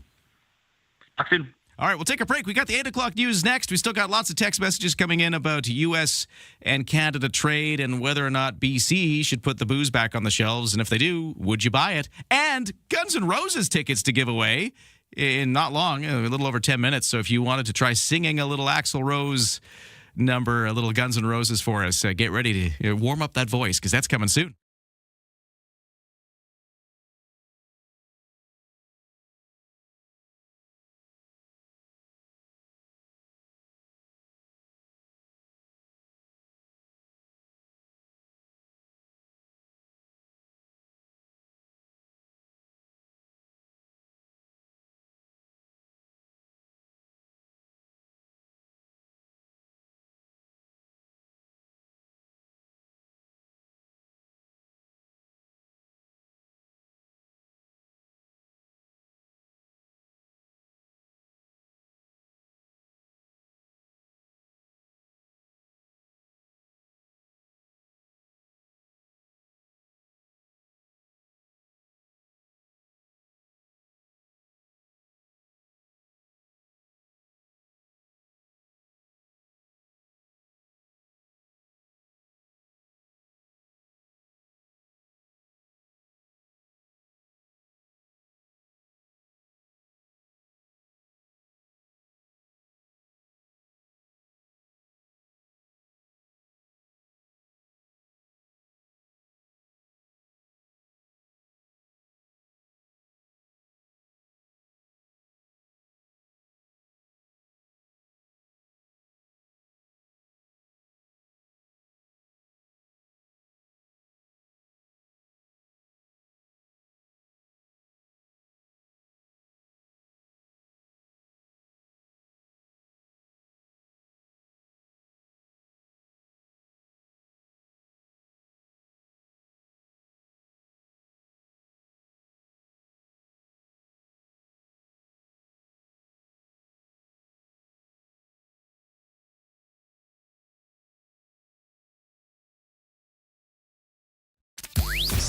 Talk soon. All right, we'll take a break. We got the 8 o'clock news next. We still got lots of text messages coming in about U.S. and Canada trade and whether or not BC should put the booze back on the shelves. And if they do, would you buy it? And Guns N' Roses tickets to give away in not long, a little over 10 minutes. So if you wanted to try singing a little Axl Rose number, a little Guns N' Roses for us, get ready to warm up that voice because that's coming soon.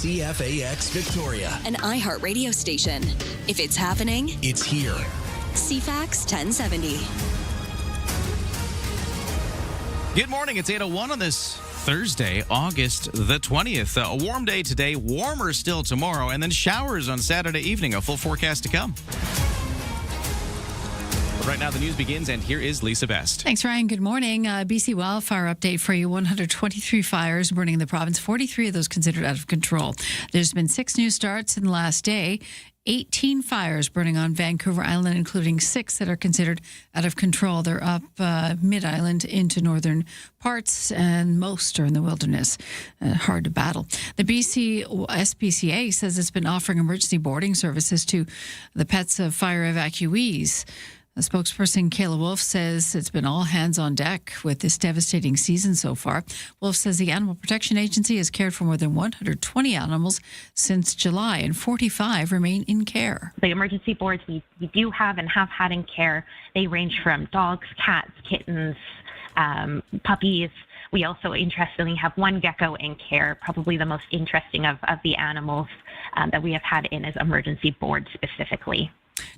CFAX Victoria, an iHeart radio station. If it's happening, it's here. CFAX 1070. Good morning. It's 8:01 on this Thursday, August the 20th. A warm day today, warmer still tomorrow, and then showers on Saturday evening. A full forecast to come. But right now, the news begins, and here is Lisa Best. Thanks, Ryan. Good morning. BC wildfire update for you. 123 fires burning in the province, 43 of those considered out of control. There's been 6 new starts in the last day. 18 fires burning on Vancouver Island, including 6 that are considered out of control. They're up mid-island into northern parts, and most are in the wilderness. Hard to battle. The BC SPCA says it's been offering emergency boarding services to the pets of fire evacuees. The spokesperson, Kayla Wolf, says it's been all hands on deck with this devastating season so far. Wolf says the Animal Protection Agency has cared for more than 120 animals since July, and 45 remain in care. The emergency boards we do have and have had in care, they range from dogs, cats, kittens, puppies. We also, interestingly, have one gecko in care, probably the most interesting of the animals that we have had in as emergency board specifically.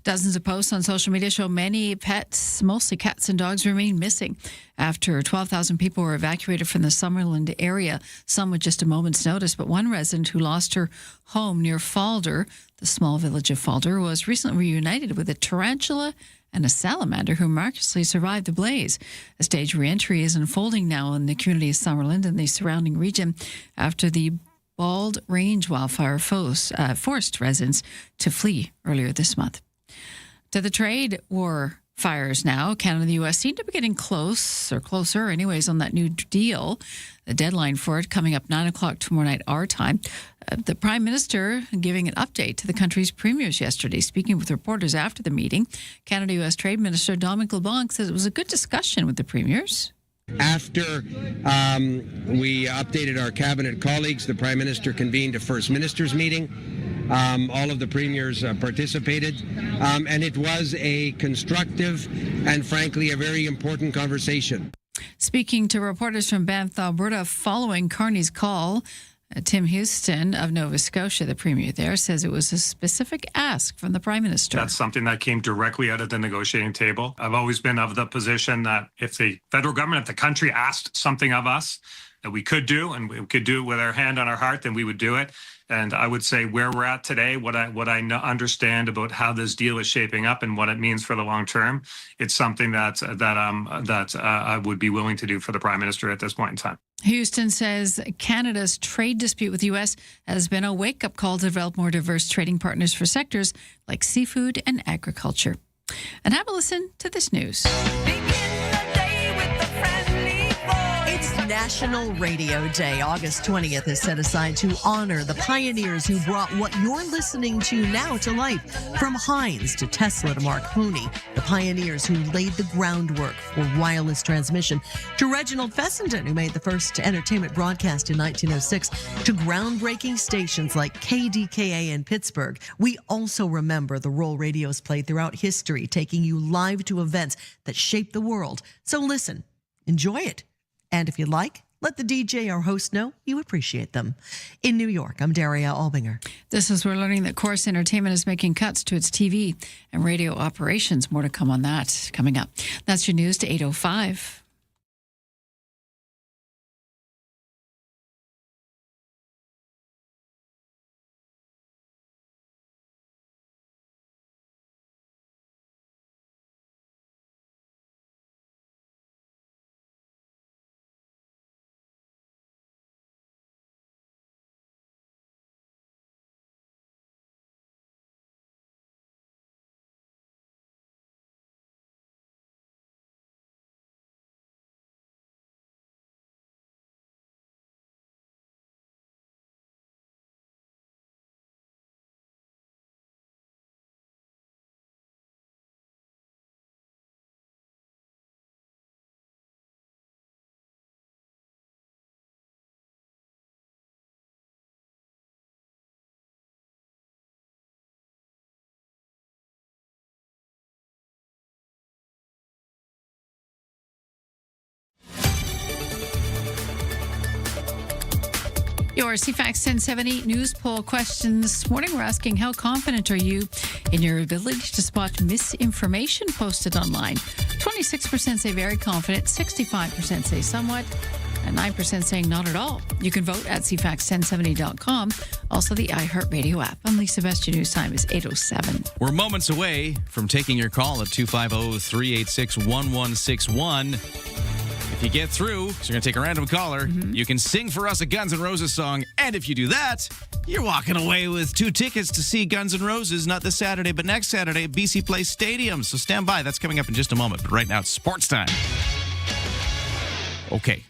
Dozens of posts on social media show many pets, mostly cats and dogs, remain missing after 12,000 people were evacuated from the Summerland area, some with just a moment's notice. But one resident who lost her home near Falder, the small village of Falder, was recently reunited with a tarantula and a salamander who miraculously survived the blaze. A staged re-entry is unfolding now in the community of Summerland and the surrounding region after the Bald Range wildfire forced residents to flee earlier this month. To the trade war fires now. Canada and the U.S. seem to be getting closer anyways, on that new deal. The deadline for it coming up 9 o'clock tomorrow night, our time. The Prime Minister giving an update to the country's premiers yesterday. Speaking with reporters after the meeting, Canada-U.S. Trade Minister Dominic LeBlanc says it was a good discussion with the premiers. After we updated our cabinet colleagues, the Prime Minister convened a First Ministers meeting. All of the premiers participated, and it was a constructive and, frankly, a very important conversation. Speaking to reporters from Banff, Alberta, following Carney's call, Tim Houston of Nova Scotia, the premier there, says it was a specific ask from the Prime Minister. That's something that came directly out of the negotiating table. I've always been of the position that if the federal government, if the country asked something of us that we could do, and we could do it with our hand on our heart, then we would do it. And I would say where we're at today, what I understand about how this deal is shaping up and what it means for the long term, it's something that I would be willing to do for the Prime Minister at this point in time. Houston says Canada's trade dispute with the U.S. has been a wake-up call to develop more diverse trading partners for sectors like seafood and agriculture. And have a listen to this news. National Radio Day. August 20th is set aside to honor the pioneers who brought what you're listening to now to life. From Heinz to Tesla to Marconi, the pioneers who laid the groundwork for wireless transmission, to Reginald Fessenden, who made the first entertainment broadcast in 1906, to groundbreaking stations like KDKA in Pittsburgh. We also remember the role radios played throughout history, taking you live to events that shaped the world. So listen, enjoy it. And if you'd like, let the DJ or host know you appreciate them. In New York, I'm Daria Albinger. This is we're learning that Corus Entertainment is making cuts to its TV and radio operations. More to come on that coming up. That's your news to 8:05. Your CFAX 1070 news poll question this morning. We're asking, how confident are you in your ability to spot misinformation posted online? 26% say very confident, 65% say somewhat, and 9% saying not at all. You can vote at CFAX1070.com, also the iHeartRadio app. I'm Lisa Best. Your news time is 8:07. We're moments away from taking your call at 250-386-1161. If you get through, so you're going to take a random caller, you can sing for us a Guns N' Roses song. And if you do that, you're walking away with 2 tickets to see Guns N' Roses, not this Saturday, but next Saturday at BC Place Stadium. So stand by. That's coming up in just a moment. But right now, it's sports time. Okay,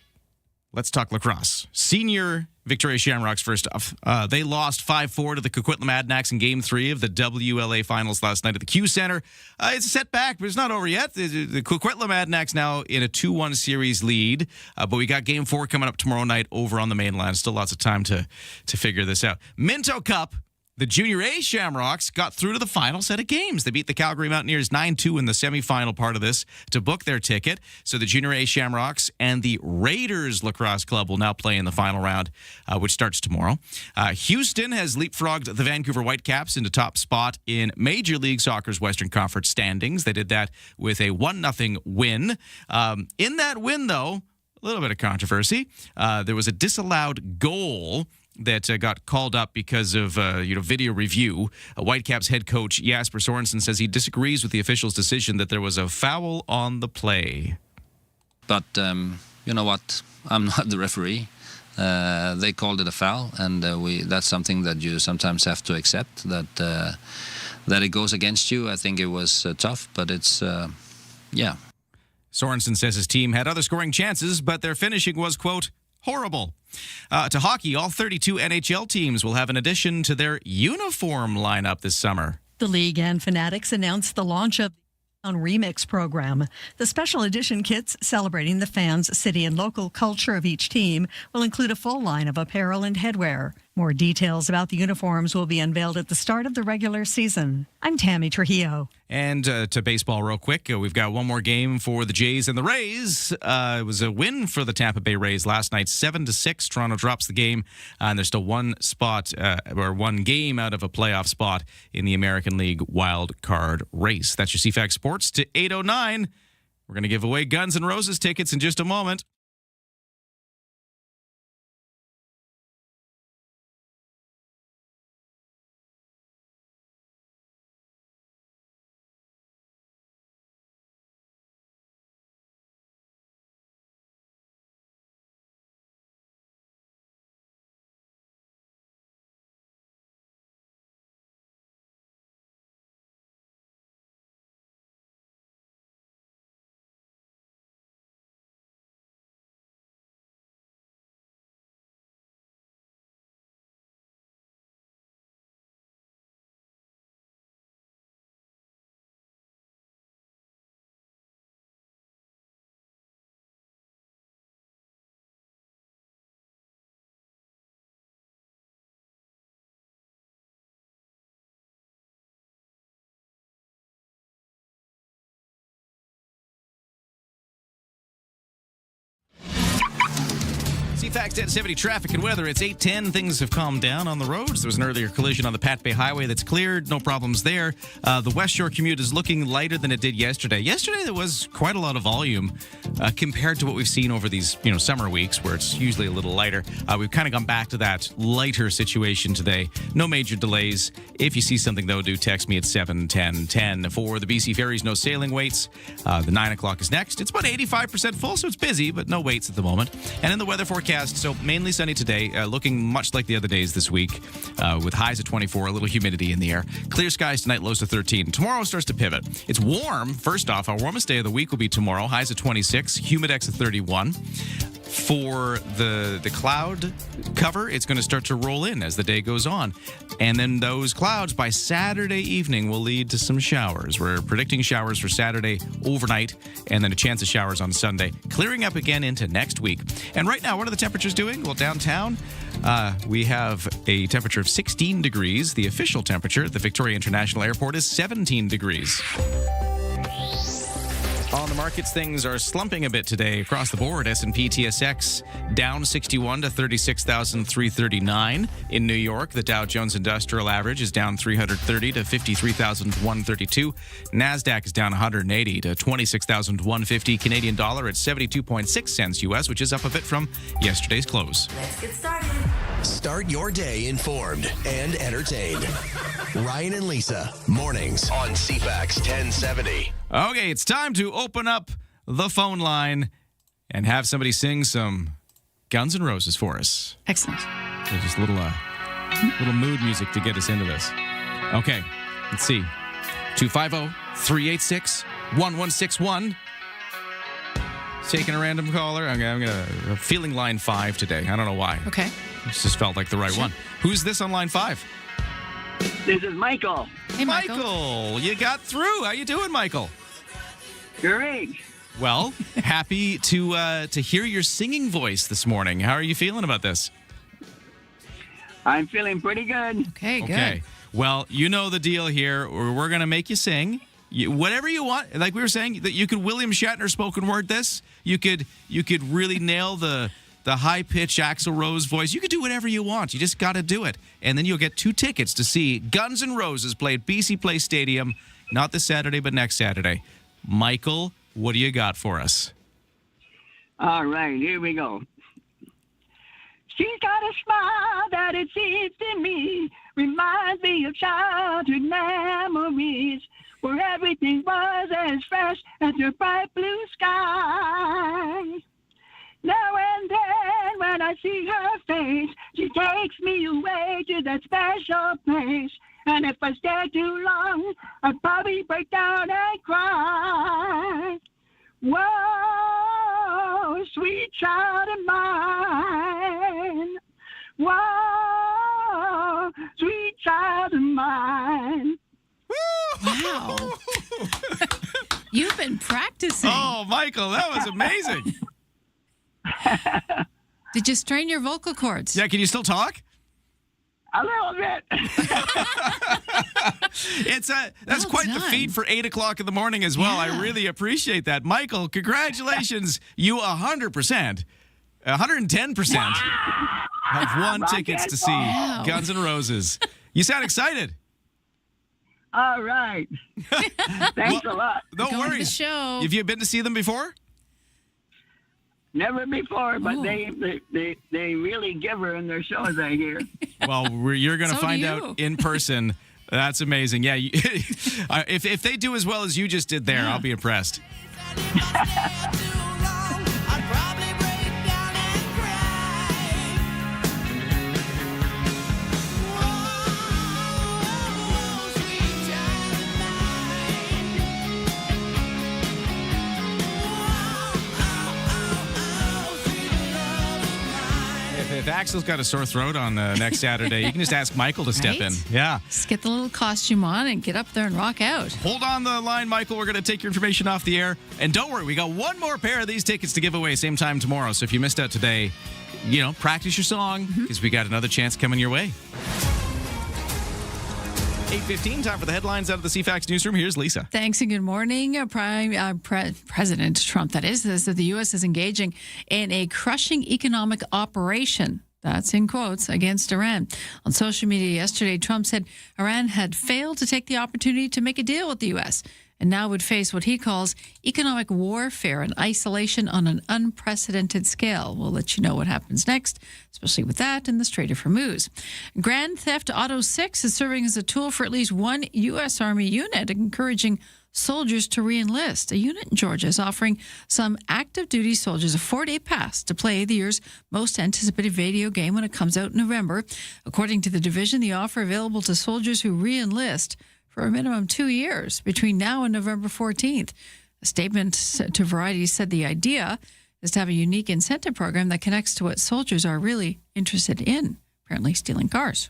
let's talk lacrosse. Senior Victoria Shamrocks first off. They lost 5-4 to the Coquitlam Adanacs in Game 3 of the WLA Finals last night at the Q Center. It's a setback, but it's not over yet. The Coquitlam Adanacs now in a 2-1 series lead, but we got Game 4 coming up tomorrow night over on the mainland. Still lots of time to figure this out. Minto Cup. The Junior A Shamrocks got through to the final set of games. They beat the Calgary Mountaineers 9-2 in the semifinal part of this to book their ticket. So the Junior A Shamrocks and the Raiders Lacrosse Club will now play in the final round, which starts tomorrow. Houston has leapfrogged the Vancouver Whitecaps into top spot in Major League Soccer's Western Conference standings. They did that with a 1-0 win. In that win, though, a little bit of controversy. There was a disallowed goal that got called up because of video review. Whitecaps head coach Jasper Sorensen says he disagrees with the official's decision that there was a foul on the play. But you know what? I'm not the referee. They called it a foul, and that's something that you sometimes have to accept, that it goes against you. I think it was tough, but it's, yeah. Sorensen says his team had other scoring chances, but their finishing was, quote, horrible. To hockey, all 32 NHL teams will have an addition to their uniform lineup this summer. The league and Fanatics announced the launch of the Remix program. The special edition kits celebrating the fans, city, and local culture of each team will include a full line of apparel and headwear. More details about the uniforms will be unveiled at the start of the regular season. I'm Tammy Trujillo. And to baseball real quick, we've got one more game for the Jays and the Rays. It was a win for the Tampa Bay Rays last night, 7-6. Toronto drops the game, and there's still one game out of a playoff spot in the American League wild card race. That's your CFAX Sports to 8:09. We're going to give away Guns N' Roses tickets in just a moment. CFAX 1070 traffic and weather. It's 8:10. Things have calmed down on the roads. There was an earlier collision on the Pat Bay Highway that's cleared. No problems there. The West Shore commute is looking lighter than it did yesterday. Yesterday, there was quite a lot of volume compared to what we've seen over these summer weeks where it's usually a little lighter. We've kind of gone back to that lighter situation today. No major delays. If you see something, though, do text me at 71010. For the BC Ferries, no sailing waits. The 9 o'clock is next. It's about 85% full, so it's busy, but no waits at the moment. And in the weather forecast, so mainly sunny today, looking much like the other days this week, with highs at 24, a little humidity in the air. Clear skies tonight, lows to 13. Tomorrow starts to pivot. It's warm. First off, our warmest day of the week will be tomorrow, highs at 26, humidex at 31. For the cloud cover, it's going to start to roll in as the day goes on. And then those clouds by Saturday evening will lead to some showers. We're predicting showers for Saturday overnight and then a chance of showers on Sunday, clearing up again into next week. And right now, what are the temperatures doing? Well, downtown, we have a temperature of 16 degrees. The official temperature at the Victoria International Airport is 17 degrees. On the markets, things are slumping a bit today across the board. S&P TSX down 61 to 36,339. In New York, the Dow Jones Industrial Average is down 330 to 53,132. NASDAQ is down 180 to 26,150. Canadian dollar at 72.6 cents US, which is up a bit from yesterday's close. Let's get started. Start your day informed and entertained. Ryan and Lisa, mornings on CFAX 1070. Okay, it's time to open up the phone line and have somebody sing some Guns N' Roses for us. Excellent. So just a little mood music to get us into this. Okay, let's see. 250-386-1161. Taking a random caller. I'm feeling line 5 today. I don't know why. Okay. This just felt like the right one. Who's this on line 5? This is Michael. Hey, Michael, you got through. How you doing, Michael? Great. Well, happy to hear your singing voice this morning. How are you feeling about this? I'm feeling pretty good. Okay, good. Okay. Well, you know the deal here. We're going to make you sing. Whatever you want. Like we were saying, that you could William Shatner spoken word this. You could really nail the high-pitched Axl Rose voice. You could do whatever you want. You just got to do it. And then you'll get 2 tickets to see Guns N' Roses play at BC Place Stadium, not this Saturday, but next Saturday. Michael, what do you got for us? All right, here we go. She's got a smile that it seems to me reminds me of childhood memories where everything was as fresh as your bright blue sky. Now and then when I see her face, she takes me away to that special place. And if I stay too long, I'd probably break down and cry. Whoa, sweet child of mine. Whoa, sweet child of mine. Wow. You've been practicing. Oh, Michael, that was amazing. Did you strain your vocal cords? Yeah, can you still talk? A little bit. That's quite the feat for 8 o'clock in the morning as well. Yeah. I really appreciate that. Michael, congratulations. You 110% have won tickets to see Guns N' Roses. You sound excited. All right. Thanks a lot. No Going to the worries. show. Have you been to see them before? Never before, but they really give her in their shows, I hear. Well, you're going to So find do out in person. That's amazing. Yeah, if they do as well as you just did there, I'll be impressed. If Axel's got a sore throat on next Saturday, you can just ask Michael to step in. Right? Yeah. Just get the little costume on and get up there and rock out. Hold on the line, Michael. We're going to take your information off the air. And don't worry, we got one more pair of these tickets to give away same time tomorrow. So if you missed out today, practice your song because we got another chance coming your way. 8:15, time for the headlines out of the CFAX newsroom. Here's Lisa. Thanks and good morning. President Trump, that is, says that the U.S. is engaging in a crushing economic operation. That's in quotes, against Iran. On social media yesterday, Trump said Iran had failed to take the opportunity to make a deal with the U.S. and now would face what he calls economic warfare and isolation on an unprecedented scale. We'll let you know what happens next, especially with that in the Strait of Hormuz. Grand Theft Auto 6 is serving as a tool for at least one U.S. Army unit, encouraging soldiers to re-enlist. A unit in Georgia is offering some active duty soldiers a 4-day pass to play the year's most anticipated video game when it comes out in November. According to the division, the offer available to soldiers who re-enlist for a minimum 2 years between now and November 14th. A statement to Variety said the idea is to have a unique incentive program that connects to what soldiers are really interested in. Apparently stealing cars.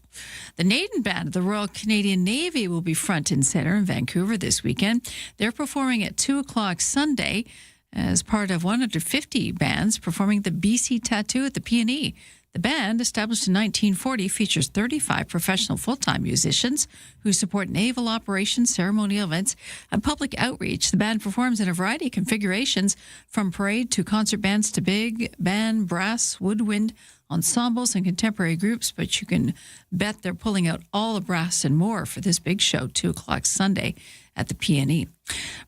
The Naden Band of the Royal Canadian Navy will be front and center in Vancouver this weekend. They're performing at 2 o'clock Sunday as part of 150 bands performing the BC Tattoo at the PNE. The band, established in 1940, features 35 professional full-time musicians who support naval operations, ceremonial events, and public outreach. The band performs in a variety of configurations, from parade to concert bands to big band, brass, woodwind, ensembles, and contemporary groups. But you can bet they're pulling out all the brass and more for this big show, 2 o'clock Sunday at the PNE.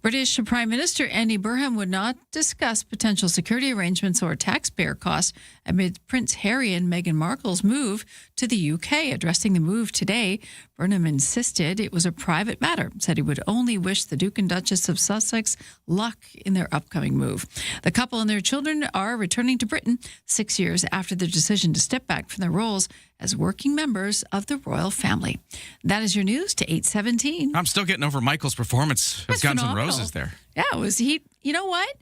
British Prime Minister Andy Burnham would not discuss potential security arrangements or taxpayer costs amid Prince Harry and Meghan Markle's move to the UK. Addressing the move today, Burnham insisted it was a private matter, said he would only wish the Duke and Duchess of Sussex luck in their upcoming move. The couple and their children are returning to Britain 6 years after their decision to step back from their roles as working members of the royal family. That is your news to 8:17. I'm still getting over Michael's performance of Guns N' Roses there. Yeah, it was he. You know what?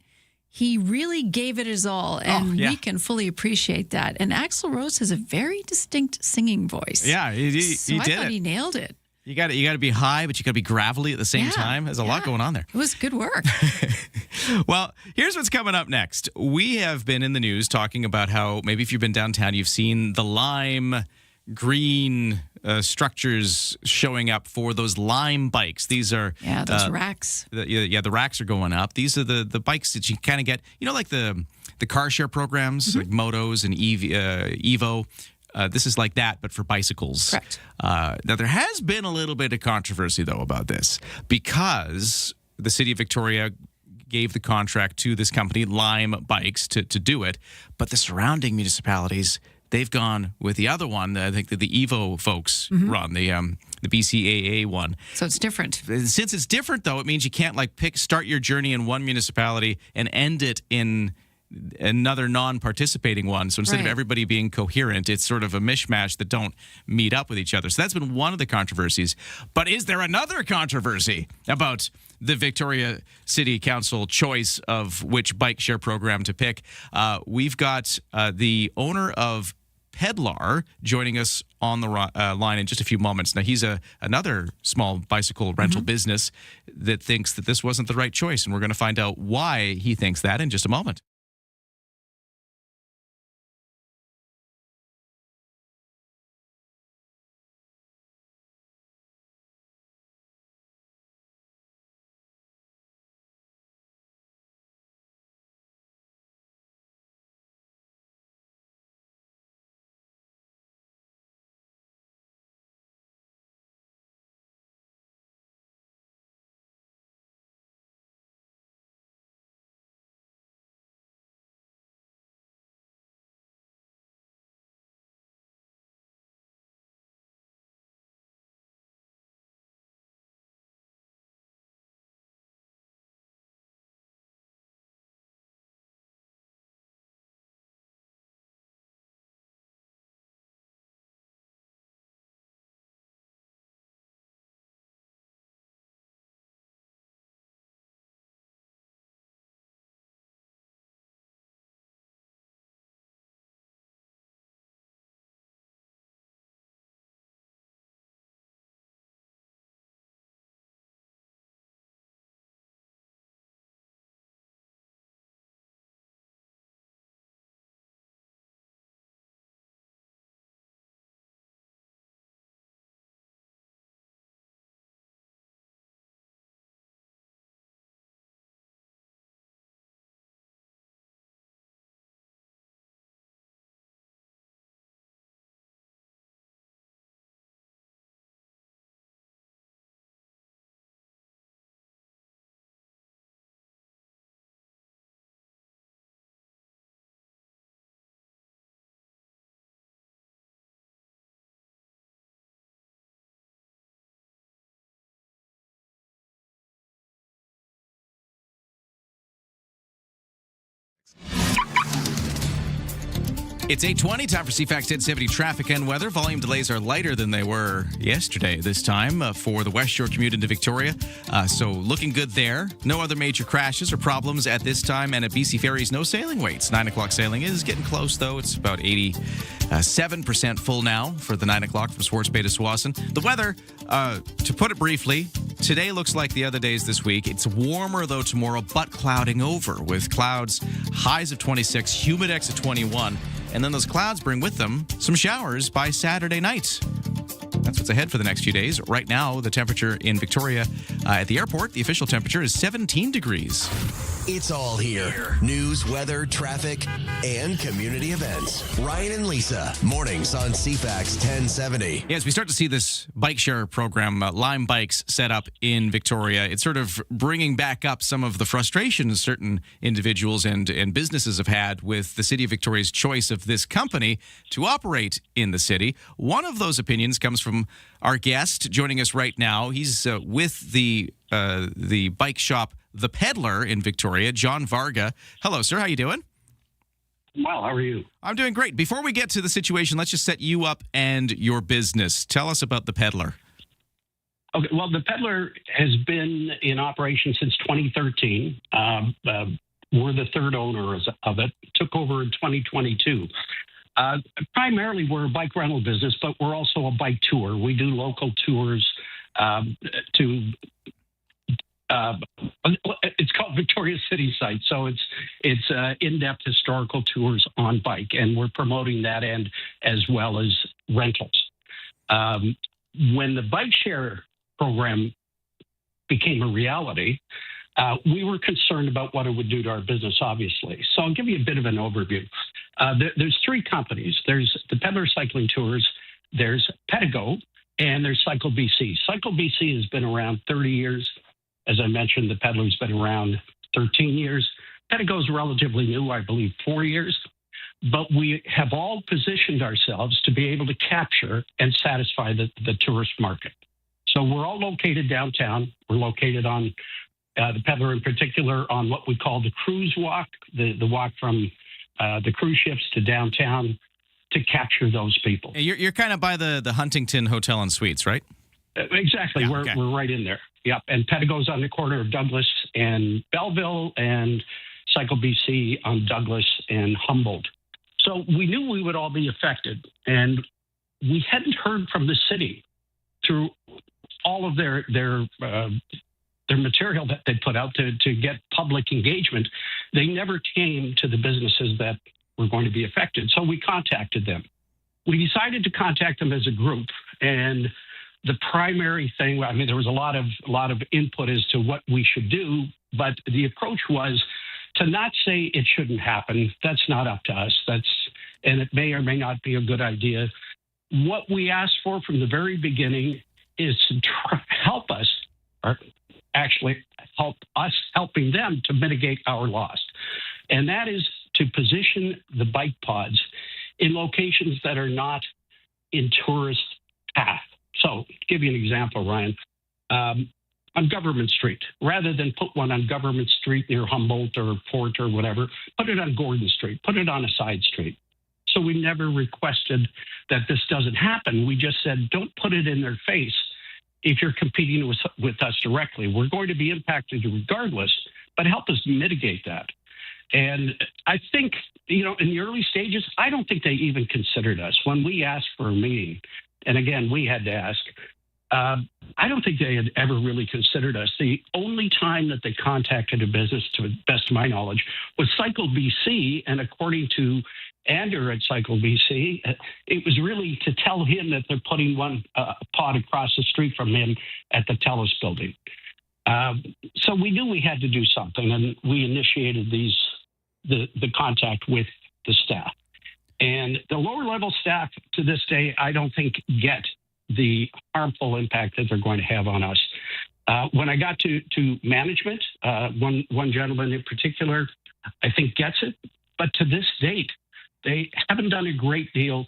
He really gave it his all, and we can fully appreciate that. And Axl Rose has a very distinct singing voice. Yeah, he I did thought it. he nailed it. You got to be high, but you got to be gravelly at the same time. There's a lot going on there. It was good work. Well, here's what's coming up next. We have been in the news talking about how maybe if you've been downtown, you've seen the lime green structures showing up for those Lime bikes. These are those racks. The racks are going up. These are the bikes that you kind of get, like the car share programs, like Motos and Evo. This is like that, but for bicycles. Correct. Now, there has been a little bit of controversy, though, about this because the city of Victoria gave the contract to this company, Lime Bikes, to do it. But the surrounding municipalities, they've gone with the other one. I think that the Evo folks run, the BCAA one. So it's different. Since it's different, though, it means you can't start your journey in one municipality and end it in another non-participating one. So instead of everybody being coherent, it's sort of a mishmash that don't meet up with each other. So that's been one of the controversies. But is there another controversy about the Victoria City Council choice of which bike share program to pick? We've got the owner of Pedlar joining us on the line in just a few moments. Now, he's another small bicycle rental business that thinks that this wasn't the right choice, and we're going to find out why he thinks that in just a moment. It's 8:20, time for CFAX 1070 traffic and weather. Volume delays are lighter than they were yesterday this time for the West Shore commute into Victoria. So looking good there. No other major crashes or problems at this time. And at BC Ferries, no sailing waits. 9 o'clock sailing is getting close, though. It's about 87% full now for the 9 o'clock from Swartz Bay to Swassen. The weather, to put it briefly, today looks like the other days this week. It's warmer, though, tomorrow, but clouding over with clouds, highs of 26, humidex of 21. And then those clouds bring with them some showers by Saturday night. That's what's ahead for the next few days. Right now, the temperature in Victoria At the airport, the official temperature is 17 degrees. It's all here. News, weather, traffic, and community events. Ryan and Lisa, mornings on CFAX 1070. As we start to see this bike share program, Lime Bikes, set up in Victoria, it's sort of bringing back up some of the frustrations certain individuals and businesses have had with the City of Victoria's choice of this company to operate in the city. One of those opinions comes from our guest joining us right now. He's with the bike shop The Peddler in Victoria, John Varga. Hello, sir. How you doing? Well, how are you? I'm doing great. Before we get to the situation, let's just set you up and your business. Tell us about The Peddler. Okay. Well, The Peddler has been in operation since 2013. We're the third owners of it. Took over in 2022. Primarily, we're a bike rental business, but we're also a bike tour. We do local tours it's called Victoria City Site, so it's in-depth historical tours on bike, and we're promoting that end as well as rentals. When the bike share program became a reality, we were concerned about what it would do to our business, obviously. So I'll give you a bit of an overview. There's three companies. There's the Peddler Cycling Tours, there's Pedigo, and there's Cycle BC. Cycle BC has been around 30 years. As I mentioned, the Peddler's been around 13 years. Pedigo's relatively new, I believe 4 years. But we have all positioned ourselves to be able to capture and satisfy the tourist market. So we're all located downtown. We're located on the Peddler in particular on what we call the cruise walk, the walk from the cruise ships to downtown to capture those people. You're kind of by the Huntington Hotel and Suites, right? Exactly. Yeah, we're right in there. Yep. And Pedigo's on the corner of Douglas and Belleville, and Cycle BC on Douglas and Humboldt. So we knew we would all be affected, and we hadn't heard from the city through all of their material that they put out to get public engagement. They never came to the businesses that were going to be affected. So we contacted them. We decided to contact them as a group, and the primary thing, I mean, there was a lot of input as to what we should do, but the approach was to not say it shouldn't happen. That's not up to us. And it may or may not be a good idea. What we asked for from the very beginning is to help us, or actually help us helping them to mitigate our loss. And that is to position the bike pods in locations that are not in tourist path. So, to give you an example, Ryan, on Government Street, rather than put one on Government Street near Humboldt or Fort or whatever, put it on Gordon Street, put it on a side street. So we never requested that this doesn't happen. We just said, don't put it in their face if you're competing with us directly. We're going to be impacted regardless, but help us mitigate that. And I think, in the early stages, I don't think they even considered us. When we asked for a meeting, and again, we had to ask, I don't think they had ever really considered us. The only time that they contacted a business, to the best of my knowledge, was Cycle BC. And according to Andrew at Cycle BC, it was really to tell him that they're putting one pod across the street from him at the TELUS building. So we knew we had to do something, and we initiated the contact with the staff. And the lower level staff to this day, I don't think get the harmful impact that they're going to have on us. When I got to management, one gentleman in particular, I think gets it. But to this date, they haven't done a great deal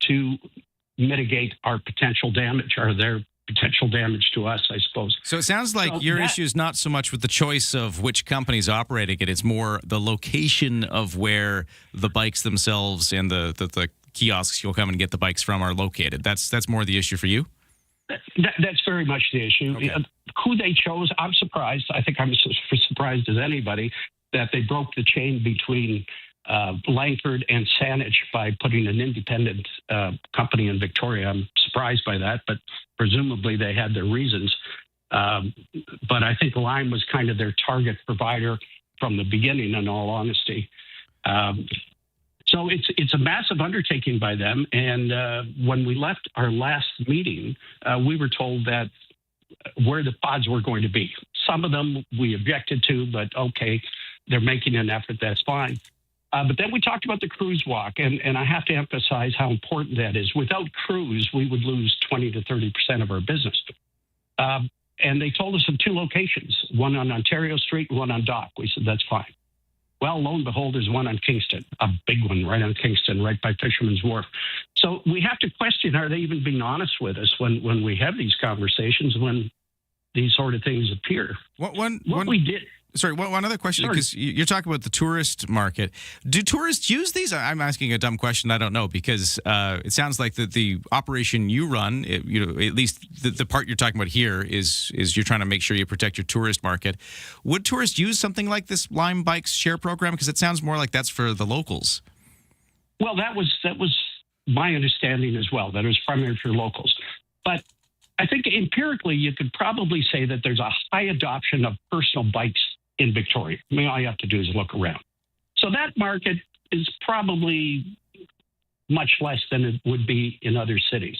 to mitigate our potential damage, or their potential damage to us, I suppose. So it sounds like your issue is not so much with the choice of which company's operating it. It's more the location of where the bikes themselves and the kiosks you'll come and get the bikes from are located. That's more the issue for you? That's very much the issue. Okay. Who they chose, I'm surprised. I think I'm as surprised as anybody that they broke the chain between Langford and Saanich by putting an independent company in Victoria. I'm surprised by that, but presumably they had their reasons. But I think Lime was kind of their target provider from the beginning, in all honesty. So it's a massive undertaking by them. And when we left our last meeting, we were told that where the pods were going to be. Some of them we objected to, but okay, they're making an effort. That's fine. But then we talked about the cruise walk, and I have to emphasize how important that is. Without cruise, we would lose 20 to 30% of our business. And they told us of 2 locations, one on Ontario Street and one on Dock. We said, that's fine. Well, lo and behold, there's one on Kingston, a big one right on Kingston, right by Fisherman's Wharf. So we have to question, are they even being honest with us when we have these conversations, when these sort of things appear? We did. Sorry, one other question, because you're talking about the tourist market. Do tourists use these? I'm asking a dumb question. I don't know, because it sounds like the operation you run, at least the part you're talking about here is you're trying to make sure you protect your tourist market. Would tourists use something like this Lime Bikes share program? Because it sounds more like that's for the locals. Well, that was my understanding as well, that it was primarily for locals. But I think empirically, you could probably say that there's a high adoption of personal bikes in Victoria. I mean, all you have to do is look around. So that market is probably much less than it would be in other cities.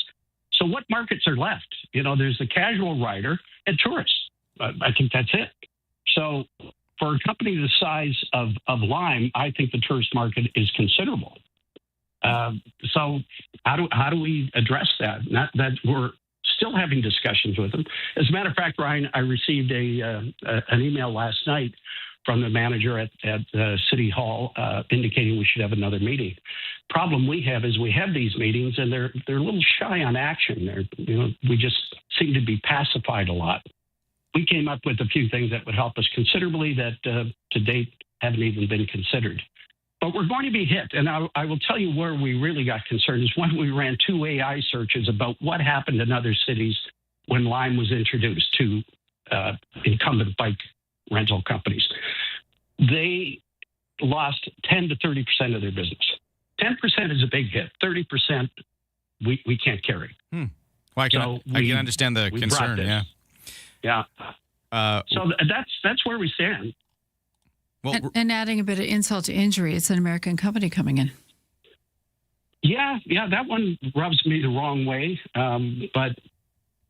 So what markets are left? There's the casual rider and tourists. I think that's it. So for a company the size of Lime, I think the tourist market is considerable. So how do we address that? Not that we're still having discussions with them. As a matter of fact, Ryan, I received an email last night from the manager at City Hall indicating we should have another meeting. Problem we have is we have these meetings and they're a little shy on action. We just seem to be pacified a lot. We came up with a few things that would help us considerably that to date haven't even been considered. But we're going to be hit. And I will tell you where we really got concerned is when we ran 2 AI searches about what happened in other cities when Lime was introduced to incumbent bike rental companies. They lost 10 to 30% of their business. 10% is a big hit. 30% we can't carry. Well, I can understand the concern. Yeah. So that's where we stand. Well, and adding a bit of insult to injury, it's an American company coming in. Yeah, that one rubs me the wrong way. But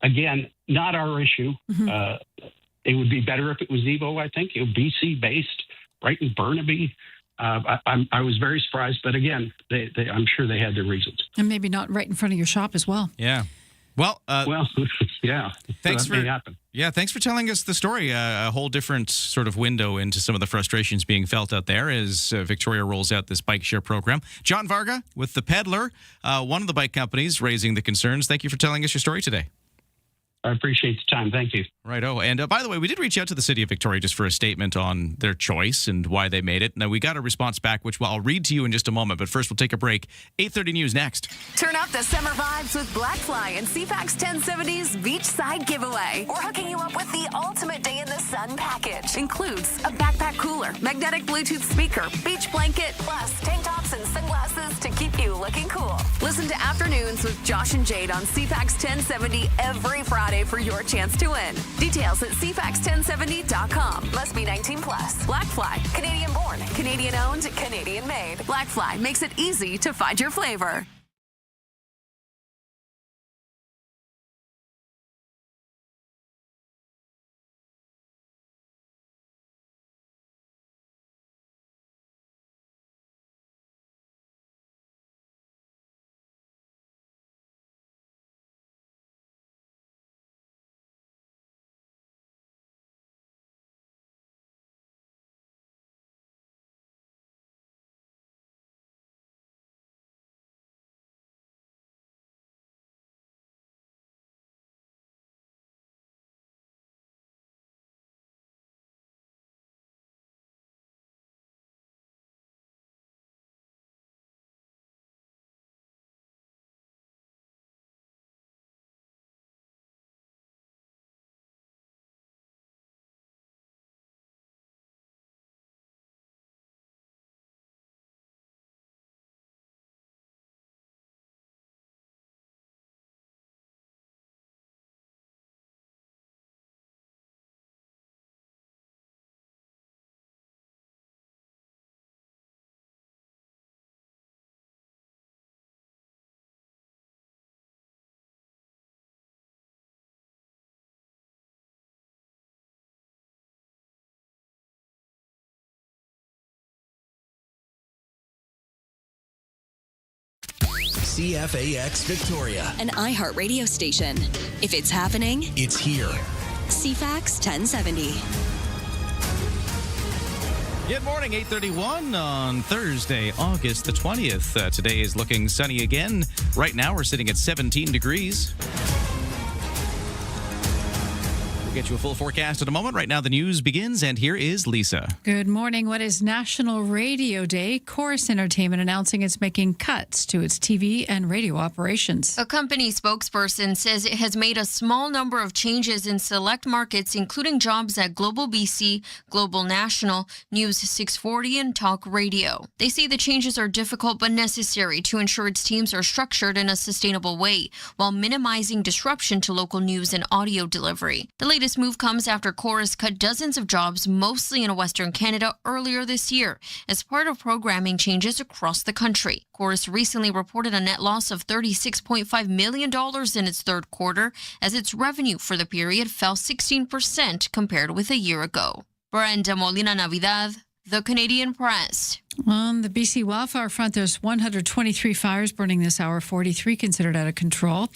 again, not our issue. Mm-hmm. It would be better if it was Evo, I think. BC based, right in Burnaby. I was very surprised, but again, I'm sure they had their reasons. And maybe not right in front of your shop as well. Yeah. Well, yeah. Thanks so thanks for telling us the story. A whole different sort of window into some of the frustrations being felt out there as Victoria rolls out this bike share program. John Varga with The Peddler, one of the bike companies raising the concerns. Thank you for telling us your story today. I appreciate the time. Thank you. Righto. And by the way, we did reach out to the City of Victoria just for a statement on their choice and why they made it. Now, we got a response back, which I'll read to you in just a moment. But first, we'll take a break. 8:30 News next. Turn up the summer vibes with Blackfly and CFAX 1070's Beachside Giveaway. We're hooking you up with the ultimate day in the sun package. Includes a backpack cooler, magnetic Bluetooth speaker, beach blanket, plus tank tops and sunglasses to keep you looking cool. Listen to Afternoons with Josh and Jade on CFAX 1070 every Friday for your chance to win. Details at cfax1070.com. Must be 19 plus. Blackfly, Canadian born, Canadian owned, Canadian made. Blackfly makes it easy to find your flavor. CFAX Victoria. An iHeart radio station. If it's happening, It's here. CFAX 1070. Good morning, 8:31 on Thursday, August the 20th. Today is looking sunny again. Right now, we're sitting at 17 degrees. We'll get you a full forecast in a moment. Right now, the news begins, and here is Lisa. Good morning. What is National Radio Day? Chorus Entertainment announcing it's making cuts to its TV and radio operations. A company spokesperson says it has made a small number of changes in select markets, including jobs at Global BC, Global National, News 640, and Talk Radio. They say the changes are difficult but necessary to ensure its teams are structured in a sustainable way while minimizing disruption to local news and audio delivery. The latest move comes after Chorus cut dozens of jobs, mostly in Western Canada, earlier this year as part of programming changes across the country. Chorus recently reported a net loss of $36.5 million in its third quarter as its revenue for the period fell 16% compared with a year ago. Brenda Molina Navidad, The Canadian Press. On the BC wildfire front, there's 123 fires burning this hour, 43 considered out of control.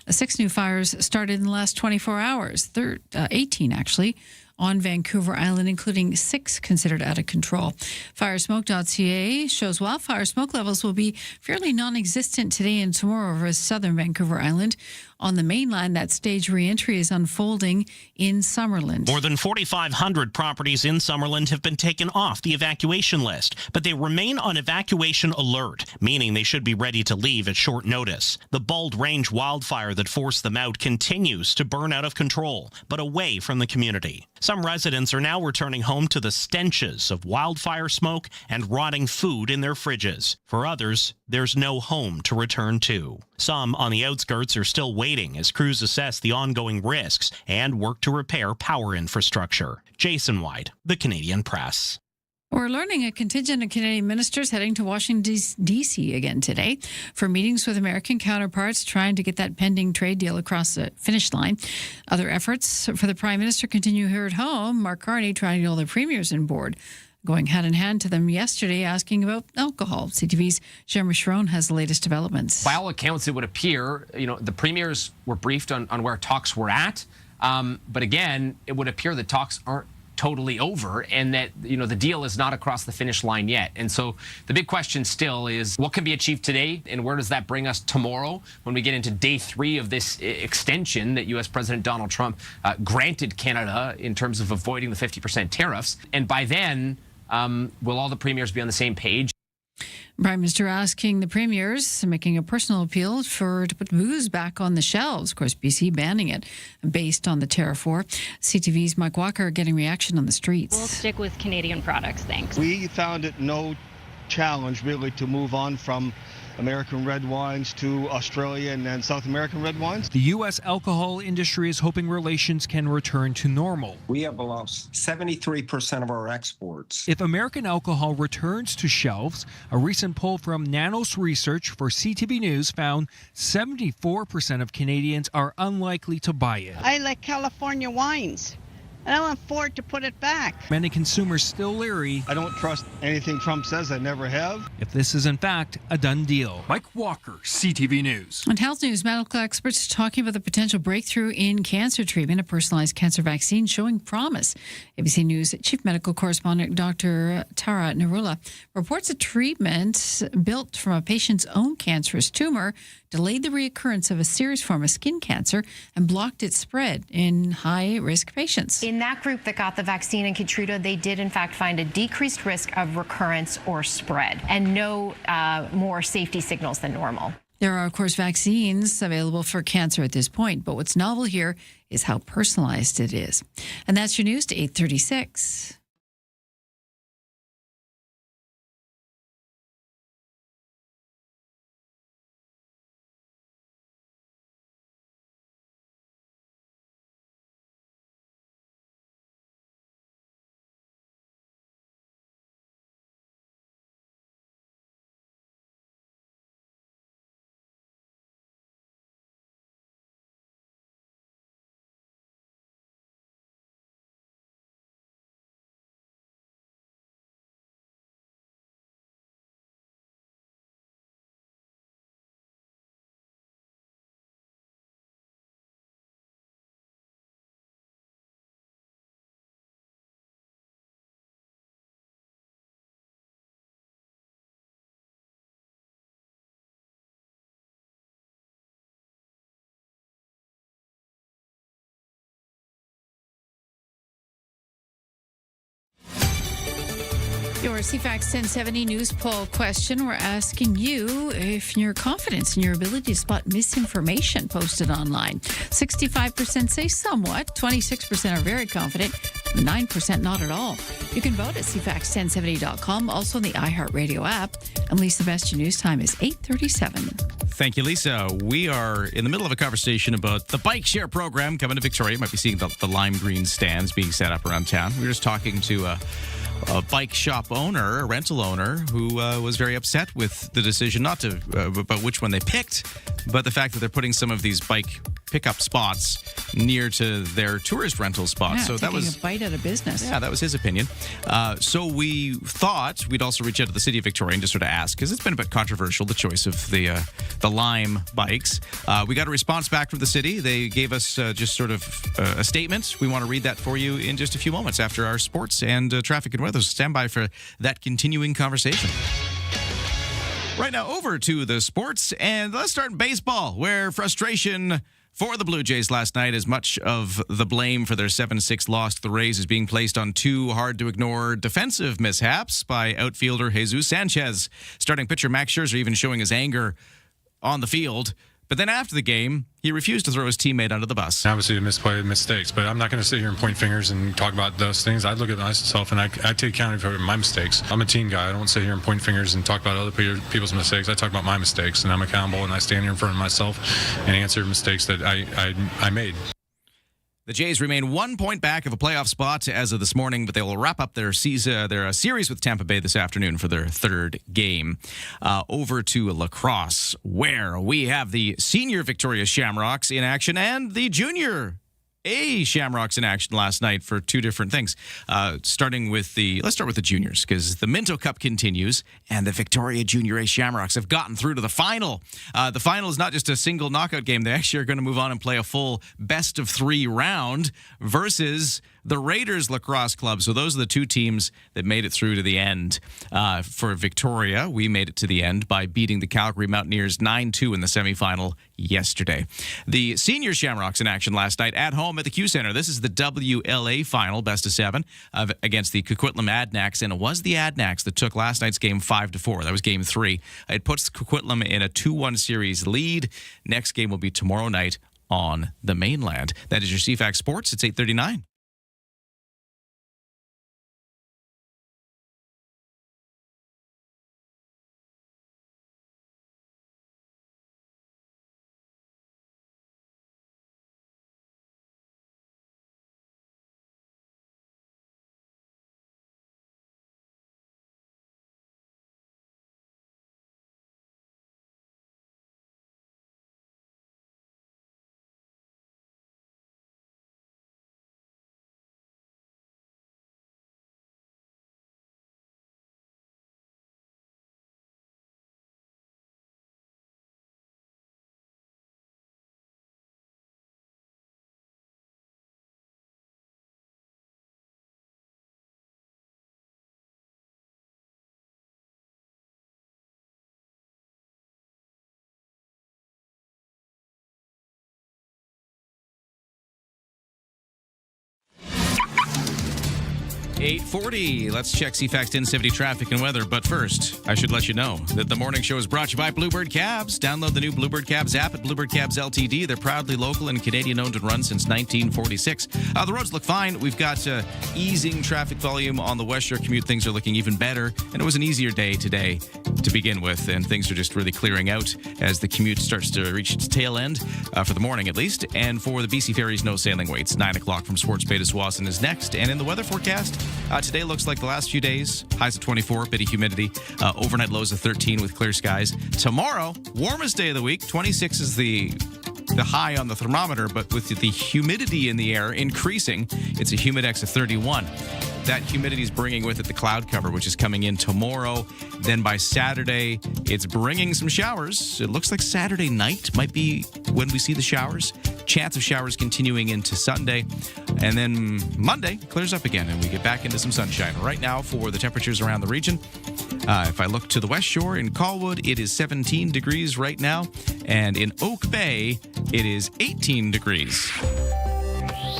6 new fires started in the last 24 hours, 18 actually, on Vancouver Island, including 6 considered out of control. Firesmoke.ca shows wildfire smoke levels will be fairly non-existent today and tomorrow over southern Vancouver Island. On the mainland, that stage re-entry is unfolding in Summerland. More than 4,500 properties in Summerland have been taken off the evacuation list, but they remain on evacuation alert, meaning they should be ready to leave at short notice. The Bald Range wildfire that forced them out continues to burn out of control, but away from the community. Some residents are now returning home to the stenches of wildfire smoke and rotting food in their fridges. For others, there's no home to return to. Some on the outskirts are still waiting as crews assess the ongoing risks and work to repair power infrastructure. Jason White, The Canadian Press. We're learning a contingent of Canadian ministers heading to Washington, D.C. again today for meetings with American counterparts trying to get that pending trade deal across the finish line. Other efforts for the Prime Minister continue here at home. Mark Carney trying to get all the premiers on board, going hand in hand to them yesterday asking about alcohol. CTV's Jeremy Sharon has the latest developments. By all accounts, it would appear, the premiers were briefed on where talks were at. But again, it would appear that talks aren't totally over and that, the deal is not across the finish line yet. And so the big question still is what can be achieved today and where does that bring us tomorrow when we get into day 3 of this extension that U.S. President Donald Trump granted Canada in terms of avoiding the 50% tariffs. And by then, will all the premiers be on the same page? Prime Minister asking the premiers, making a personal appeal to put booze back on the shelves. Of course, BC banning it based on the tariff war. CTV's Mike Walker getting reaction on the streets. We'll stick with Canadian products, thanks. We found it no challenge really to move on from American red wines to Australian and South American red wines. The U.S. alcohol industry is hoping relations can return to normal. We have lost 73% of our exports. If American alcohol returns to shelves, a recent poll from Nanos Research for CTV News found 74% of Canadians are unlikely to buy it. I like California wines. I don't afford to put it back. Many consumers still leery. I don't trust anything Trump says. I never have. If this is in fact a done deal. Mike Walker, CTV News. On health news, medical experts talking about the potential breakthrough in cancer treatment, a personalized cancer vaccine showing promise. ABC News chief medical correspondent Dr. Tara Narula reports a treatment built from a patient's own cancerous tumor delayed the reoccurrence of a serious form of skin cancer and blocked its spread in high-risk patients. In that group that got the vaccine in Keytruda, they did in fact find a decreased risk of recurrence or spread and no more safety signals than normal. There are, of course, vaccines available for cancer at this point, but what's novel here is how personalized it is. And that's your news to 8:36. Your CFAX 1070 news poll question. We're asking you if your confidence in your ability to spot misinformation posted online. 65% say somewhat, 26% are very confident, 9% not at all. You can vote at CFAX1070.com, also on the iHeartRadio app. And Lisa, the best your news time is 8:37. Thank you, Lisa. We are in the middle of a conversation about the bike share program coming to Victoria. You might be seeing the lime green stands being set up around town. We were just talking to a bike shop owner, a rental owner, who was very upset with the decision not to, about which one they picked, but the fact that they're putting some of these bike pickup spots near to their tourist rental spots. Yeah, so that was a bite out of business. Yeah, that was his opinion. So we thought we'd also reach out to the city of Victoria and just sort of ask, because it's been a bit controversial, the choice of the Lime bikes. We got a response back from the city. They gave us just sort of a statement. We want to read that for you in just a few moments after our sports and traffic and weather. So stand by for that continuing conversation. Right now, over to the sports, and let's start in baseball, where frustration for the Blue Jays last night, as much of the blame for their 7-6 loss to the Rays is being placed on two hard-to-ignore defensive mishaps by outfielder Jesus Sanchez. Starting pitcher Max Scherzer even showing his anger on the field. But then after the game, he refused to throw his teammate under the bus. Obviously, a misplay, mistakes, but I'm not going to sit here and point fingers and talk about those things. I look at myself and I take accountability for my mistakes. I'm a team guy. I don't sit here and point fingers and talk about other people's mistakes. I talk about my mistakes, and I'm accountable, and I stand here in front of myself and answer mistakes that I made. The Jays remain 1 point back of a playoff spot as of this morning, but they will wrap up their series with Tampa Bay this afternoon for their third game. Over to lacrosse, where we have the senior Victoria Shamrocks in action and the junior A Shamrocks in action last night for two different things. Let's start with the juniors, because the Minto Cup continues and the Victoria Junior A Shamrocks have gotten through to the final. The final is not just a single knockout game. They actually are going to move on and play a full best of 3 round versus the Raiders Lacrosse Club. So those are the two teams that made it through to the end. For Victoria, we made it to the end by beating the Calgary Mountaineers 9-2 in the semifinal yesterday. The senior Shamrocks in action last night at home at the Q Center. This is the WLA final, best of 7, against the Coquitlam Adnacks, and it was the Adnacks that took last night's game 5-4. That was game 3. It puts Coquitlam in a 2-1 series lead. Next game will be tomorrow night on the mainland. That is your CFAX Sports. It's 8:39. .40. Let's check CFAX 1070 traffic and weather. But first, I should let you know that the morning show is brought to you by Bluebird Cabs. Download the new Bluebird Cabs app at Bluebird Cabs Ltd. They're proudly local and Canadian-owned and run since 1946. The roads look fine. We've got easing traffic volume on the West Shore commute. Things are looking even better. And it was an easier day today to begin with. And things are just really clearing out as the commute starts to reach its tail end, for the morning at least. And for the BC Ferries, no sailing waits. 9 o'clock from Swartz Bay to Swanson is next. And in the weather forecast, today looks like the last few days. Highs of 24, bit of humidity. Overnight lows of 13 with clear skies. Tomorrow, warmest day of the week. 26 is the high on the thermometer, but with the humidity in the air increasing, it's a humidex of 31. That humidity is bringing with it the cloud cover, which is coming in tomorrow. Then by Saturday, it's bringing some showers. It looks like Saturday night might be when we see the showers. Chance of showers continuing into Sunday. And then Monday clears up again, and we get back into some sunshine. Right now, for the temperatures around the region, if I look to the West Shore in Colwood, it is 17 degrees right now. And in Oak Bay, it is 18 degrees.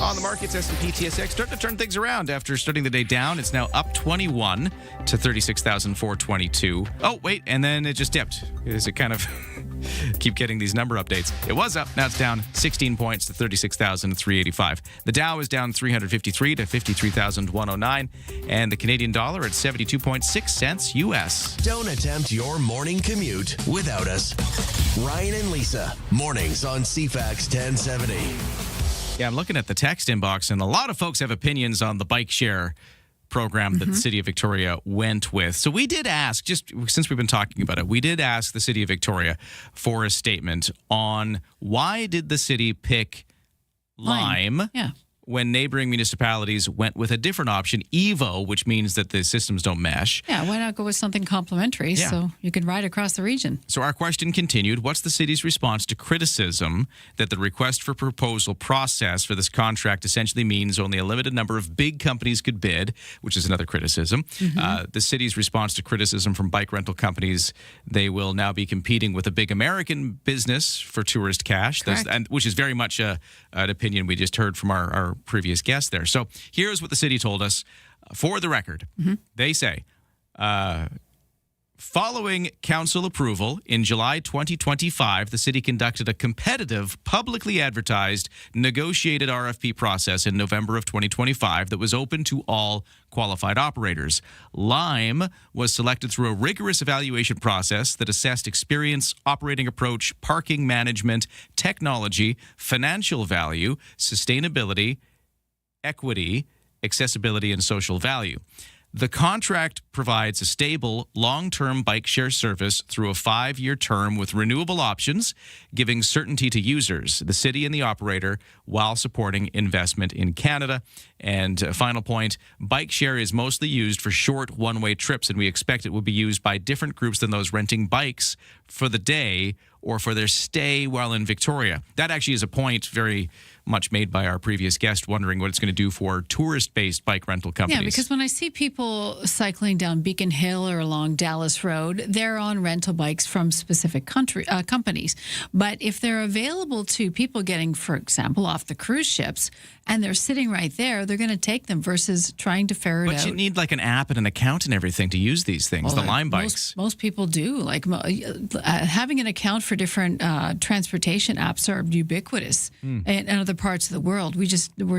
On the markets, S&P TSX starting to turn things around after starting the day down. It's now up 21 to 36,422. Oh, wait, and then it just dipped. Is it kind of keep getting these number updates? It was up. Now it's down 16 points to 36,385. The Dow is down 353 to 53,109. And the Canadian dollar at 72.6 cents U.S. Don't attempt your morning commute without us. Ryan and Lisa, mornings on CFAX 1070. Yeah, I'm looking at the text inbox, and a lot of folks have opinions on the bike share program that the City of Victoria went with. So we did ask, just since we've been talking about it, we did ask the City of Victoria for a statement on why did the city pick Lime. When neighboring municipalities went with a different option, EVO, which means that the systems don't mesh. Yeah, why not go with something complementary so you can ride across the region? So our question continued, what's the city's response to criticism that the request for proposal process for this contract essentially means only a limited number of big companies could bid, which is another criticism. The city's response to criticism from bike rental companies, they will now be competing with a big American business for tourist cash, which is very much an opinion we just heard from our previous guest there. So here's what the city told us. For the record, they say, following council approval in July 2025, the city conducted a competitive, publicly advertised, negotiated RFP process in November of 2025 that was open to all qualified operators. Lime was selected through a rigorous evaluation process that assessed experience, operating approach, parking management, technology, financial value, sustainability, equity, accessibility, and social value. The contract provides a stable, long-term bike share service through a 5-year term with renewable options, giving certainty to users, the city and the operator, while supporting investment in Canada. And final point, bike share is mostly used for short one-way trips, and we expect it will be used by different groups than those renting bikes for the day or for their stay while in Victoria. That actually is a point very much made by our previous guest, wondering what it's going to do for tourist-based bike rental companies. Yeah, because when I see people cycling down Beacon Hill or along Dallas Road, they're on rental bikes from specific companies. But if they're available to people getting, for example, off the cruise ships, and they're sitting right there, they're going to take them versus trying to ferret out. But you need like an app and an account and everything to use these things, the Lime bikes. Most people do. Like having an account for different transportation apps are ubiquitous in other parts of the world. We're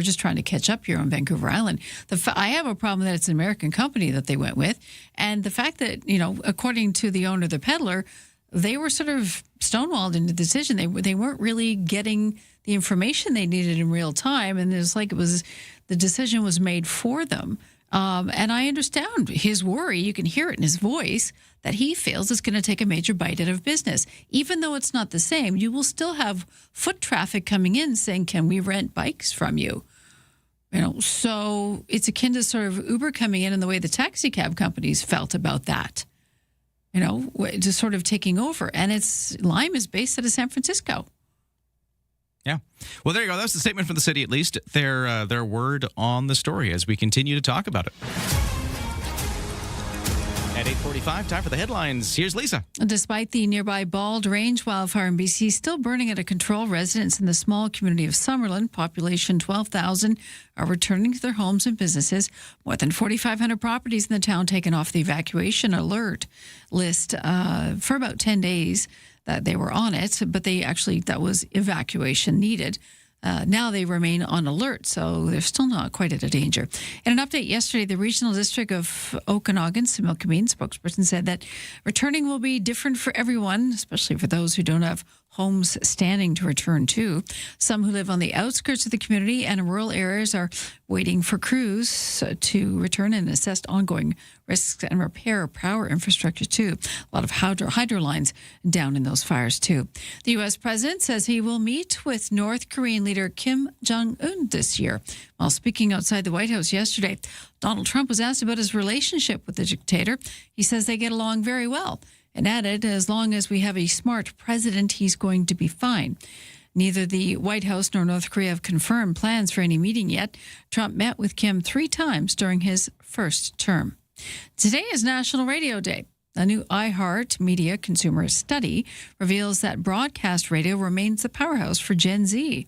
just trying to catch up here on Vancouver Island. I have a problem that it's an American company that they went with, and the fact that, according to the owner, the peddler, they were sort of stonewalled in the decision. They weren't really getting the information they needed in real time, and the decision was made for them. And I understand his worry. You can hear it in his voice that he feels it's going to take a major bite out of business. Even though it's not the same, you will still have foot traffic coming in saying, "Can we rent bikes from you?" So it's akin to sort of Uber coming in and the way the taxi cab companies felt about that. Just sort of taking over. And Lime is based out of San Francisco. Yeah. Well, there you go. That's the statement from the city, at least. Their word on the story as we continue to talk about it. At 8:45, time for the headlines. Here's Lisa. Despite the nearby Bald Range wildfire in BC still burning out of control, residents in the small community of Summerlin, population 12,000, are returning to their homes and businesses. More than 4,500 properties in the town taken off the evacuation alert list for about 10 days that they were on it, but that was evacuation needed. Now they remain on alert, so they're still not quite out of danger. In an update yesterday, the Regional District of Okanagan, Similkameen spokesperson, said that returning will be different for everyone, especially for those who don't have homes standing to return to. Some who live on the outskirts of the community and in rural areas are waiting for crews to return and assess ongoing risks and repair power infrastructure too. A lot of hydro lines down in those fires too. The U.S. president says he will meet with North Korean leader Kim Jong-un this year. While speaking outside the White House yesterday, Donald Trump was asked about his relationship with the dictator. He says they get along very well, and added, as long as we have a smart president, he's going to be fine. Neither the White House nor North Korea have confirmed plans for any meeting yet. Trump met with Kim 3 times during his first term. Today is National Radio Day. A new iHeart Media consumer study reveals that broadcast radio remains the powerhouse for Gen Z.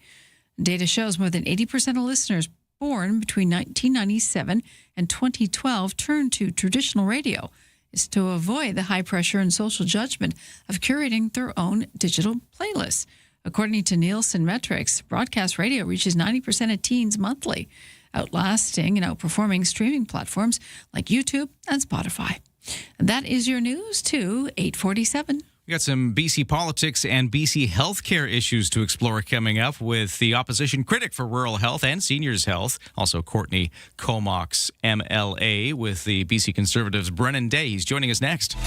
Data shows more than 80% of listeners born between 1997 and 2012 turned to traditional radio. It's to avoid the high pressure and social judgment of curating their own digital playlists. According to Nielsen metrics, broadcast radio reaches 90% of teens monthly, outlasting and outperforming streaming platforms like YouTube and Spotify. That is your news to 847. We got some BC politics and BC healthcare issues to explore coming up with the opposition critic for rural health and seniors health, also Courtney Comox, MLA, with the BC Conservatives' Brennan Day. He's joining us next.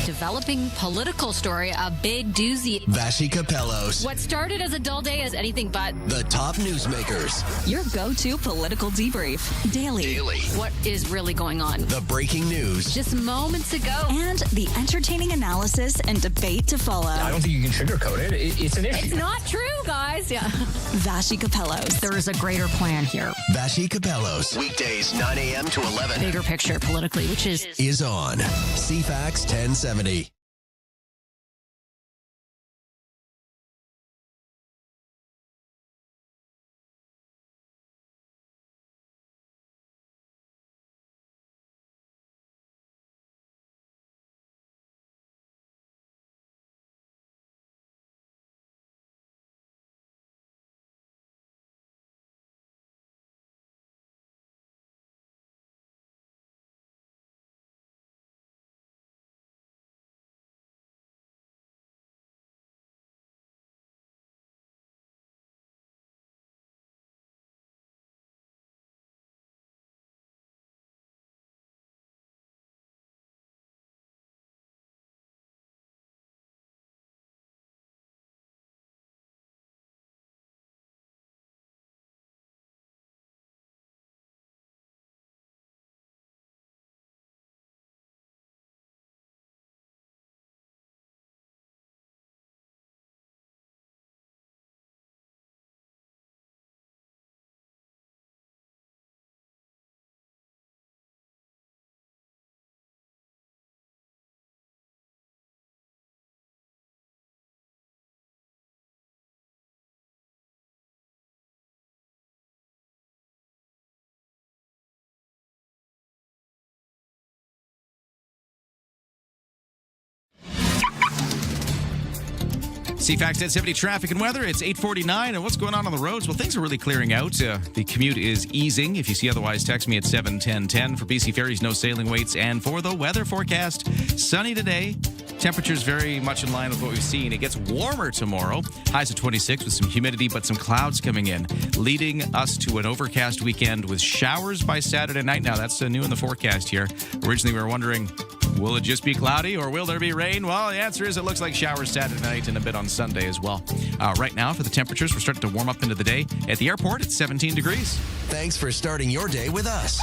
Developing political story, a big doozy. Vashi Capellos. What started as a dull day is anything but. The top newsmakers. Your go-to political debrief. Daily. What is really going on? The breaking news. Just moments ago. And the entertaining analysis and debate to follow. I don't think you can sugarcoat it. It's an issue. It's not true, guys. Yeah. Vashi Capellos. There is a greater plan here. Vashi Capellos. Weekdays 9 a.m. to 11. Bigger picture politically, which is on CFAX 1070. CFAX 1070 traffic and weather. It's 8:49, and what's going on the roads? Well, things are really clearing out. The commute is easing. If you see otherwise, text me at 71010. For BC Ferries, no sailing waits. And for the weather forecast, sunny today. Temperatures very much in line with what we've seen. It gets warmer tomorrow. Highs of 26 with some humidity, but some clouds coming in, leading us to an overcast weekend with showers by Saturday night. Now, that's new in the forecast here. Originally, we were wondering, will it just be cloudy or will there be rain? Well, the answer is it looks like showers Saturday night and a bit on Sunday as well. Right now, for the temperatures, we're starting to warm up into the day. At the airport, it's 17 degrees. Thanks for starting your day with us.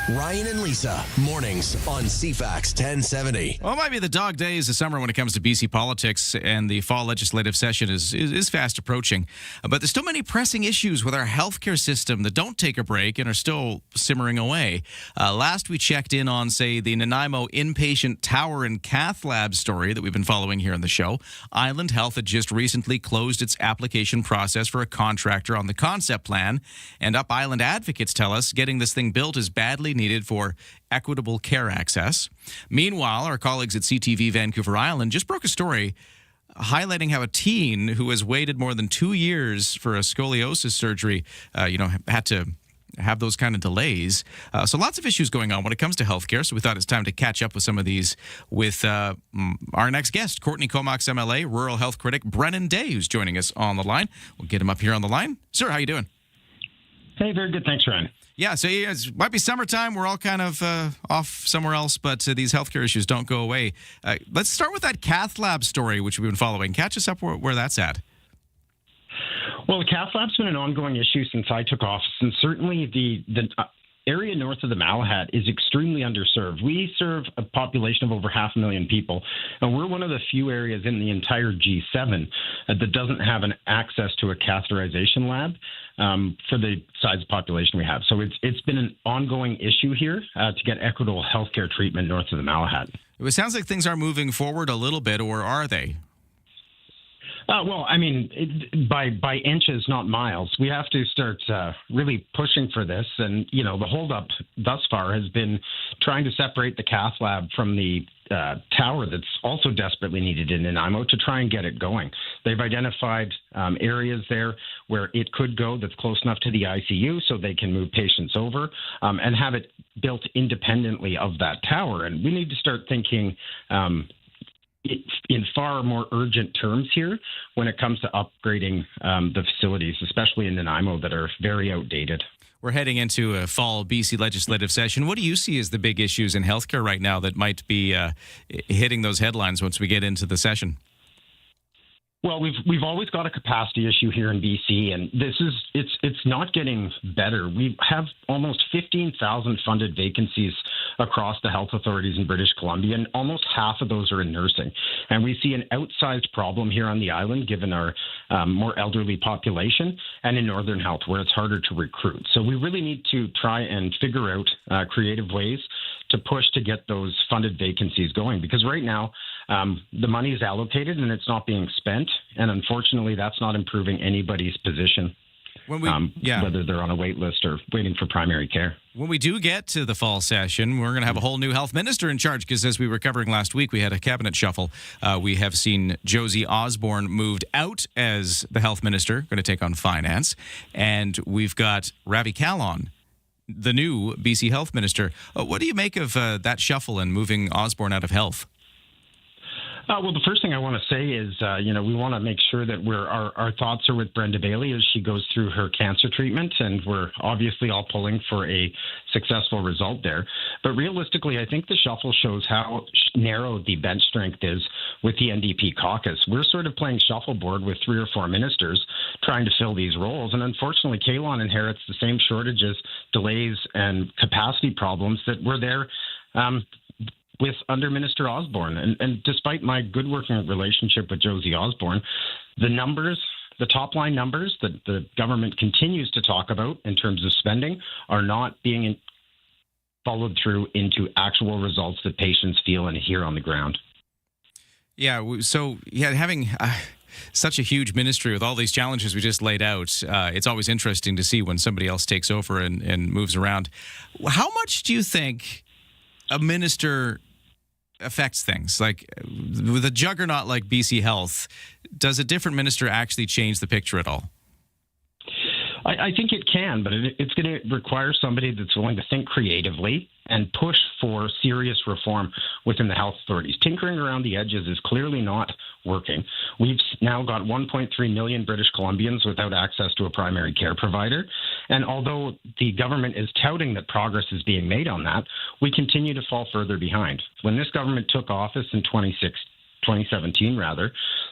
Ryan and Lisa, mornings on CFAX 1070. Well, it might be the dog days of summer when it comes to BC politics, and the fall legislative session is fast approaching. But there's still many pressing issues with our healthcare system that don't take a break and are still simmering away. Last we checked in on, say, the Nanaimo inpatient tower and cath lab story that we've been following here on the show. Island Health had just recently closed its application process for a contractor on the concept plan, and Up Island advocates tell us getting this thing built is badly needed for equitable care access. Meanwhile, our colleagues at CTV Vancouver Island just broke a story highlighting how a teen who has waited more than 2 years for a scoliosis surgery, had to have those kind of delays. So lots of issues going on when it comes to healthcare. So we thought it's time to catch up with some of these with our next guest, Courtney Comox, MLA, rural health critic Brennan Day, who's joining us on the line. We'll get him up here on the line. Sir, how you doing? Hey, very good. Thanks, Ryan. Yeah, so it might be summertime. We're all kind of off somewhere else, but these healthcare issues don't go away. Let's start with that cath lab story, which we've been following. Catch us up where that's at. Well, the cath lab's been an ongoing issue since I took office, and certainly the area north of the Malahat is extremely underserved. We serve a population of over 500,000 people, and we're one of the few areas in the entire G7 that doesn't have an access to a catheterization lab for the size of population we have. So it's been an ongoing issue here to get equitable healthcare treatment north of the Malahat. It sounds like things are moving forward a little bit, or are they? Well, I mean, by inches, not miles. We have to start really pushing for this. And, you know, the holdup thus far has been trying to separate the cath lab from the tower that's also desperately needed in Nanaimo to try and get it going. They've identified areas there where it could go that's close enough to the ICU so they can move patients over and have it built independently of that tower. And we need to start thinking in far more urgent terms here when it comes to upgrading the facilities, especially in Nanaimo, that are very outdated. We're heading into a fall BC legislative session. What do you see as the big issues in healthcare right now that might be hitting those headlines once we get into the session? Well, we've always got a capacity issue here in BC, and it's not getting better. We have almost 15,000 funded vacancies across the health authorities in British Columbia, and almost half of those are in nursing. And we see an outsized problem here on the island, given our more elderly population, and in Northern Health, where it's harder to recruit. So we really need to try and figure out creative ways to push to get those funded vacancies going, because right now the money is allocated and it's not being spent, and unfortunately that's not improving anybody's position, whether they're on a wait list or waiting for primary care. When we do get to the fall session, we're going to have a whole new health minister in charge, because as we were covering last week, we had a cabinet shuffle. We have seen Josie Osborne moved out as the health minister, going to take on finance, and we've got Ravi Kahlon, the new BC health minister. What do you make of that shuffle and moving Osborne out of health? Well, the first thing I want to say is, we want to make sure that our thoughts are with Brenda Bailey as she goes through her cancer treatment, and we're obviously all pulling for a successful result there. But realistically, I think the shuffle shows how narrow the bench strength is with the NDP caucus. We're sort of playing shuffleboard with 3 or 4 ministers trying to fill these roles, and unfortunately, Kahlon inherits the same shortages, delays, and capacity problems that were there with under Minister Osborne. And despite my good working relationship with Josie Osborne, the numbers, the top line numbers that the government continues to talk about in terms of spending are not being followed through into actual results that patients feel and hear on the ground. Yeah, so having such a huge ministry with all these challenges we just laid out, it's always interesting to see when somebody else takes over and moves around. How much do you think a minister affects things? Like with a juggernaut like BC Health, does a different minister actually change the picture at all? I think it can, but it's going to require somebody that's willing to think creatively and push for serious reform within the health authorities. Tinkering around the edges is clearly not working. We've now got 1.3 million British Columbians without access to a primary care provider. And although the government is touting that progress is being made on that, we continue to fall further behind. When this government took office in 2017,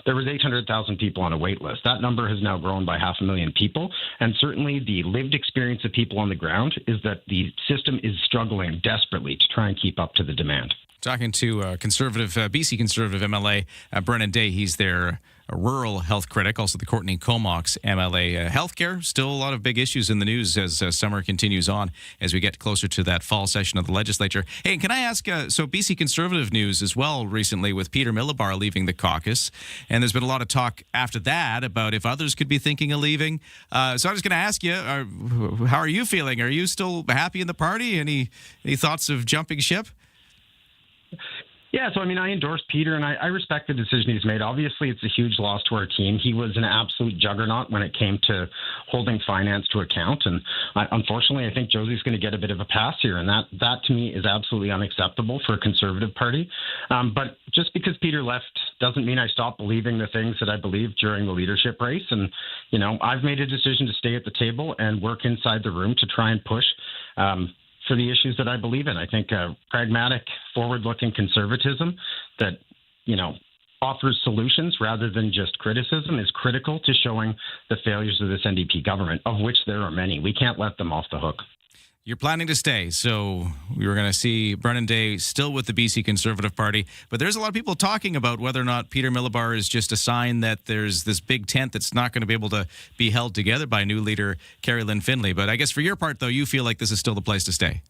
there was 800,000 people on a wait list. That number has now grown by 500,000 people. And certainly the lived experience of people on the ground is that the system is struggling desperately to try and keep up to the demand. Talking to BC Conservative MLA Brennan Day. He's their rural health critic, also the Courtney Comox MLA. Healthcare, still a lot of big issues in the news as summer continues on, as we get closer to that fall session of the legislature. Hey, can I ask, so BC Conservative news as well recently with Peter Millibar leaving the caucus, and there's been a lot of talk after that about if others could be thinking of leaving. So I'm just going to ask you, how are you feeling? Are you still happy in the party? Any thoughts of jumping ship? Yeah, so I endorse Peter, and I respect the decision he's made. Obviously, it's a huge loss to our team. He was an absolute juggernaut when it came to holding finance to account, and unfortunately, I think Josie's going to get a bit of a pass here, and that to me is absolutely unacceptable for a Conservative party. But just because Peter left doesn't mean I stop believing the things that I believed during the leadership race, and I've made a decision to stay at the table and work inside the room to try and push for the issues that I believe in. I think pragmatic, forward-looking conservatism that, offers solutions rather than just criticism is critical to showing the failures of this NDP government, of which there are many. We can't let them off the hook. You're planning to stay, so we were going to see Brennan Day still with the BC Conservative Party, but there's a lot of people talking about whether or not Peter Millibar is just a sign that there's this big tent that's not going to be able to be held together by new leader Carrie Lynn Finlay. But I guess for your part, though, you feel like this is still the place to stay.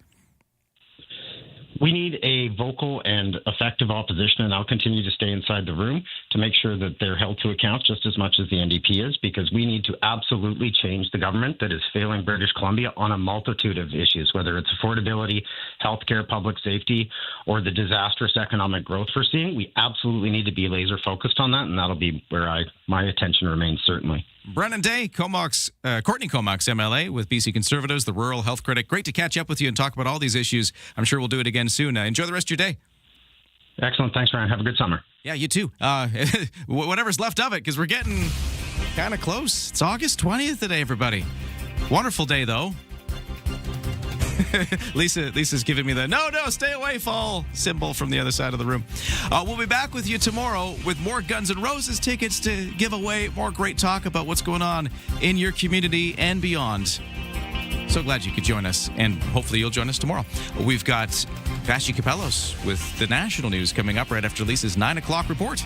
We need a vocal and effective opposition, and I'll continue to stay inside the room to make sure that they're held to account just as much as the NDP is, because we need to absolutely change the government that is failing British Columbia on a multitude of issues, whether it's affordability, healthcare, public safety, or the disastrous economic growth we're seeing. We absolutely need to be laser focused on that, and that'll be where my attention remains, certainly. Brennan Day, Courtney Comox, MLA with BC Conservatives, the rural health critic. Great to catch up with you and talk about all these issues. I'm sure we'll do it again soon. Enjoy the rest of your day. Excellent. Thanks, Ryan. Have a good summer. Yeah, you too. Whatever's left of it, because we're getting kind of close. It's August 20th today, everybody. Wonderful day, though. Lisa's giving me the no, stay away, fall symbol from the other side of the room. We'll be back with you tomorrow with more Guns N' Roses tickets to give away, more great talk about what's going on in your community and beyond. So glad you could join us, and hopefully you'll join us tomorrow. We've got Vassy Kapelos with the national news coming up right after Lisa's 9 o'clock report.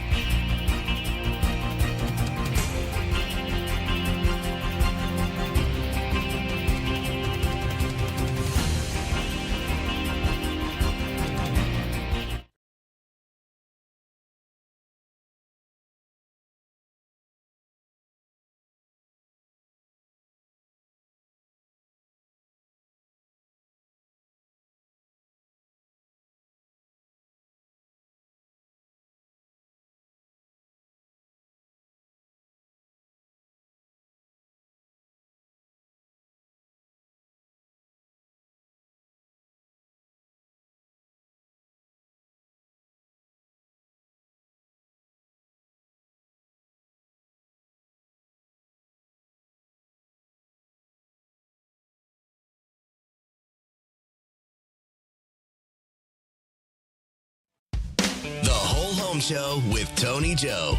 The Whole Home Show with Tony Joe.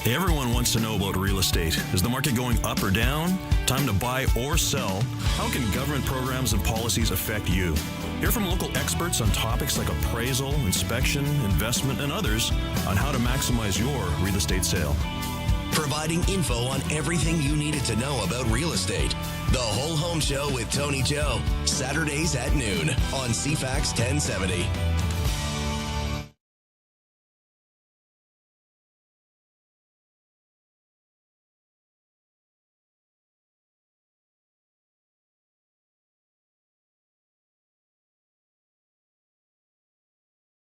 Everyone wants to know about real estate. Is the market going up or down? Time to buy or sell? How can government programs and policies affect you? Hear from local experts on topics like appraisal, inspection, investment, and others on how to maximize your real estate sale. Providing info on everything you needed to know about real estate. The Whole Home Show with Tony Joe. Saturdays at noon on CFAX 1070.